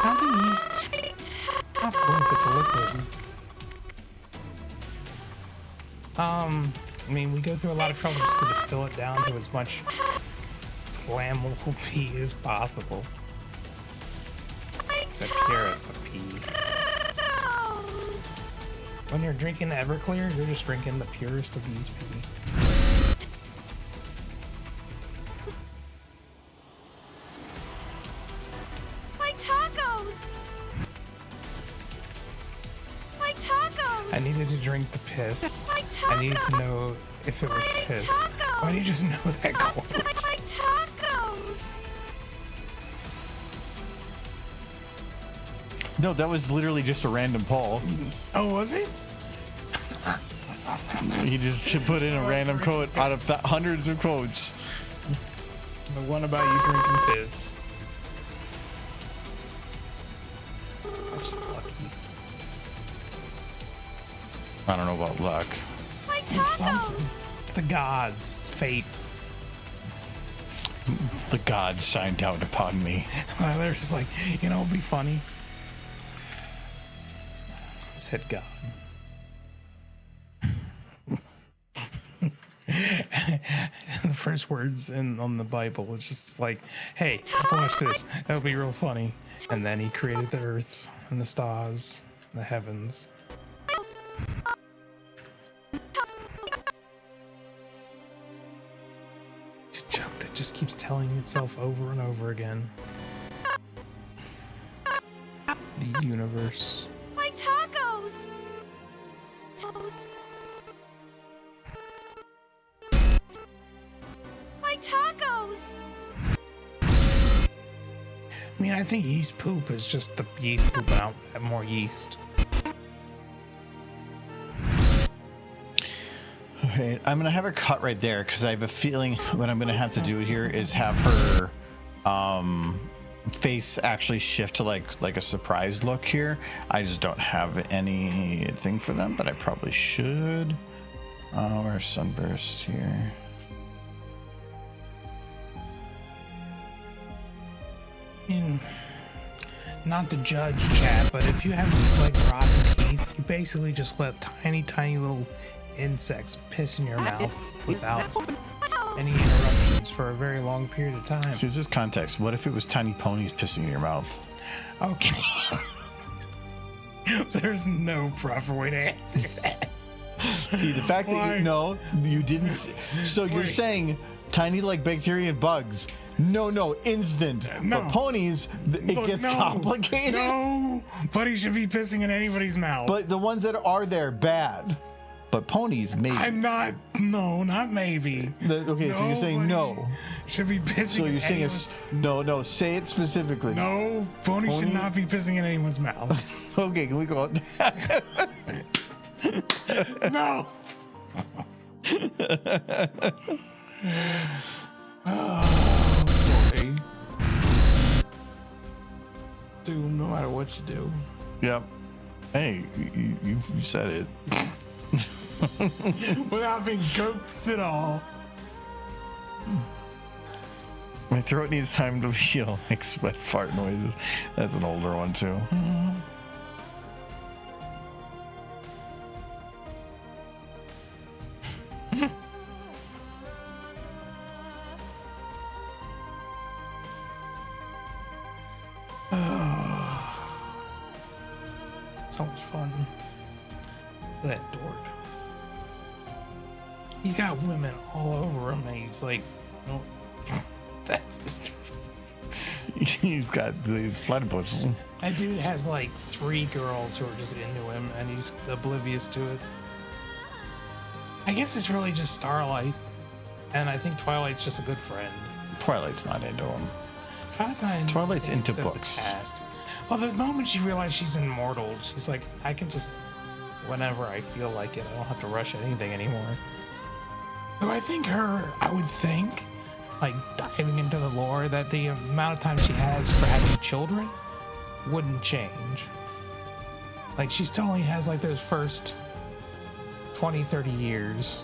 I don't think yeast. Not poop, it's a liquid. I mean, we go through a lot of trouble just to distill it down to as much flammable pee as possible. The purest of pee. When you're drinking the Everclear, you're just drinking the purest of yeast pee. My tacos! My tacos! I needed to drink the piss. My I needed to tacos! know if it was My piss. tacos! Why do you just know that quote? My tacos! No, that was literally just a random poll. Oh, was it? He just put in a random quote out of hundreds of quotes. The one about you drinking piss. I'm just lucky. I don't know about luck. My It's tacos! something. It's the gods. It's fate. The gods shined down upon me. They're just like, you know, it'd be funny. Said God. The first words on the Bible was just like, hey, watch this. That'll be real funny. And then he created the earth and the stars, the heavens. It's a joke that just keeps telling itself over and over again. The universe. My tacos! Tacos. My tacos! I mean, I think yeast poop is just the yeast pooping out more yeast. Okay, I'm gonna have her cut right there because I have a feeling what I'm gonna have to do here is have her face actually shift to like a surprised look here. I just don't have anything for them, but I probably should. Where's Sunburst here? I mean, not to judge, chat, but if you have like rotten teeth, you basically just let tiny little insects piss in your mouth without any interruptions for a very long period of time. See, this is context. What if it was tiny ponies pissing in your mouth? Okay. There's no proper way to answer that. See, the fact that you didn't. So you're Wait. saying tiny like bacteria and bugs. No, instant. No. But ponies, it Look, gets no, complicated. No, buddy should be pissing in anybody's mouth. But the ones that are there, bad. But ponies, maybe. not maybe. Okay, so you're saying no. Nobody should be pissing So you're in saying anyone's... no. Say it specifically. No, pony should Pony- not be pissing in anyone's mouth. Okay, can we go? No. Oh, boy. Dude, no matter what you do. Yep. Hey, you said it. Without being coaxed at all. My throat needs time to heal. Like sweat fart noises. That's an older one too. So much fun. Look at that dork. He's got women all over him, and he's like, no, that's just. He's got these platypus. That dude has like 3 girls who are just into him, and he's oblivious to it. I guess it's really just Starlight, and I think Twilight's just a good friend. Twilight's not into him. Twilight's into books. Well, the moment she realized she's immortal, she's like, I can just, whenever I feel like it, I don't have to rush anything anymore. So I would think, like, diving into the lore, that the amount of time she has for having children wouldn't change. Like, she still only has, like, those first 20, 30 years.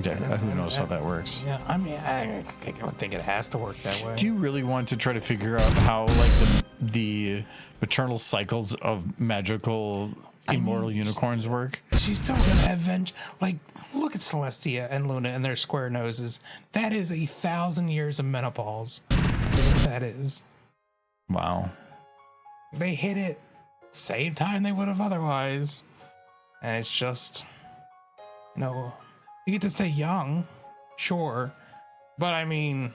Yeah, who knows how that works? Yeah, I mean, I would think it has to work that way. Do you really want to try to figure out how, like, the maternal cycles of magical immortal unicorns work? She's still gonna avenge. Like, look at Celestia and Luna and their square noses. That is 1,000 years of menopause. Is what that is. Wow. They hit it same time they would have otherwise, and it's just, you get to stay young, sure, but I mean,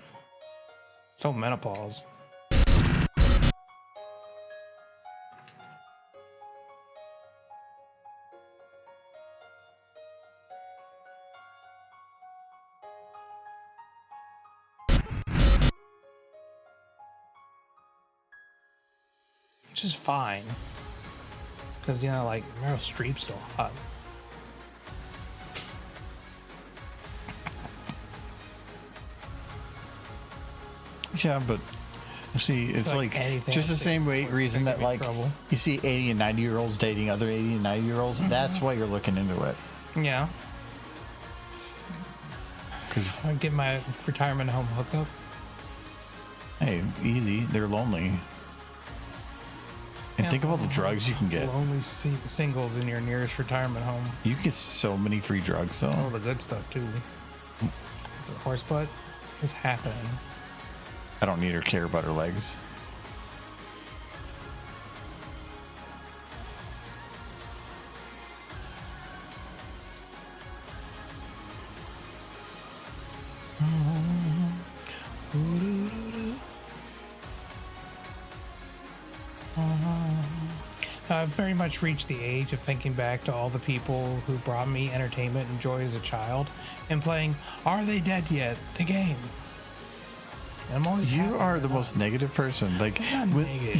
still menopause. Which is fine, because like Meryl Streep's still hot. Yeah, but see, it's like just the same reason that, like, you see 80 and 90-year-olds dating other 80 and 90-year-olds. Mm-hmm. That's why you're looking into it. Yeah. Because I get my retirement home hookup. Hey, easy. They're lonely. And think of all the drugs you can get. Lonely singles in your nearest retirement home. You get so many free drugs, though. All the good stuff, too. It's a horse butt. It's happening. I don't need her care about her legs. I've very much reached the age of thinking back to all the people who brought me entertainment and joy as a child and playing Are They Dead Yet? The game. I'm always You are the most negative person. Like,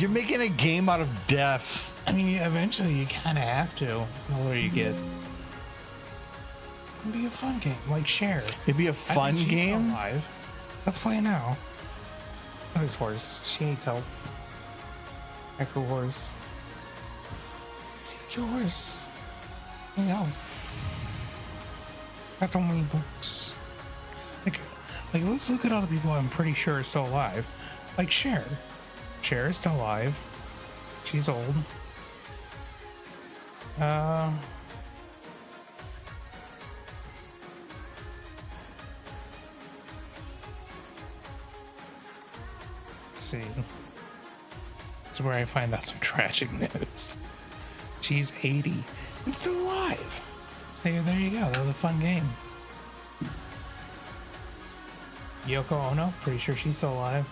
you're making a game out of death. I mean, eventually you kind of have to. The older you get. It'd be a fun game, like Share. It'd be a fun game? Alive. Let's play it now. Look at this horse. She needs help. Echo horse. See the cute horse. Yeah. Got so many books. Like, let's look at all the people I'm pretty sure are still alive. Like Cher. Cher is still alive. She's old. Let's see. This is where I find out some tragic news. She's 80 and still alive. So there you go. That was a fun game. Yoko Ono, pretty sure she's still alive.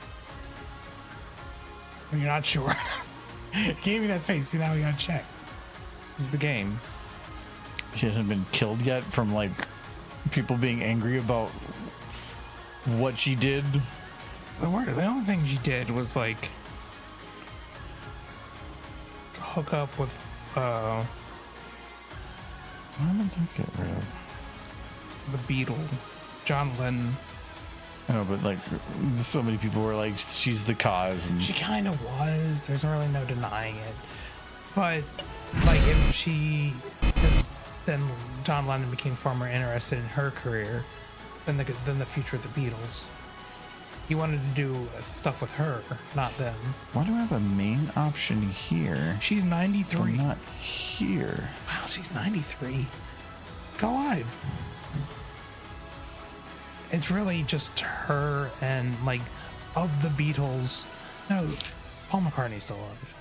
You're not sure. Gave me that face. See, now we gotta check. This is the game. She hasn't been killed yet from, like, people being angry about what she did. The only thing she did was, like, hook up with, What did they get rid of? the Beatle, John Lennon. I know, but, like, so many people were like, she's the cause. And She kind of was. There's really no denying it. But, like, if she... Then John Lennon became far more interested in her career than the future of the Beatles. He wanted to do stuff with her, not them. why do I have a main option here? She's 93. But not here. Wow, she's 93. Still alive. It's really just her and, like, of the Beatles. No, Paul McCartney's still alive.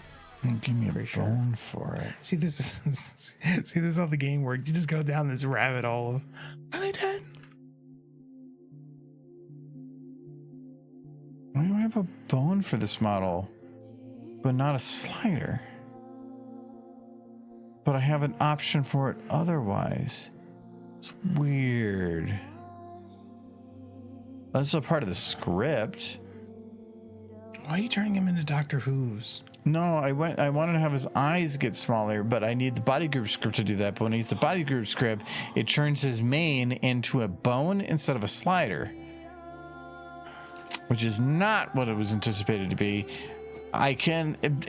Give me a Pretty sure. bone for it. See, this is how the game works. You just go down this rabbit hole of, are they dead? Why do I have a bone for this model, but not a slider? But I have an option for it otherwise. It's weird. That's a part of the script. Why are you turning him into Doctor Who's? No, I wanted to have his eyes get smaller, but I need the body group script to do that. But when I use the body group script, it turns his mane into a bone instead of a slider, which is not what it was anticipated to be.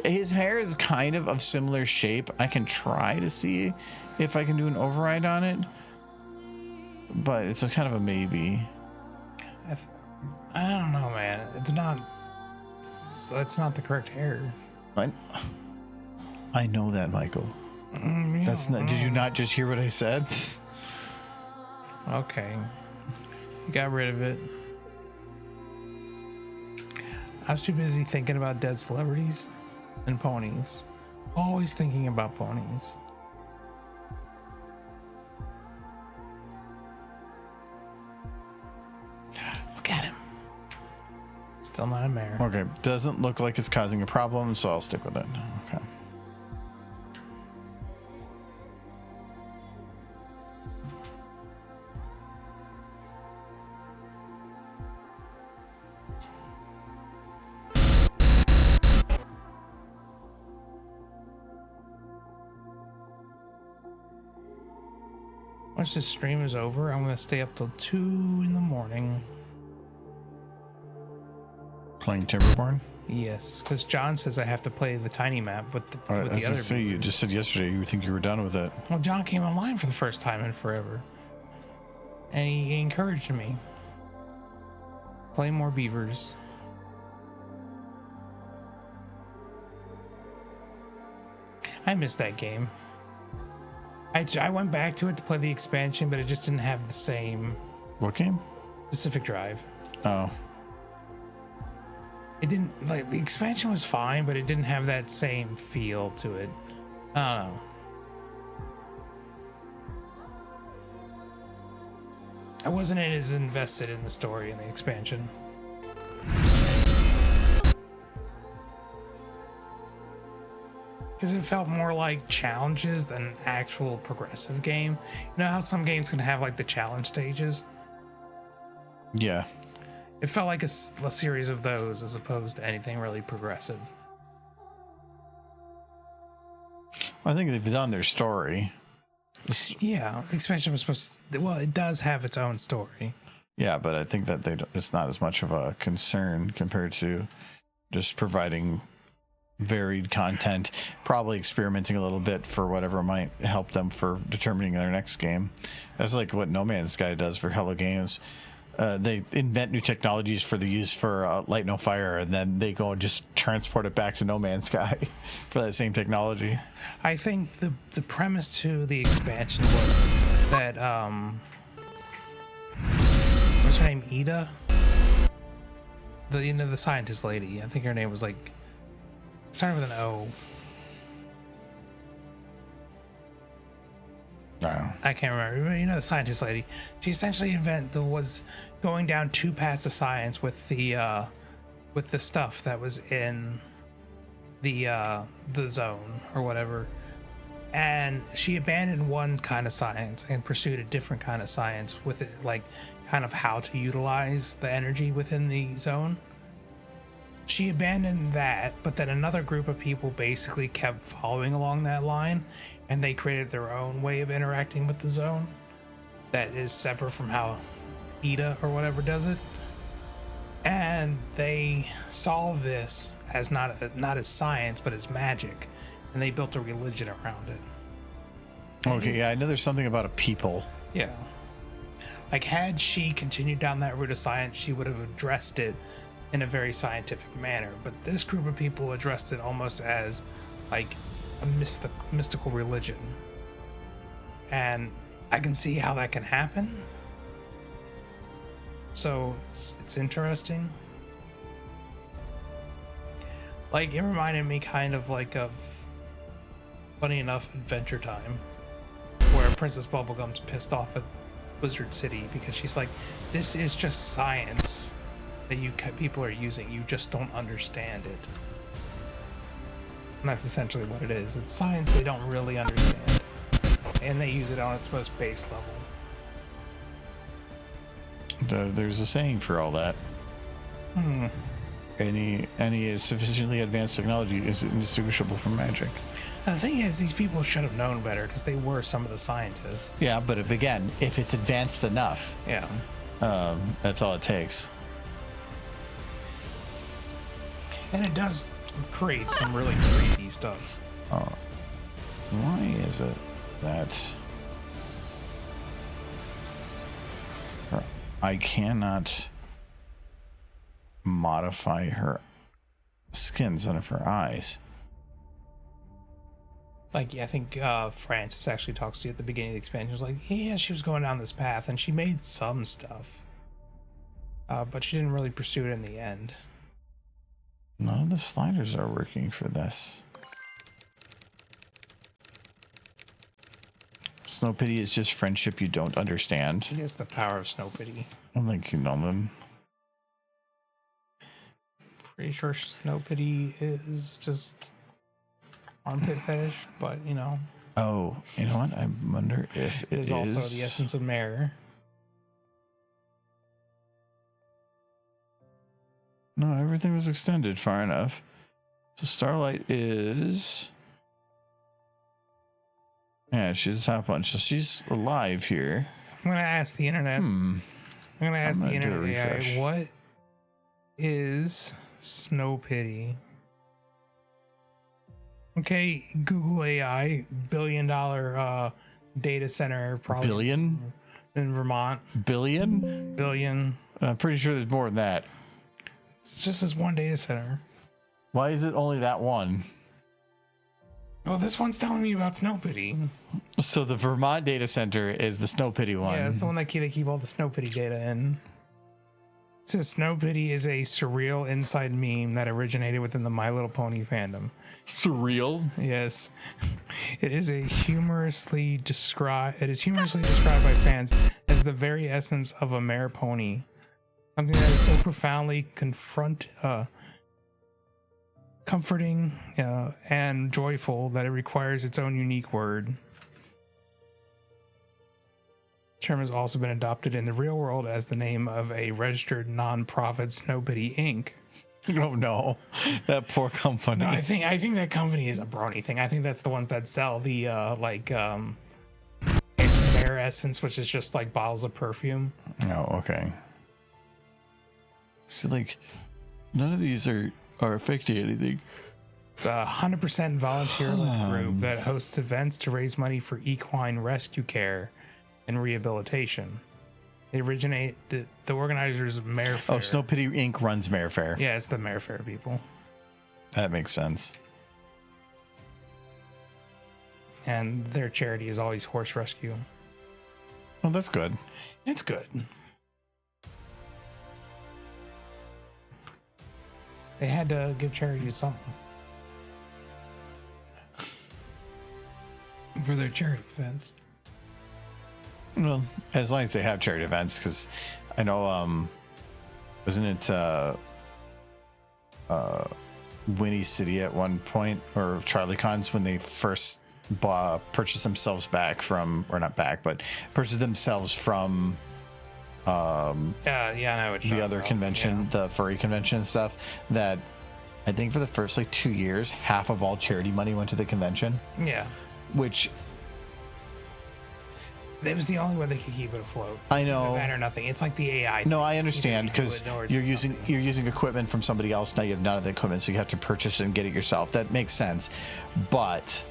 His hair is kind of similar shape. I can try to see if I can do an override on it, but it's a kind of a maybe. I don't know, man. It's not the correct hair. I know that, Michael. That's not. Did you not just hear what I said? Okay. Got rid of it. I was too busy thinking about dead celebrities and ponies. Always thinking about ponies. Look at him. Still not a mare. Okay, doesn't look like it's causing a problem, so I'll stick with it. Okay. Once this stream is over, I'm going to stay up till 2 in the morning. Playing Timberborn? Yes, because John says I have to play the tiny map with the other You viewers. just said yesterday you think you were done with it. Well, John came online for the first time in forever, and he encouraged me. Play more beavers. I missed that game. I went back to it to play the expansion, but it just didn't have the same What game? Pacific Drive. Oh. It didn't, like, the expansion was fine, but it didn't have that same feel to it. I don't know. I wasn't as invested in the story in the expansion. Because it felt more like challenges than actual progressive game. You know how some games can have like the challenge stages? Yeah. It felt like a series of those as opposed to anything really progressive. I think they've done their story. Yeah, the expansion was supposed to, well, it does have its own story. Yeah, but I think that it's not as much of a concern compared to just providing varied content, probably experimenting a little bit for whatever might help them for determining their next game. That's like what No Man's Sky does for Hello Games. They invent new technologies for the use for Light No Fire, and then they go and just transport it back to No Man's Sky for that same technology. I think the premise to the expansion was that what's her name, Ida, the scientist lady. I think her name was like starting with an O. No. I can't remember. You know, the scientist lady. She essentially was going down two paths of science with the stuff that was in the zone or whatever, and she abandoned one kind of science and pursued a different kind of science with it, like kind of how to utilize the energy within the zone. She abandoned that, but then another group of people basically kept following along that line, and they created their own way of interacting with the zone that is separate from how Ida or whatever does it. And they saw this as not as science, but as magic, and they built a religion around it. Okay, yeah, I know there's something about a people. Yeah. Like, had she continued down that route of science, she would have addressed it in a very scientific manner, but this group of people addressed it almost as like a mystical religion, and I can see how that can happen. So it's interesting. Like, it reminded me kind of like of, funny enough, Adventure Time, where Princess Bubblegum's pissed off at Blizzard City because she's like, this is just science that people are using. You just don't understand it. And that's essentially what it is. It's science they don't really understand. And they use it on its most base level. There's a saying for all that. Any sufficiently advanced technology is indistinguishable from magic. The thing is, these people should have known better because they were some of the scientists. Yeah, but if it's advanced enough, Yeah. that's all it takes. And it does create some really creepy stuff. Why is it that I cannot modify her skins of her eyes? Like, I think Francis actually talks to you at the beginning of the expansion. She was like, yeah, she was going down this path, and she made some stuff. But she didn't really pursue it in the end. None of the sliders are working for this. Snow Pity is just friendship you don't understand. She has the power of Snow Pity. I don't think you know them. Pretty sure Snow Pity is just armpit fetish, but you know. Oh, you know what? I wonder if it is also the essence of Mare. No, everything was extended far enough. So Starlight is... Yeah, she's the top one. So she's alive here. I'm going to ask the internet. I'm going to ask the internet AI, what is Snow Pity? Okay, Google AI, $1 billion data center, probably. Billion? In Vermont. Billion? Billion. I'm pretty sure there's more than that. It's just this one data center. Why is it only that one? Oh, this one's telling me about Snow Pity. So the Vermont data center is the Snow Pity one. Yeah, it's the one that they keep all the Snow Pity data in. It says Snow Pity is a surreal inside meme that originated within the My Little Pony fandom. Surreal? Yes. It is humorously described by fans as the very essence of a mare pony. Something that is so profoundly comforting and joyful that it requires its own unique word. The term has also been adopted in the real world as the name of a registered non-profit Snow Pity Inc. Oh no, that poor company. No, I think that company is a brony thing. I think that's the ones that sell the Mare Essence, which is just like bottles of perfume. Oh, okay. So like, none of these are affecting anything. It's a 100% volunteer-led group that hosts events to raise money for equine rescue care and rehabilitation. They originate the organizers of Mare Fair. Oh, Snow Pity Inc. runs Mare Fair. Yeah, it's the Mare Fair people. That makes sense. And their charity is always horse rescue. Well, that's good. It's good. They had to give charity to something for their charity events. Well, as long as they have charity events, because I know, wasn't it Winnie City at one point, or Charlie Cons, when they first purchased themselves back from, or not back, but purchased themselves from the other convention, the furry convention and stuff, that I think for the first like 2 years, half of all charity money went to the convention. Yeah. Which it was the only way they could keep it afloat. I know. That or nothing. It's like the AI. No, I understand, because you're using equipment from somebody else. Now you have none of the equipment, so you have to purchase it and get it yourself. That makes sense. But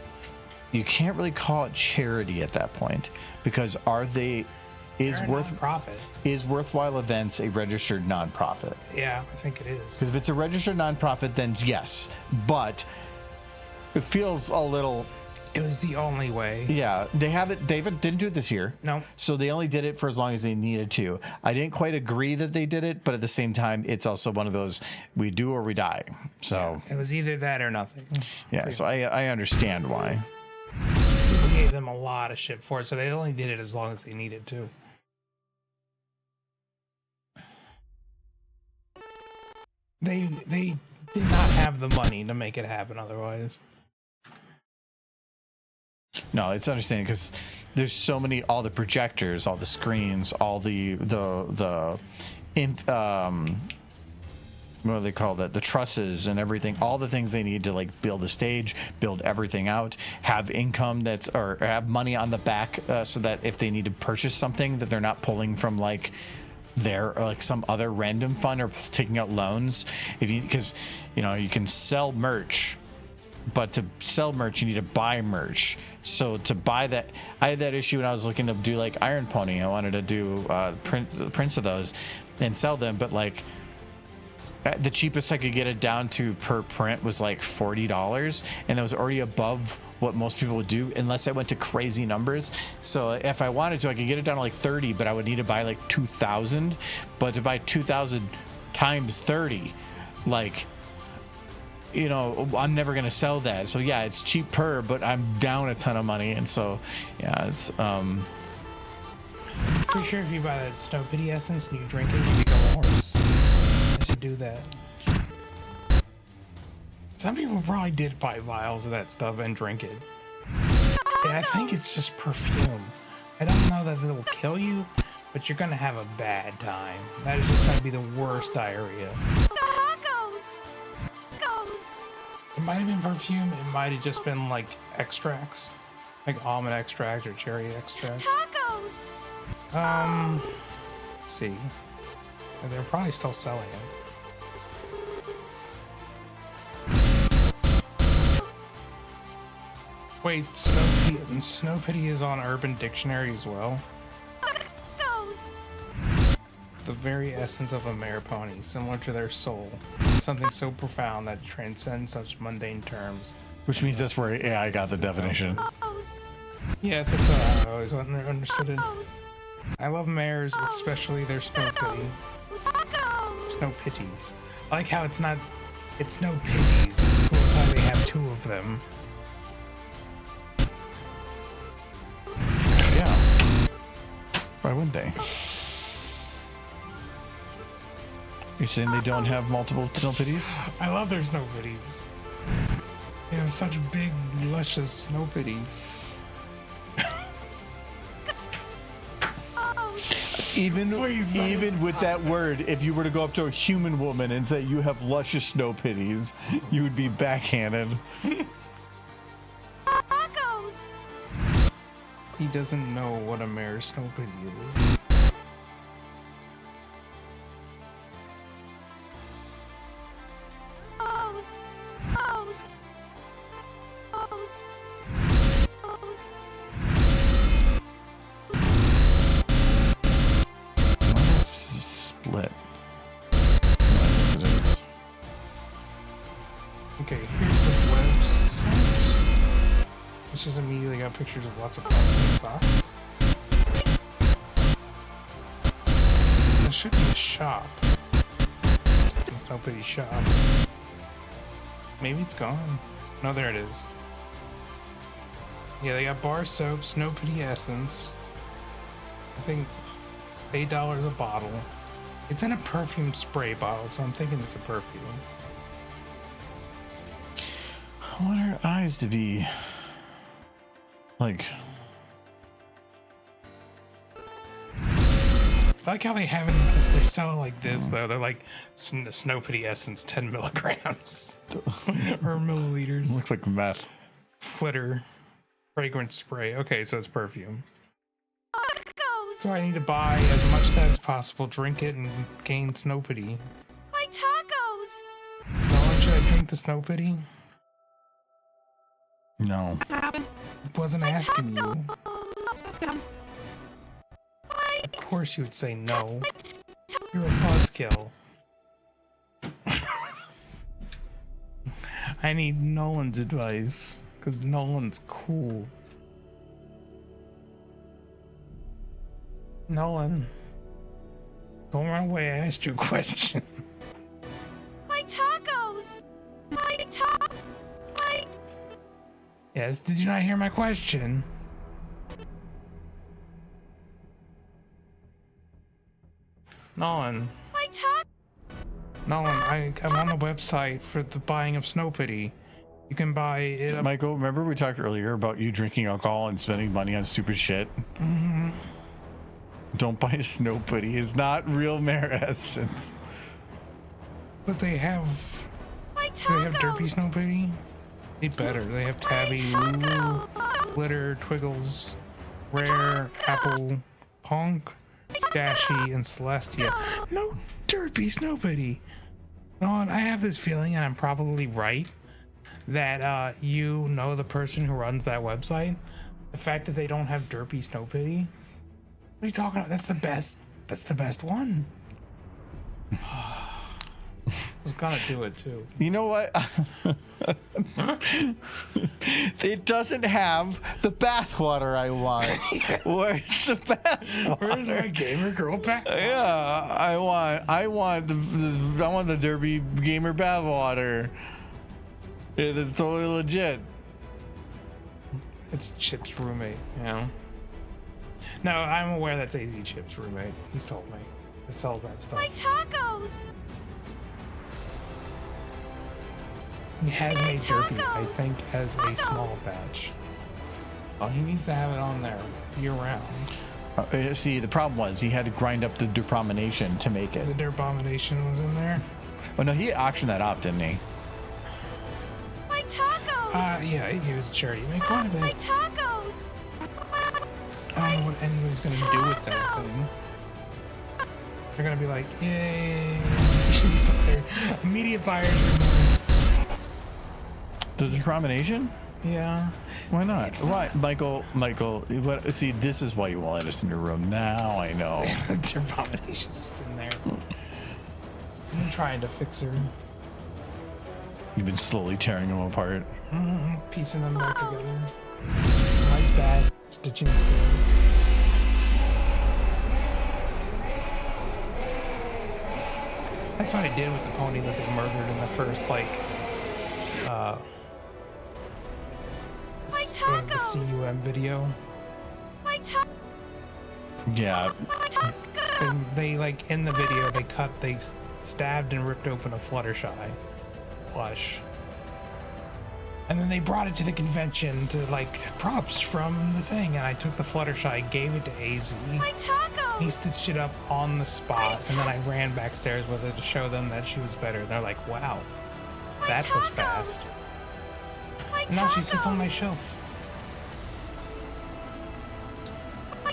you can't really call it charity at that point, because is Worthwhile Events a registered nonprofit? Yeah, I think it is. Because if it's a registered nonprofit, then yes. But it feels a little It was the only way. Yeah, they have it. David didn't do it this year. No. So they only did it for as long as they needed to. I didn't quite agree that they did it, but at the same time, it's also one of those we do or we die. So It was either that or nothing. yeah, so I understand why. People gave them a lot of shit for it, so they only did it as long as they needed to. They did not have the money to make it happen otherwise. No, it's understanding because there's so many, all the projectors, all the screens, all the what do they call that? The trusses and everything, all the things they need to like build the stage, build everything out, have income that's, or have money on the back so that if they need to purchase something that they're not pulling from like their, or like some other random fund or taking out loans. If you, because you know, you can sell merch, but to sell merch you need to buy merch. So to buy that, I had that issue when I was looking to do like Iron Pony. I wanted to do prints of those and sell them, but like the cheapest I could get it down to per print was like $40, and that was already above what most people would do unless I went to crazy numbers. So if I wanted to, I could get it down to like 30, but I would need to buy like 2,000. But to buy 2,000 times 30, like, you know, I'm never gonna sell that. So yeah, it's cheap per, but I'm down a ton of money, and so yeah, it's Pretty sure if you buy that Snow Pity essence and you drink it, you become a horse. I should do that. Some people probably did buy vials of that stuff and drink it. Yeah, I think it's just perfume. I don't know that it will kill you, but you're gonna have a bad time. That is just gonna be the worst diarrhea. It might have been perfume, it might have just been like extracts. Like almond extract or cherry extract. Let's see. They're probably still selling it. Wait, Snow Pity is on Urban Dictionary as well. The very essence of a mare pony, similar to their soul. Something so profound that transcends such mundane terms. which means that's where AI got the definition. Yes, that's what I always understood it. I love mares, especially their Snow Pity. Snow Pities. I like how it's not, it's Snow Pities. It's cool how they have two of them. Yeah. Why wouldn't they? You're saying they don't have multiple Snow Pities? I love their Snow Pities. They have such big, luscious Snow Pities. Even with that word, if you were to go up to a human woman and say you have luscious Snow Pities, you would be backhanded. He doesn't know what a mare Snow Pity is. Split. Yes, it is. Okay, here's the website. This just immediately got pictures of lots of plastic socks. There should be a shop. There's no Pity shop. Maybe it's gone. No, there it is. Yeah, they got bar soap, Snow Pity essence. I think it's $8 a bottle. It's in a perfume spray bottle, so I'm thinking it's a perfume. I want her eyes to be like. I like how they have it. They sell it like this, though. They're like Snow Pity essence, 10 milligrams or milliliters. Looks like meth. Flitter fragrance spray. Okay, so it's perfume. So I need to buy as much of that as possible, drink it, and gain Snow Pity. My tacos! Nolan, should I drink the Snow Pity? No. Wasn't asking you. Of course you would say no. You're a buzzkill. I need Nolan's advice. Because Nolan's cool. Nolan, don't run away. I asked you a question. My tacos! Yes, did you not hear my question? Nolan. Nolan, I'm on the website for the buying of Snow Pity. You can buy it. Michael, remember we talked earlier about you drinking alcohol and spending money on stupid shit? Mm-hmm. Don't buy Snow Pity. It's not real mare essence. But they have. Do they have Derpy Snow Pity? They better. They have Tabby, Lulu, Glitter, Twiggles, Rare, Apple, Punk, Dashy, and Celestia. No Derpy Snow Pity. Nolan, I have this feeling, and I'm probably right, that you know the person who runs that website. The fact that they don't have Derpy Snow Pity. What are you talking about? That's the best. That's the best one. I was gonna do it too. You know what? It doesn't have the bathwater I want. Where's the bathwater? Where's my gamer girl back? Yeah, I want the Derby gamer bathwater. It's totally legit. It's Chip's roommate, you know? No, I'm aware that's AZ Chip's roommate. He's told me. It sells that stuff. My tacos! He has made Derpy, tacos! I think, as a small batch. Oh, he needs to have it on there year round. See, the problem was he had to grind up the Depromination to make it. The Derbomination was in there. Oh no, he auctioned that off, didn't he? My tacos! Yeah, he gave it to charity. Make fun of My it. tacos! I don't know what anybody's gonna do with that thing. They're gonna be like, yay! Immediate buyer's remorse. The Depromination? Yeah. Why not? Why, Michael? What? See, this is why you won't let us in your room. Now I know. Depromination's just in there. I'm trying to fix her. You've been slowly tearing them apart. Piecing them back together. Like that. Stitching skills. That's what I did with the pony that they murdered in the first, like, the CUM video. My tacos! Yeah. They like, in the video, they stabbed and ripped open a Fluttershy plush. And then they brought it to the convention to, like, props from the thing. And I took the Fluttershy, gave it to AZ. My tacos! He stitched it up on the spot. And then I ran backstairs with it to show them that she was better. And they're like, wow, that was fast. And now she sits on my shelf. I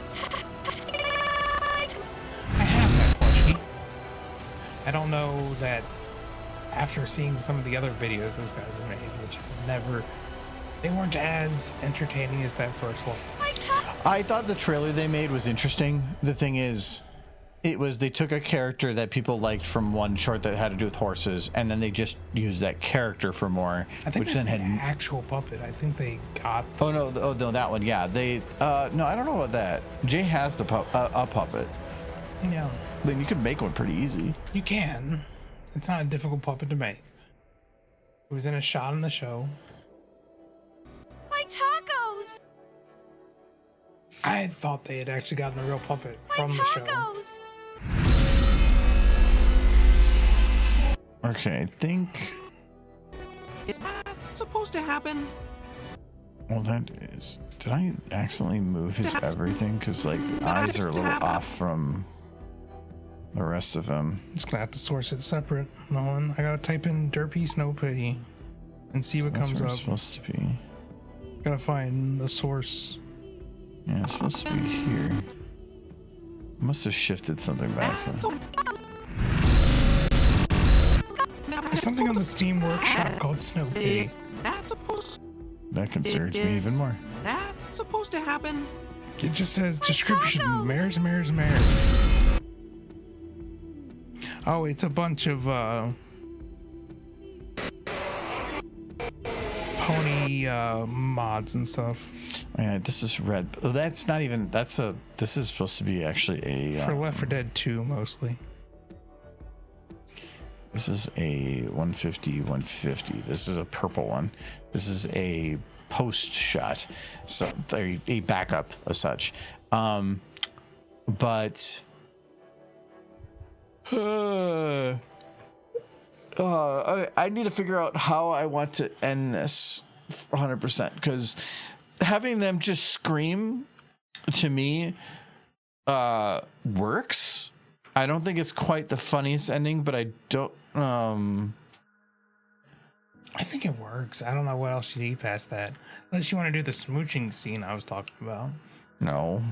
have that plushie. I don't know that after seeing some of the other videos those guys have made, which they weren't as entertaining as that first one. I thought the trailer they made was interesting. The thing is, they took a character that people liked from one short that had to do with horses, and then they just used that character for more. I think which that's then the had actual puppet. I think they got. Oh no, that one. Yeah, they. No, I don't know about that. Jay has a puppet. Yeah, But you can make one pretty easy. you can. It's not a difficult puppet to make. It was in a shot in the show. My tacos! I had thought they had actually gotten a real puppet from the show. Tacos! Okay, I think. Is that supposed to happen? Well, that is. Did I accidentally move his everything? Because like the eyes are a little off from the rest of him. I'm just gonna have to source it separate, Nolan. I gotta type in Derpy Snow Pity and see what That's comes where up. it's supposed to be. Gotta find the source. Yeah, it's supposed to be here. Must have shifted something back. So. There's something on the Steam Workshop called Snow Pity. Is that supposed? That concerns me even more. That supposed to happen? It just says description: tacos! mares. Oh, it's a bunch of ponies pony mods and stuff. Yeah, this is red. Oh, that's not even. This is supposed to be actually a. For Left 4 Dead 2 mostly. This is a 150. This is a purple one. This is a post shot, so a backup of such. But I need to figure out how I want to end this 100%, because having them just scream to me works. I don't think it's quite the funniest ending, but I don't. I think it works. I don't know what else you need past that, unless you want to do the smooching scene I was talking about. No.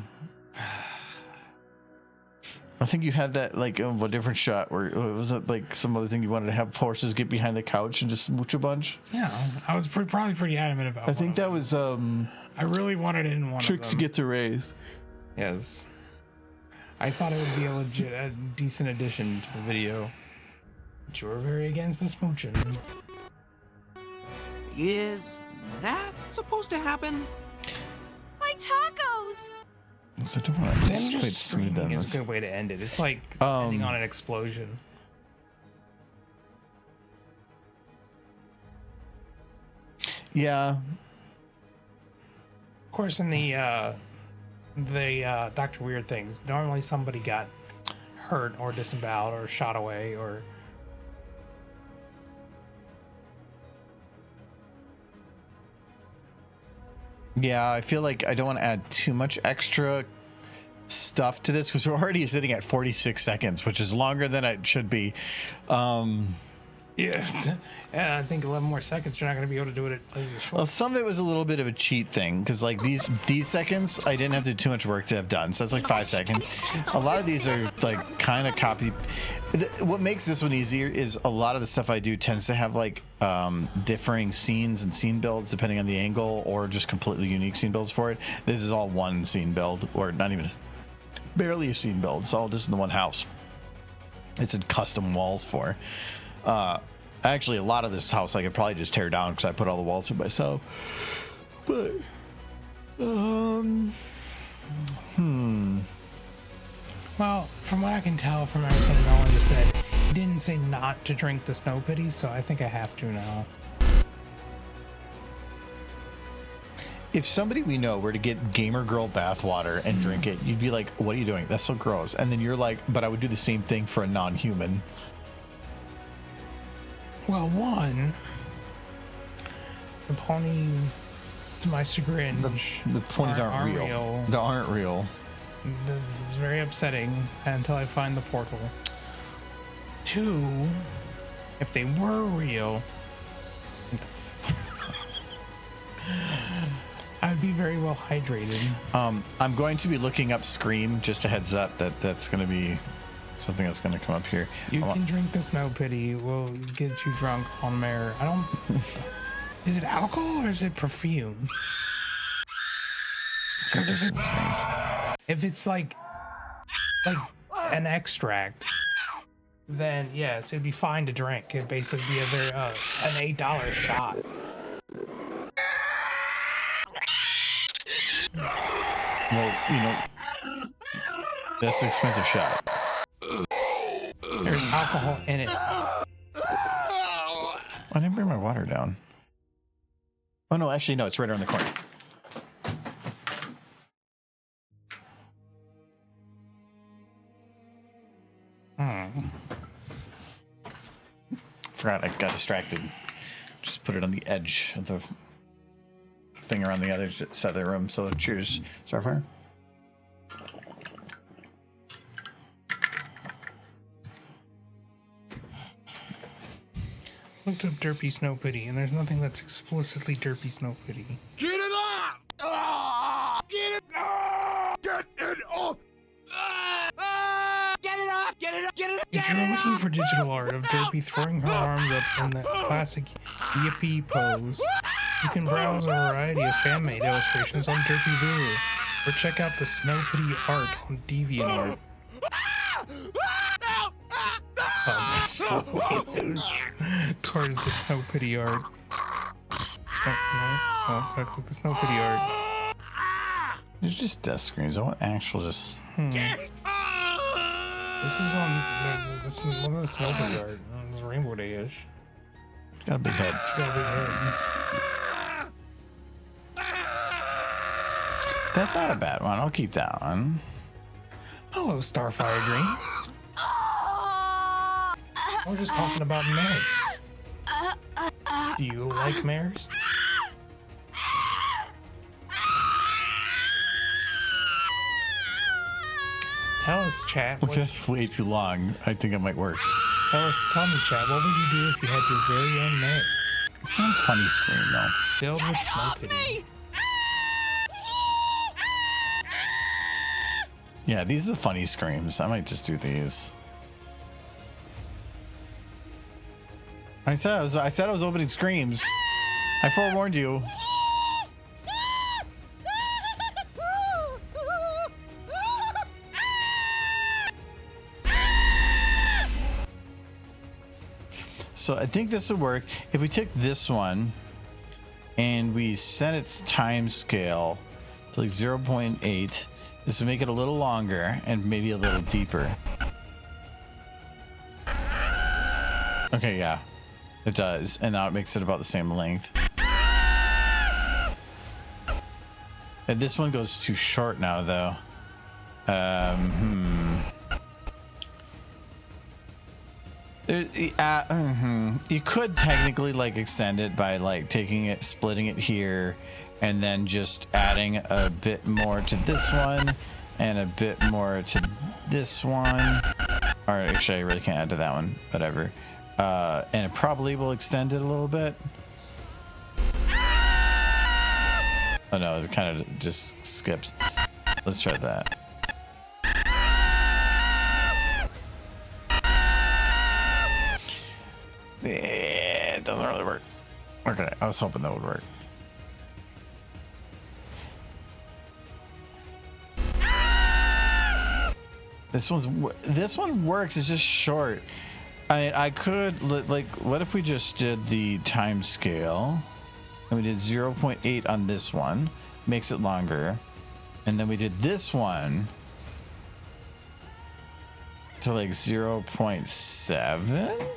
I think you had that like a different shot where was it like some other thing you wanted to have horses get behind the couch and just smooch a bunch? Yeah, I was probably pretty adamant about. I think that was I really wanted it in one tricks of to them. get to raise. Yes, I thought it would be a decent addition to the video. But you were very against the smooching. Is that supposed to happen? My tacos! So I don't want to Then quite just smooth screaming on is this. a good way to end it. It's like ending on an explosion. Yeah. Of course, in the Dr. Weird things, normally somebody got hurt or disemboweled or shot away or. Yeah, I feel like I don't want to add too much extra stuff to this because we're already sitting at 46 seconds, which is longer than it should be. Yeah, I think 11 more seconds. You're not going to be able to do it as a short. Well, some of it was a little bit of a cheat thing because like these seconds I didn't have to do too much work to have done, so it's like 5 seconds. A lot of these are like kind of copy. What makes this one easier is a lot of the stuff I do tends to have like differing scenes and scene builds depending on the angle, or just completely unique scene builds for it. This is all one scene build, or not even barely a scene build. It's all just in the one house. It's in custom walls for. Actually, a lot of this house I could probably just tear down because I put all the walls in myself. But, Well, from what I can tell from everything Nolan just said, he didn't say not to drink the snow pity, so I think I have to now. If somebody we know were to get Gamer Girl bathwater and drink it, you'd be like, "What are you doing? That's so gross." And then you're like, "But I would do the same thing for a non-human." Well, one, the ponies, to my chagrin, The ponies aren't real. They aren't real. This is very upsetting until I find the portal. Two, if they were real, I'd be very well hydrated. I'm going to be looking up Scream. Just a heads up that's going to be something that's going to come up here. You can drink the snow pity. We'll get you drunk on mare. I don't. Is it alcohol or is it perfume? Because if it's like an extract, then yes, it'd be fine to drink. It'd basically be an $8 shot. Well, you know, that's an expensive shot. There's alcohol in it. I didn't bring my water down. Oh no, actually no, it's right around the corner. Forgot, I got distracted. Just put it on the edge of the thing around the other side of the room. So cheers, Starfire. Looked up derpy snow pity, and there's nothing that's explicitly derpy snow pity. Get it off! Ah! Get it off! Get it off! Ah! Get it off! Get it off! Get it off! If you're looking for digital art of Derpy throwing her arms up in the classic yippee pose, you can browse a variety of fan-made illustrations on Derpy Boo, or check out the Snow Pity art on DeviantArt. Slowly moves towards the Snow Pity art. snow. No. Oh, I click the snow video art. There's just death screams. I want actual just. This is on. This is one of the snow video art. It's Rainbow Day-ish. It's got a big head. It's got a big head. That's not a bad one. I'll keep that one. Hello, Starfire Dream. We're just talking about mares. Do you like mares? Tell us, chat. Okay, that's way too long. I think it might work. Tell me, chat. What would you do if you had your very own mare, It's not a funny scream though. filled with snow pity? Yeah, these are the funny screams. I might just do these. I said I was opening screams. I forewarned you. So I think this would work if we took this one and we set its time scale to like 0.8. This would make it a little longer and maybe a little deeper. Okay, yeah, it does. And now it makes it about the same length. And this one goes too short now, though. You could technically like extend it by like taking it, splitting it here, and then just adding a bit more to this one and a bit more to this one. Or actually, I really can't add to that one. Whatever. And it probably will extend it a little bit. Oh no, it kind of just skips. Let's try that. It doesn't really work. Okay, I was hoping that would work. This one works. It's just short. I could like, what if we just did the time scale and we did 0.8 on this one, makes it longer, and then we did this one to like 0.7.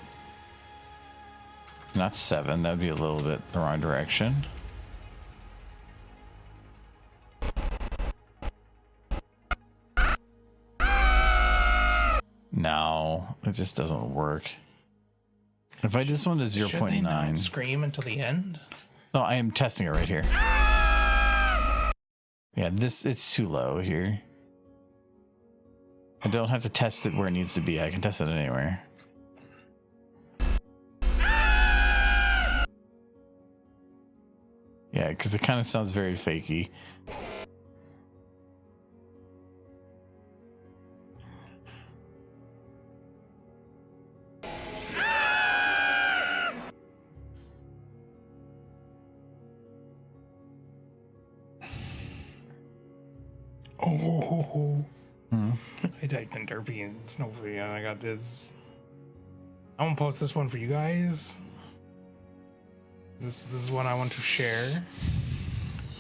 Not 7. That'd be a little bit the wrong direction. No, it just doesn't work. If I did this one to Should they not 0.9. scream until the end? No, I am testing it right here. Yeah, it's too low here. I don't have to test it where it needs to be. I can test it anywhere. Yeah, because it kind of sounds very fakey. Oh. I typed in Derpy and Snowflake and I got this. I'm gonna post this one for you guys. This is what I want to share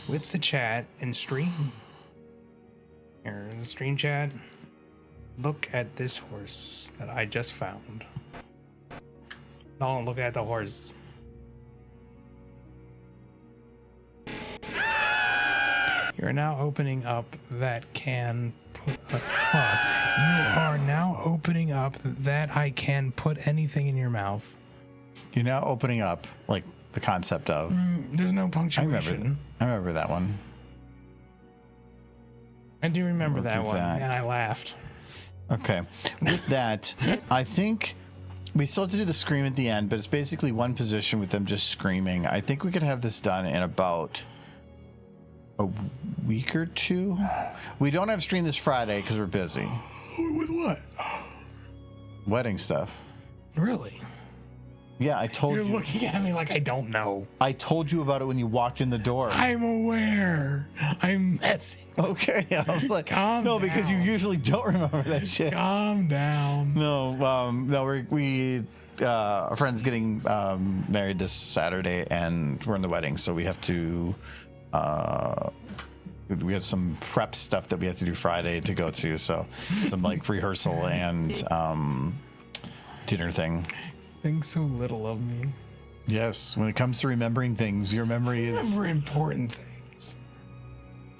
with the chat and stream. Here in the stream chat. Look at this horse that I just found. Don't look at the horse. You're now opening up that can put. You are now opening up that I can put anything in your mouth. You're now opening up, like, the concept of. There's no punctuation. I remember that one. I do remember We'll that do one, that. and I laughed. Okay. With that, I think we still have to do the scream at the end, but it's basically one position with them just screaming. I think we could have this done in about a week or two. We don't have stream this Friday because we're busy. With what? Wedding stuff. Really? Yeah, I told You're you. looking at me like I don't know. I told you about it when you walked in the door. I'm aware. I'm messing. Okay, I was like, Calm no, because you down. usually don't remember that shit. Calm down. No, we a friend's getting married this Saturday, and we're in the wedding, so we have to. We have some prep stuff that we have to do Friday to go to, so some like rehearsal and dinner thing. Think so little of me. Yes, when it comes to remembering things, your memory is. remember important things.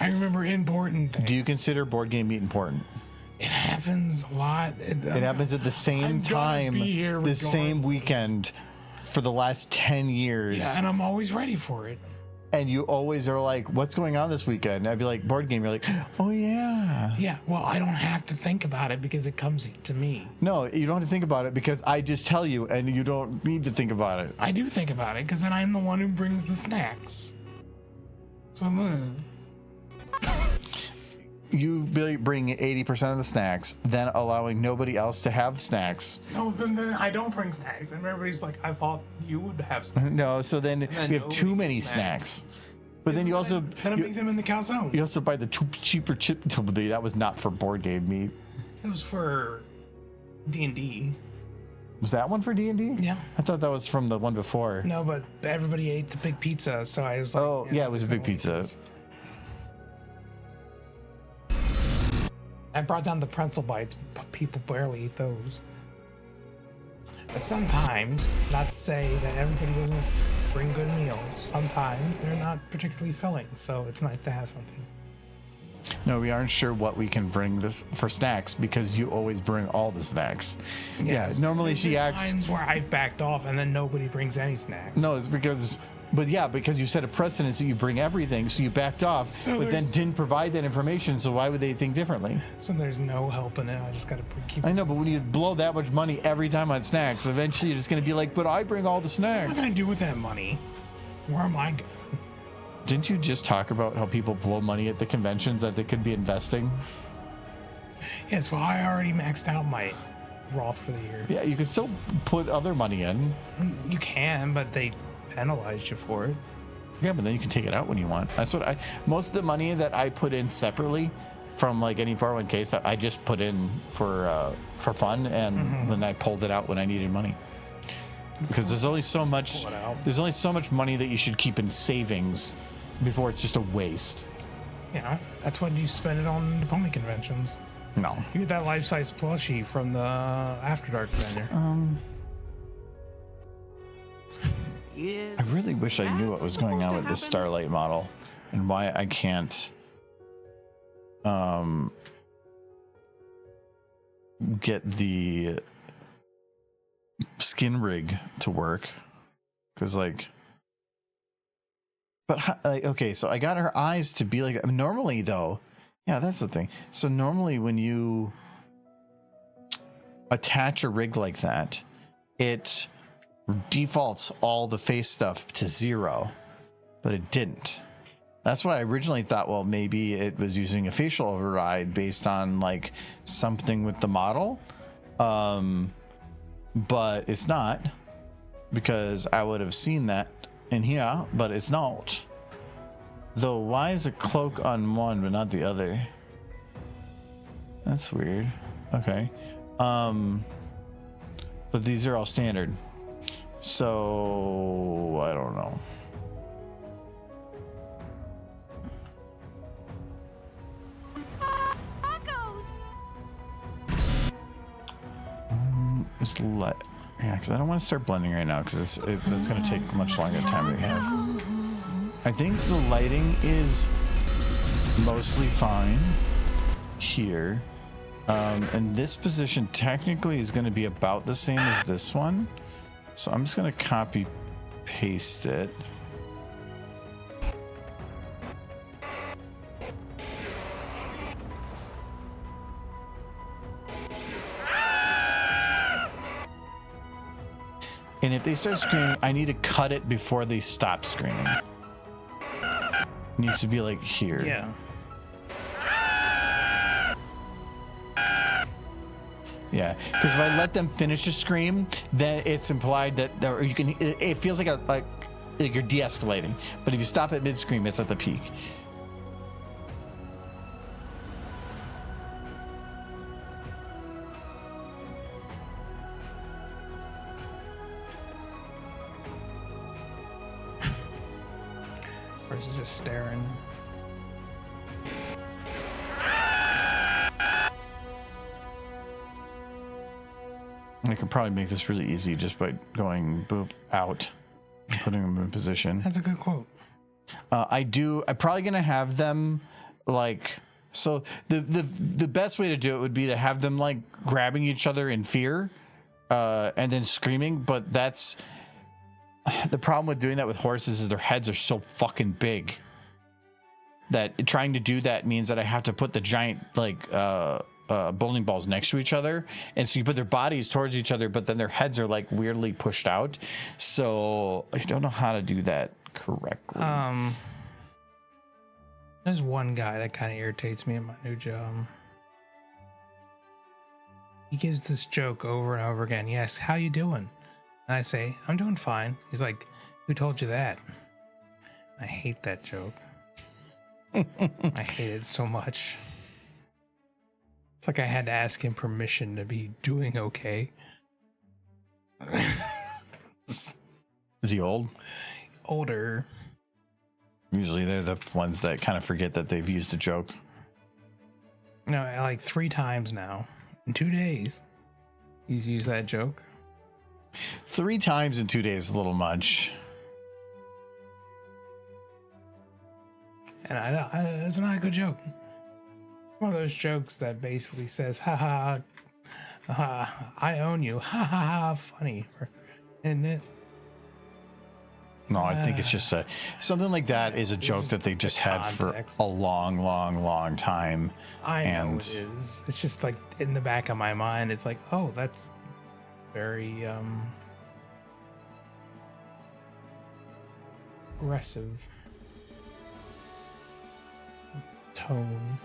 I remember important things. Do you consider board game meat important? It happens a lot. It happens at the same time, the same weekend, for the last 10 years. Yeah, and I'm always ready for it. And you always are like, what's going on this weekend? And I'd be like, board game. You're like, oh, yeah. Yeah, well, I don't have to think about it because it comes to me. No, you don't have to think about it because I just tell you and you don't need to think about it. I do think about it because then I'm the one who brings the snacks. So You bring 80% of the snacks, then allowing nobody else to have snacks. no, then I don't bring snacks, and everybody's like, "I thought you would have snacks." No, so then we have too nobody many gets snacks. But then you also then I make them in the calzone. you also buy the cheaper chip. That was not for board game meat. It was for D&D. Was that one for D&D? Yeah. I thought that was from the one before. No, but everybody ate the big pizza, so I was like, Oh, yeah, it was a big pizza. I brought down the pretzel bites, but people barely eat those. But sometimes, not to say that everybody doesn't bring good meals, sometimes they're not particularly filling, so it's nice to have something. No, we aren't sure what we can bring this for snacks because you always bring all the snacks. Yes. Yeah, normally she There's acts. times where I've backed off and then nobody brings any snacks. No, it's because. But yeah, because you set a precedence that you bring everything, so you backed off, So but then there's- didn't provide that information, so why would they think differently? So there's no help in it. I just gotta keep. I know, but when you blow that much money every time on snacks, eventually you're just going to be like, but I bring all the What snacks. am I gonna do with that money? Where am I going? Didn't you just talk about how people blow money at the conventions that they could be investing? Yes, well, I already maxed out my Roth for the year. Yeah, you can still put other money in. You can, but they penalize you for it. Yeah, but then you can take it out when you want. That's what most of the money that I put in separately from like any 401k stuff, I just put in for fun, and then I pulled it out when I needed money. Because there's only so much money that you should keep in savings before it's just a waste. You know, that's what you spend it on the pony conventions. No. You get that life-size plushie from the After Dark vendor. I really wish I knew what was going on with this Starlight model and why I can't get the skin rig to work, because like, but like, okay, so I got her eyes to be like, normally though, yeah, that's the thing. So normally when you attach a rig like that, it defaults all the face stuff to 0, but it didn't. That's why I originally thought, well, maybe it was using a facial override based on like something with the model. But it's not, because I would have seen that in here, but it's not. Though, why is a cloak on one but not the other? That's weird. Okay. But these are all standard. So, I don't know. Tacos! Just let, yeah, because I don't want to start blending right now, because that's going to take much longer time than we have. I think the lighting is mostly fine here. And this position technically is going to be about the same as this one. So I'm just going to copy paste it. And if they start screaming, I need to cut it before they stop screaming. It needs to be like here. Yeah. Yeah, because if I let them finish a scream, then it's implied that, or you can. It feels like like you're de-escalating. But if you stop at mid-scream, it's at the peak. Horse is just staring. I could probably make this really easy just by going boop out and putting them in position. That's a good quote. I'm probably gonna have them like, so the best way to do it would be to have them like grabbing each other in fear, and then screaming. But that's the problem with doing that with horses is their heads are so fucking big that trying to do that means that I have to put the giant like bowling balls next to each other, and so you put their bodies towards each other, but then their heads are like weirdly pushed out. So I don't know how to do that correctly. There's one guy that kind of irritates me in my new job. He gives this joke over and over again. He asks, "How you doing?" And I say, "I'm doing fine." He's like, "Who told you that?" I hate that joke. I hate it so much. It's like I had to ask him permission to be doing okay. Is he old? Older. Usually they're the ones that kind of forget that they've used a joke. No, like 3 times now. In 2 days. He's used that joke. 3 times in 2 days is a little much. And I know it's not a good joke. One of those jokes that basically says, "Ha ha, ha, I own you, ha ha ha," funny, isn't it? No, I think it's just something like that is a joke just that they just had for context. a long time. I know it is. It's just like in the back of my mind, it's like, oh, that's very aggressive tone.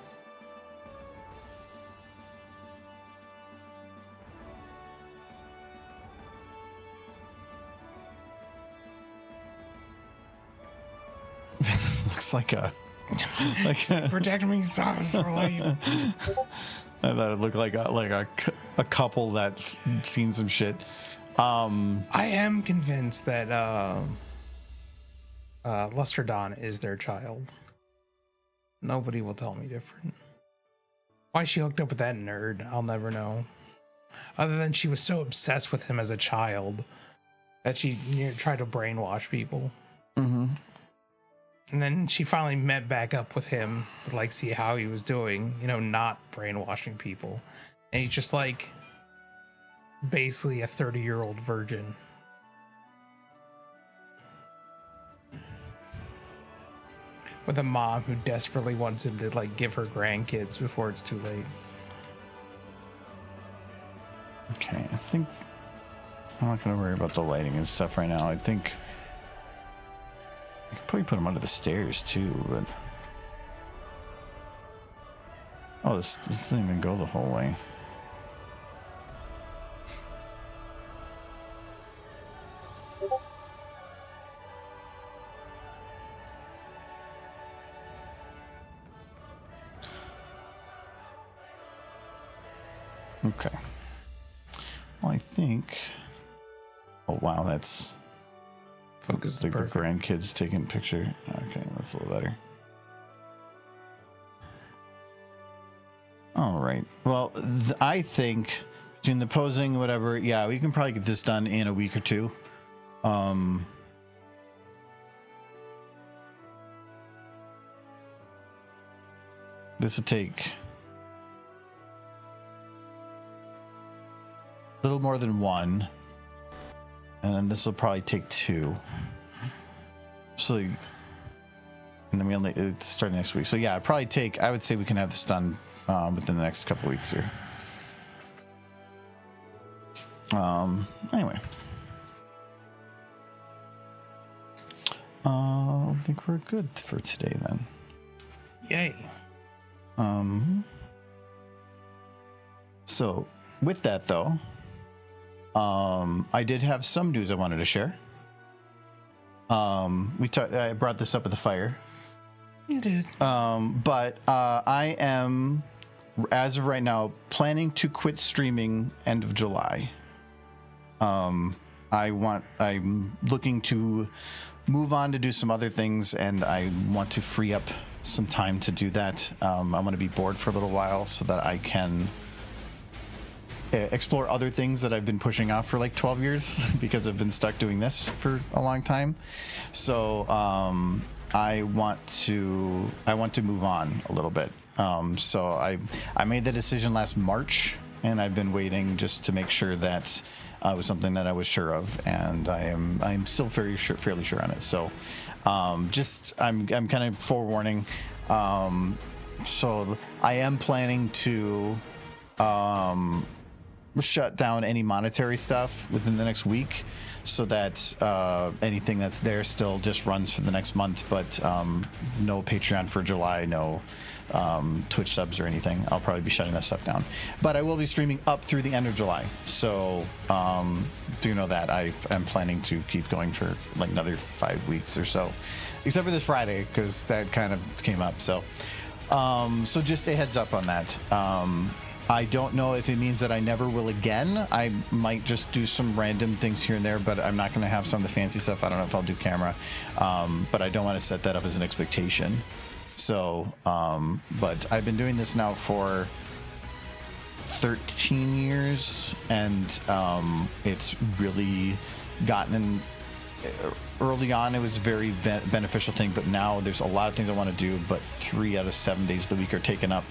Looks like a Protect me, so like. I thought it looked like a couple that's seen some shit. I am convinced that Lusterdon is their child. Nobody will tell me different. Why she hooked up with that nerd, I'll never know. Other than she was so obsessed with him as a child that she tried to brainwash people. Mm-hmm. And then she finally met back up with him to like see how he was doing, not brainwashing people. And he's just like basically a 30-year-old virgin. With a mom who desperately wants him to like give her grandkids before it's too late. Okay, I think I'm not gonna worry about the lighting and stuff right now. I think I could probably put them under the stairs too, but oh, this doesn't even go the whole way. Okay. Well, I think. Oh wow, that's. Focus Like the perfect. grandkids taking a picture. Okay, that's a little better. All right. Well, I think between the posing, whatever, yeah, we can probably get this done in a week or two. This will take a little more than 1. And then this will probably take 2. So, and then we only start next week. So yeah, I would say we can have this done within the next couple weeks here. Anyway. I think we're good for today then. Yay. So with that though, I did have some news I wanted to share. I brought this up at the fire. You did. But I am, as of right now, planning to quit streaming end of July. I'm looking to move on to do some other things, and I want to free up some time to do that. I'm going to be bored for a little while so that I can explore other things that I've been pushing off for like 12 years because I've been stuck doing this for a long time. So I want to move on a little bit. So I made the decision last March, and I've been waiting just to make sure that it was something that I was sure of, and I'm still fairly sure on it. So I'm kind of forewarning. So I am planning to shut down any monetary stuff within the next week, so that anything that's there still just runs for the next month, but no Patreon for July, no Twitch subs or anything. I'll probably be shutting that stuff down, but I will be streaming up through the end of July, so do know that I am planning to keep going for like another 5 weeks or so, except for this Friday because that kind of came up. So so just a heads up on that. I don't know if it means that I never will again. I might just do some random things here and there, but I'm not going to have some of the fancy stuff. I don't know if I'll do camera, but I don't want to set that up as an expectation. So, but I've been doing this now for 13 years, and it's really gotten early on. It was a very beneficial thing, but now there's a lot of things I want to do, but 3 out of 7 days of the week are taken up.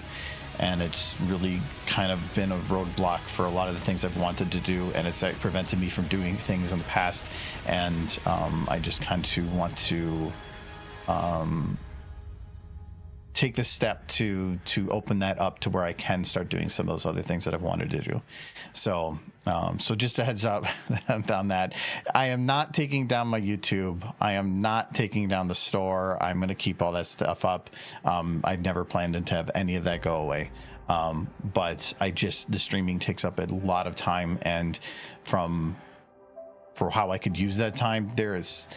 And it's really kind of been a roadblock for a lot of the things I've wanted to do, and it's prevented me from doing things in the past. And I just kind of want to take the step to open that up to where I can start doing some of those other things that I've wanted to do. So so just a heads up on that. I am not taking down my YouTube. I am not taking down the store. I'm going to keep all that stuff up. I never planned to have any of that go away. But the streaming takes up a lot of time, and for how I could use that time, there is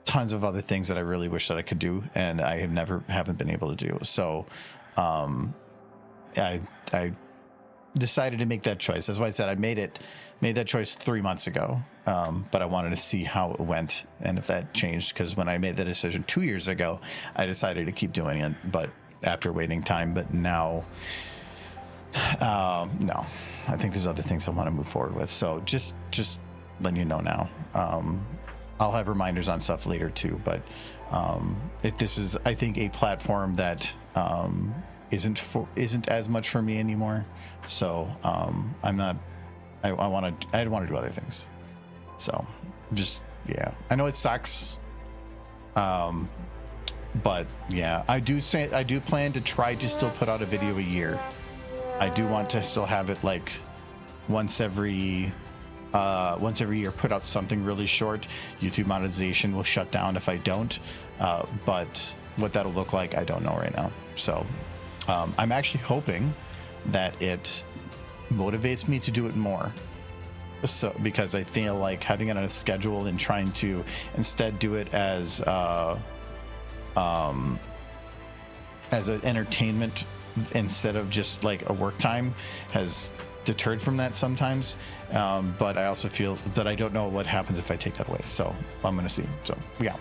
tons of other things that I really wish that I could do, and I haven't been able to do. So I decided to make that choice. That's why I said I made that choice 3 months ago, but I wanted to see how it went and if that changed, because when I made the decision 2 years ago, I decided to keep doing it, but after waiting time. But now no, I think there's other things I want to move forward with. So just letting you know now. I'll have reminders on stuff later too, but this is, I think, a platform that isn't as much for me anymore. So I'm not. I want to do other things. So just, yeah, I know it sucks. But yeah, I do plan to try to still put out a video a year. I do want to still have it like once every year, put out something really short. YouTube monetization will shut down if I don't, but what that'll look like, I don't know right now. So I'm actually hoping that it motivates me to do it more. So because I feel like having it on a schedule and trying to instead do it as an entertainment instead of just like a work time has deterred from that sometimes. But I also feel that I don't know what happens if I take that away. So I'm going to see. So yeah.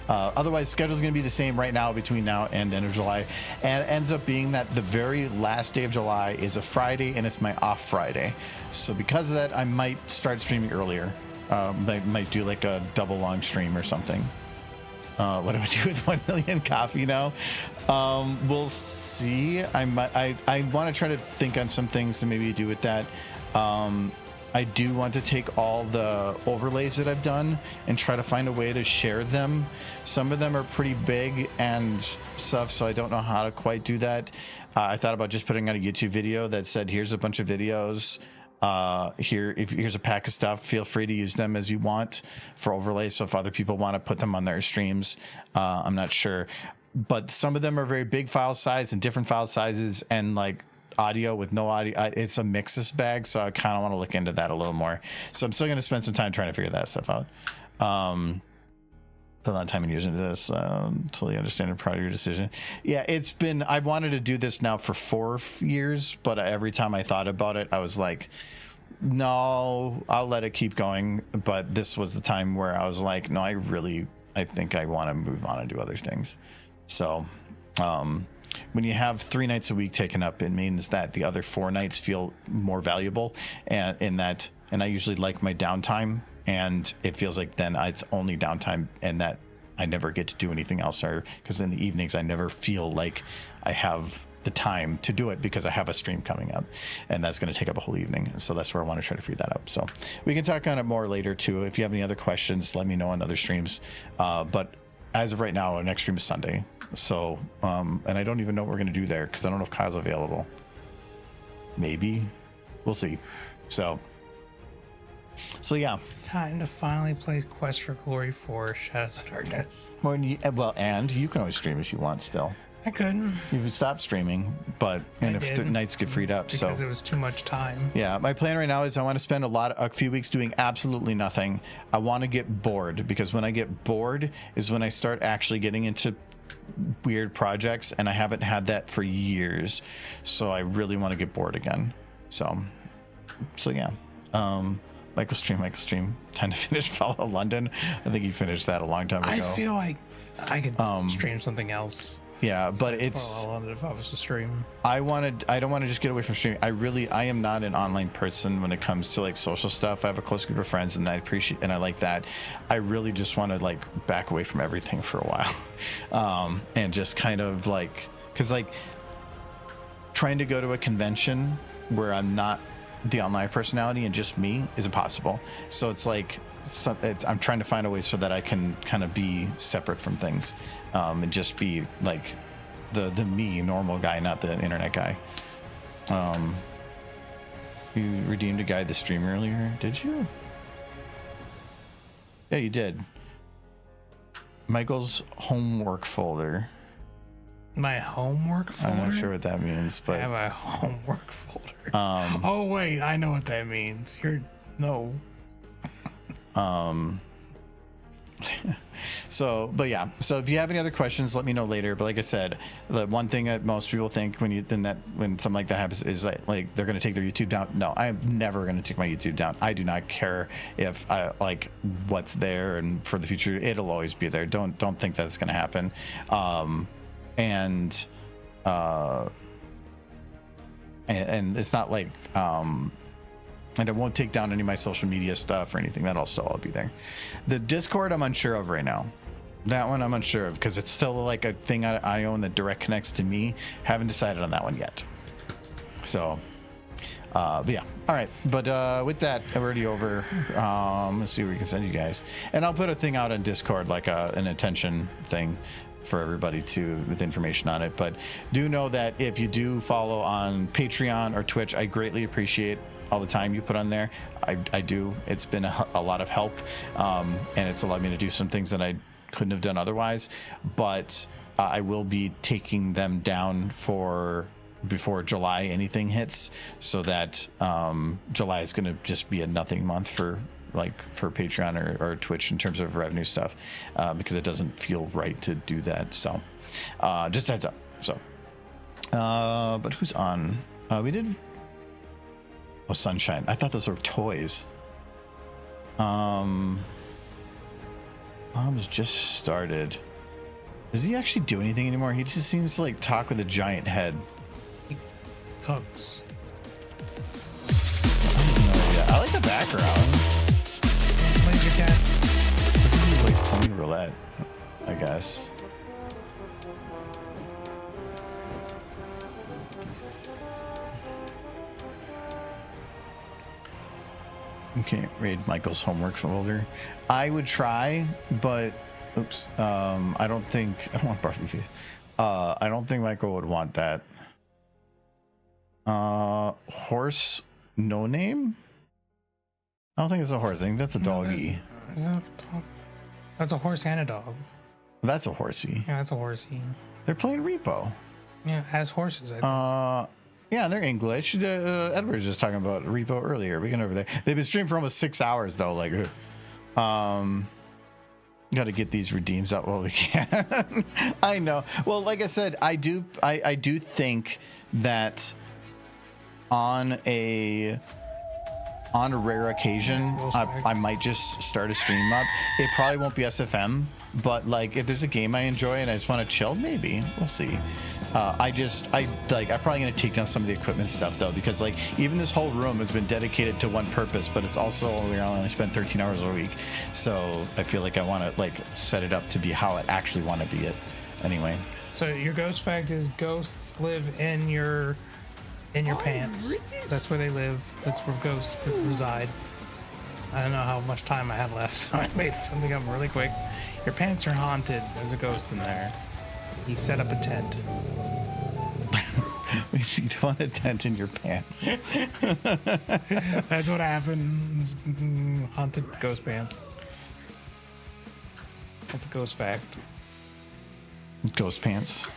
Otherwise, schedule's going to be the same right now between now and end of July, and it ends up being that the very last day of July is a Friday, and it's my off Friday. So because of that, I might start streaming earlier. I might do like a double long stream or something. What do I do with 1 million coffee now? We'll see. I want to try to think on some things to maybe do with that. I do want to take all the overlays that I've done and try to find a way to share them. Some of them are pretty big and stuff, so I don't know how to quite do that. I thought about just putting out a YouTube video that said, here's a bunch of videos. Here's a pack of stuff. Feel free to use them as you want for overlays. So if other people want to put them on their streams, I'm not sure. But some of them are very big file size and different file sizes, and like audio with no audio. It's a mixes bag, so I kind of want to look into that a little more. So I'm still going to spend some time trying to figure that stuff out. Put a lot of time in using this. Totally understand and proud of your decision. Yeah, I've wanted to do this now for 4 years, but every time I thought about it, I was like, No, I'll let it keep going. But this was the time where I was like, no, I think I want to move on and do other things. So, when you have 3 nights a week taken up, it means that the other 4 nights feel more valuable, and I usually like my downtime, and it feels like then it's only downtime, and that I never get to do anything else, or because in the evenings I never feel like I have the time to do it because I have a stream coming up, and that's going to take up a whole evening. So that's where I want to try to free that up. So we can talk on it more later too. If you have any other questions, let me know on other streams. But as of right now, our next stream is Sunday. So, and I don't even know what we're going to do there because I don't know if Kyle's available. Maybe. We'll see. So yeah. Time to finally play Quest for Glory 4 Shadows of Darkness. And you can always stream if you want still. I couldn't. You've stopped streaming, if the nights get freed up. Because it was too much time. Yeah, my plan right now is I want to spend a few weeks doing absolutely nothing. I want to get bored, because when I get bored is when I start actually getting into weird projects, and I haven't had that for years. So I really want to get bored again. So yeah. Michael Stream. Time to finish Follow London. I think he finished that a long time ago. I feel like I could stream something else. Yeah, but it's. Follow London if I was to stream. I don't want to just get away from streaming. I am not an online person when it comes to like social stuff. I have a close group of friends, and I appreciate and I like that. I really just want to like back away from everything for a while, and just kind of like, because like trying to go to a convention where I'm not the online personality and just me is impossible. So it's like I'm trying to find a way so that I can kind of be separate from things, and just be like the me normal guy, not the internet guy. You redeemed a guide the stream earlier, did you? Yeah, you did. Michael's homework folder. My homework folder? I'm not sure what that means, but I have a homework folder. Oh wait, I know what that means. So if you have any other questions, let me know later. But like I said, the one thing that most people think when something like that happens is like they're going to take their YouTube down. No, I'm never going to take my YouTube down. I do not care if I like what's there, and for the future, it'll always be there. Don't think that's going to happen. And it's not like and it won't take down any of my social media stuff or anything. That'll still all be there. The Discord I'm unsure of right now. That one I'm unsure of because it's still like a thing I own that direct connects to me. Haven't decided on that one yet. So but yeah, all right. But with that, we're already over. Let's see where we can send you guys, and I'll put a thing out on Discord, like an attention thing for everybody with information on it. But do know that if you do follow on Patreon or Twitch, I greatly appreciate all the time you put on there. I do. It's been a lot of help, and it's allowed me to do some things that I couldn't have done otherwise. But I will be taking them down before July anything hits, so that July is going to just be a nothing month for Patreon or Twitch in terms of revenue stuff, because it doesn't feel right to do that. So just heads up. So but who's on? We did Sunshine. I thought those were toys. Mom's just started. Does he actually do anything anymore? He just seems to like talk with a giant head. He cooks. I like the background. Where's your cat? Like pony roulette, I guess. You can't raid Michael's homework folder. I would try, but oops. I don't want Buffy face. I don't think Michael would want that. Horse no name? I don't think it's a horse. I think that's a doggy. Is that a dog? That's a horse and a dog. That's a horsey. Yeah, that's a horsey. They're playing Repo. Yeah, as horses, I think. Yeah, they're English. Edward was just talking about Repo earlier. We can over there. They've been streaming for almost 6 hours though. Like, got to get these redeems out while we can. I know. Well, like I said, I do think that on a on a rare occasion, I might just start a stream up. It probably won't be SFM, but like if there's a game I enjoy and I just want to chill, maybe we'll see. I'm probably gonna take down some of the equipment stuff though, because like even this whole room has been dedicated to one purpose, but it's also we only spend 13 hours a week, so I feel like I want to like set it up to be how I actually want to be it. Anyway. So your ghost fact is ghosts live in your pants. That's where they live. That's where ghosts reside. I don't know how much time I had left, so I made something up really quick. Your pants are haunted. There's a ghost in there. He set up a tent. You don't want a tent in your pants. That's what happens. Haunted ghost pants. That's a ghost fact. Ghost pants.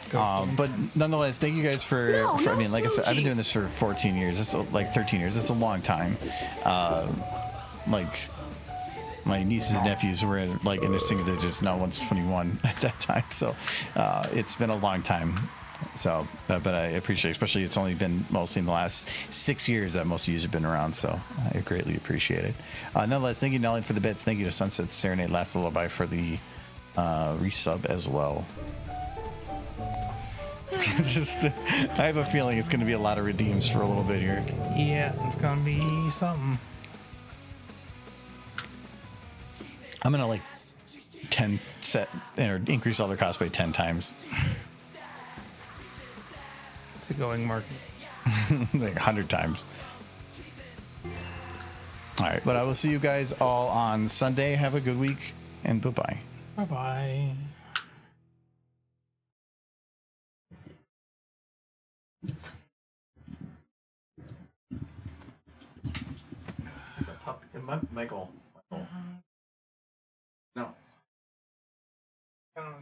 Ghost But pants. nonetheless, thank you guys for I mean, like I said, I've been doing this for 14 years. It's like 13 years. It's a long time. Like my nieces and nephews were like in their single digits. Now one's 21 at that time. So it's been a long time. So, but I appreciate, especially it's only been mostly in the last 6 years that most of you have been around. So I greatly appreciate it. Nonetheless, thank you, Nelly, for the bits. Thank you to Sunset Serenade, Last Lullaby for the resub as well. Just, I have a feeling it's going to be a lot of redeems for a little bit here. Yeah, it's gonna be something. I'm gonna like 10 set or increase all their cost by 10 times. It's a going market. Like 100 times. All right, but I will see you guys all on Sunday. Have a good week and bye-bye. Bye-bye. Michael. No. Oh,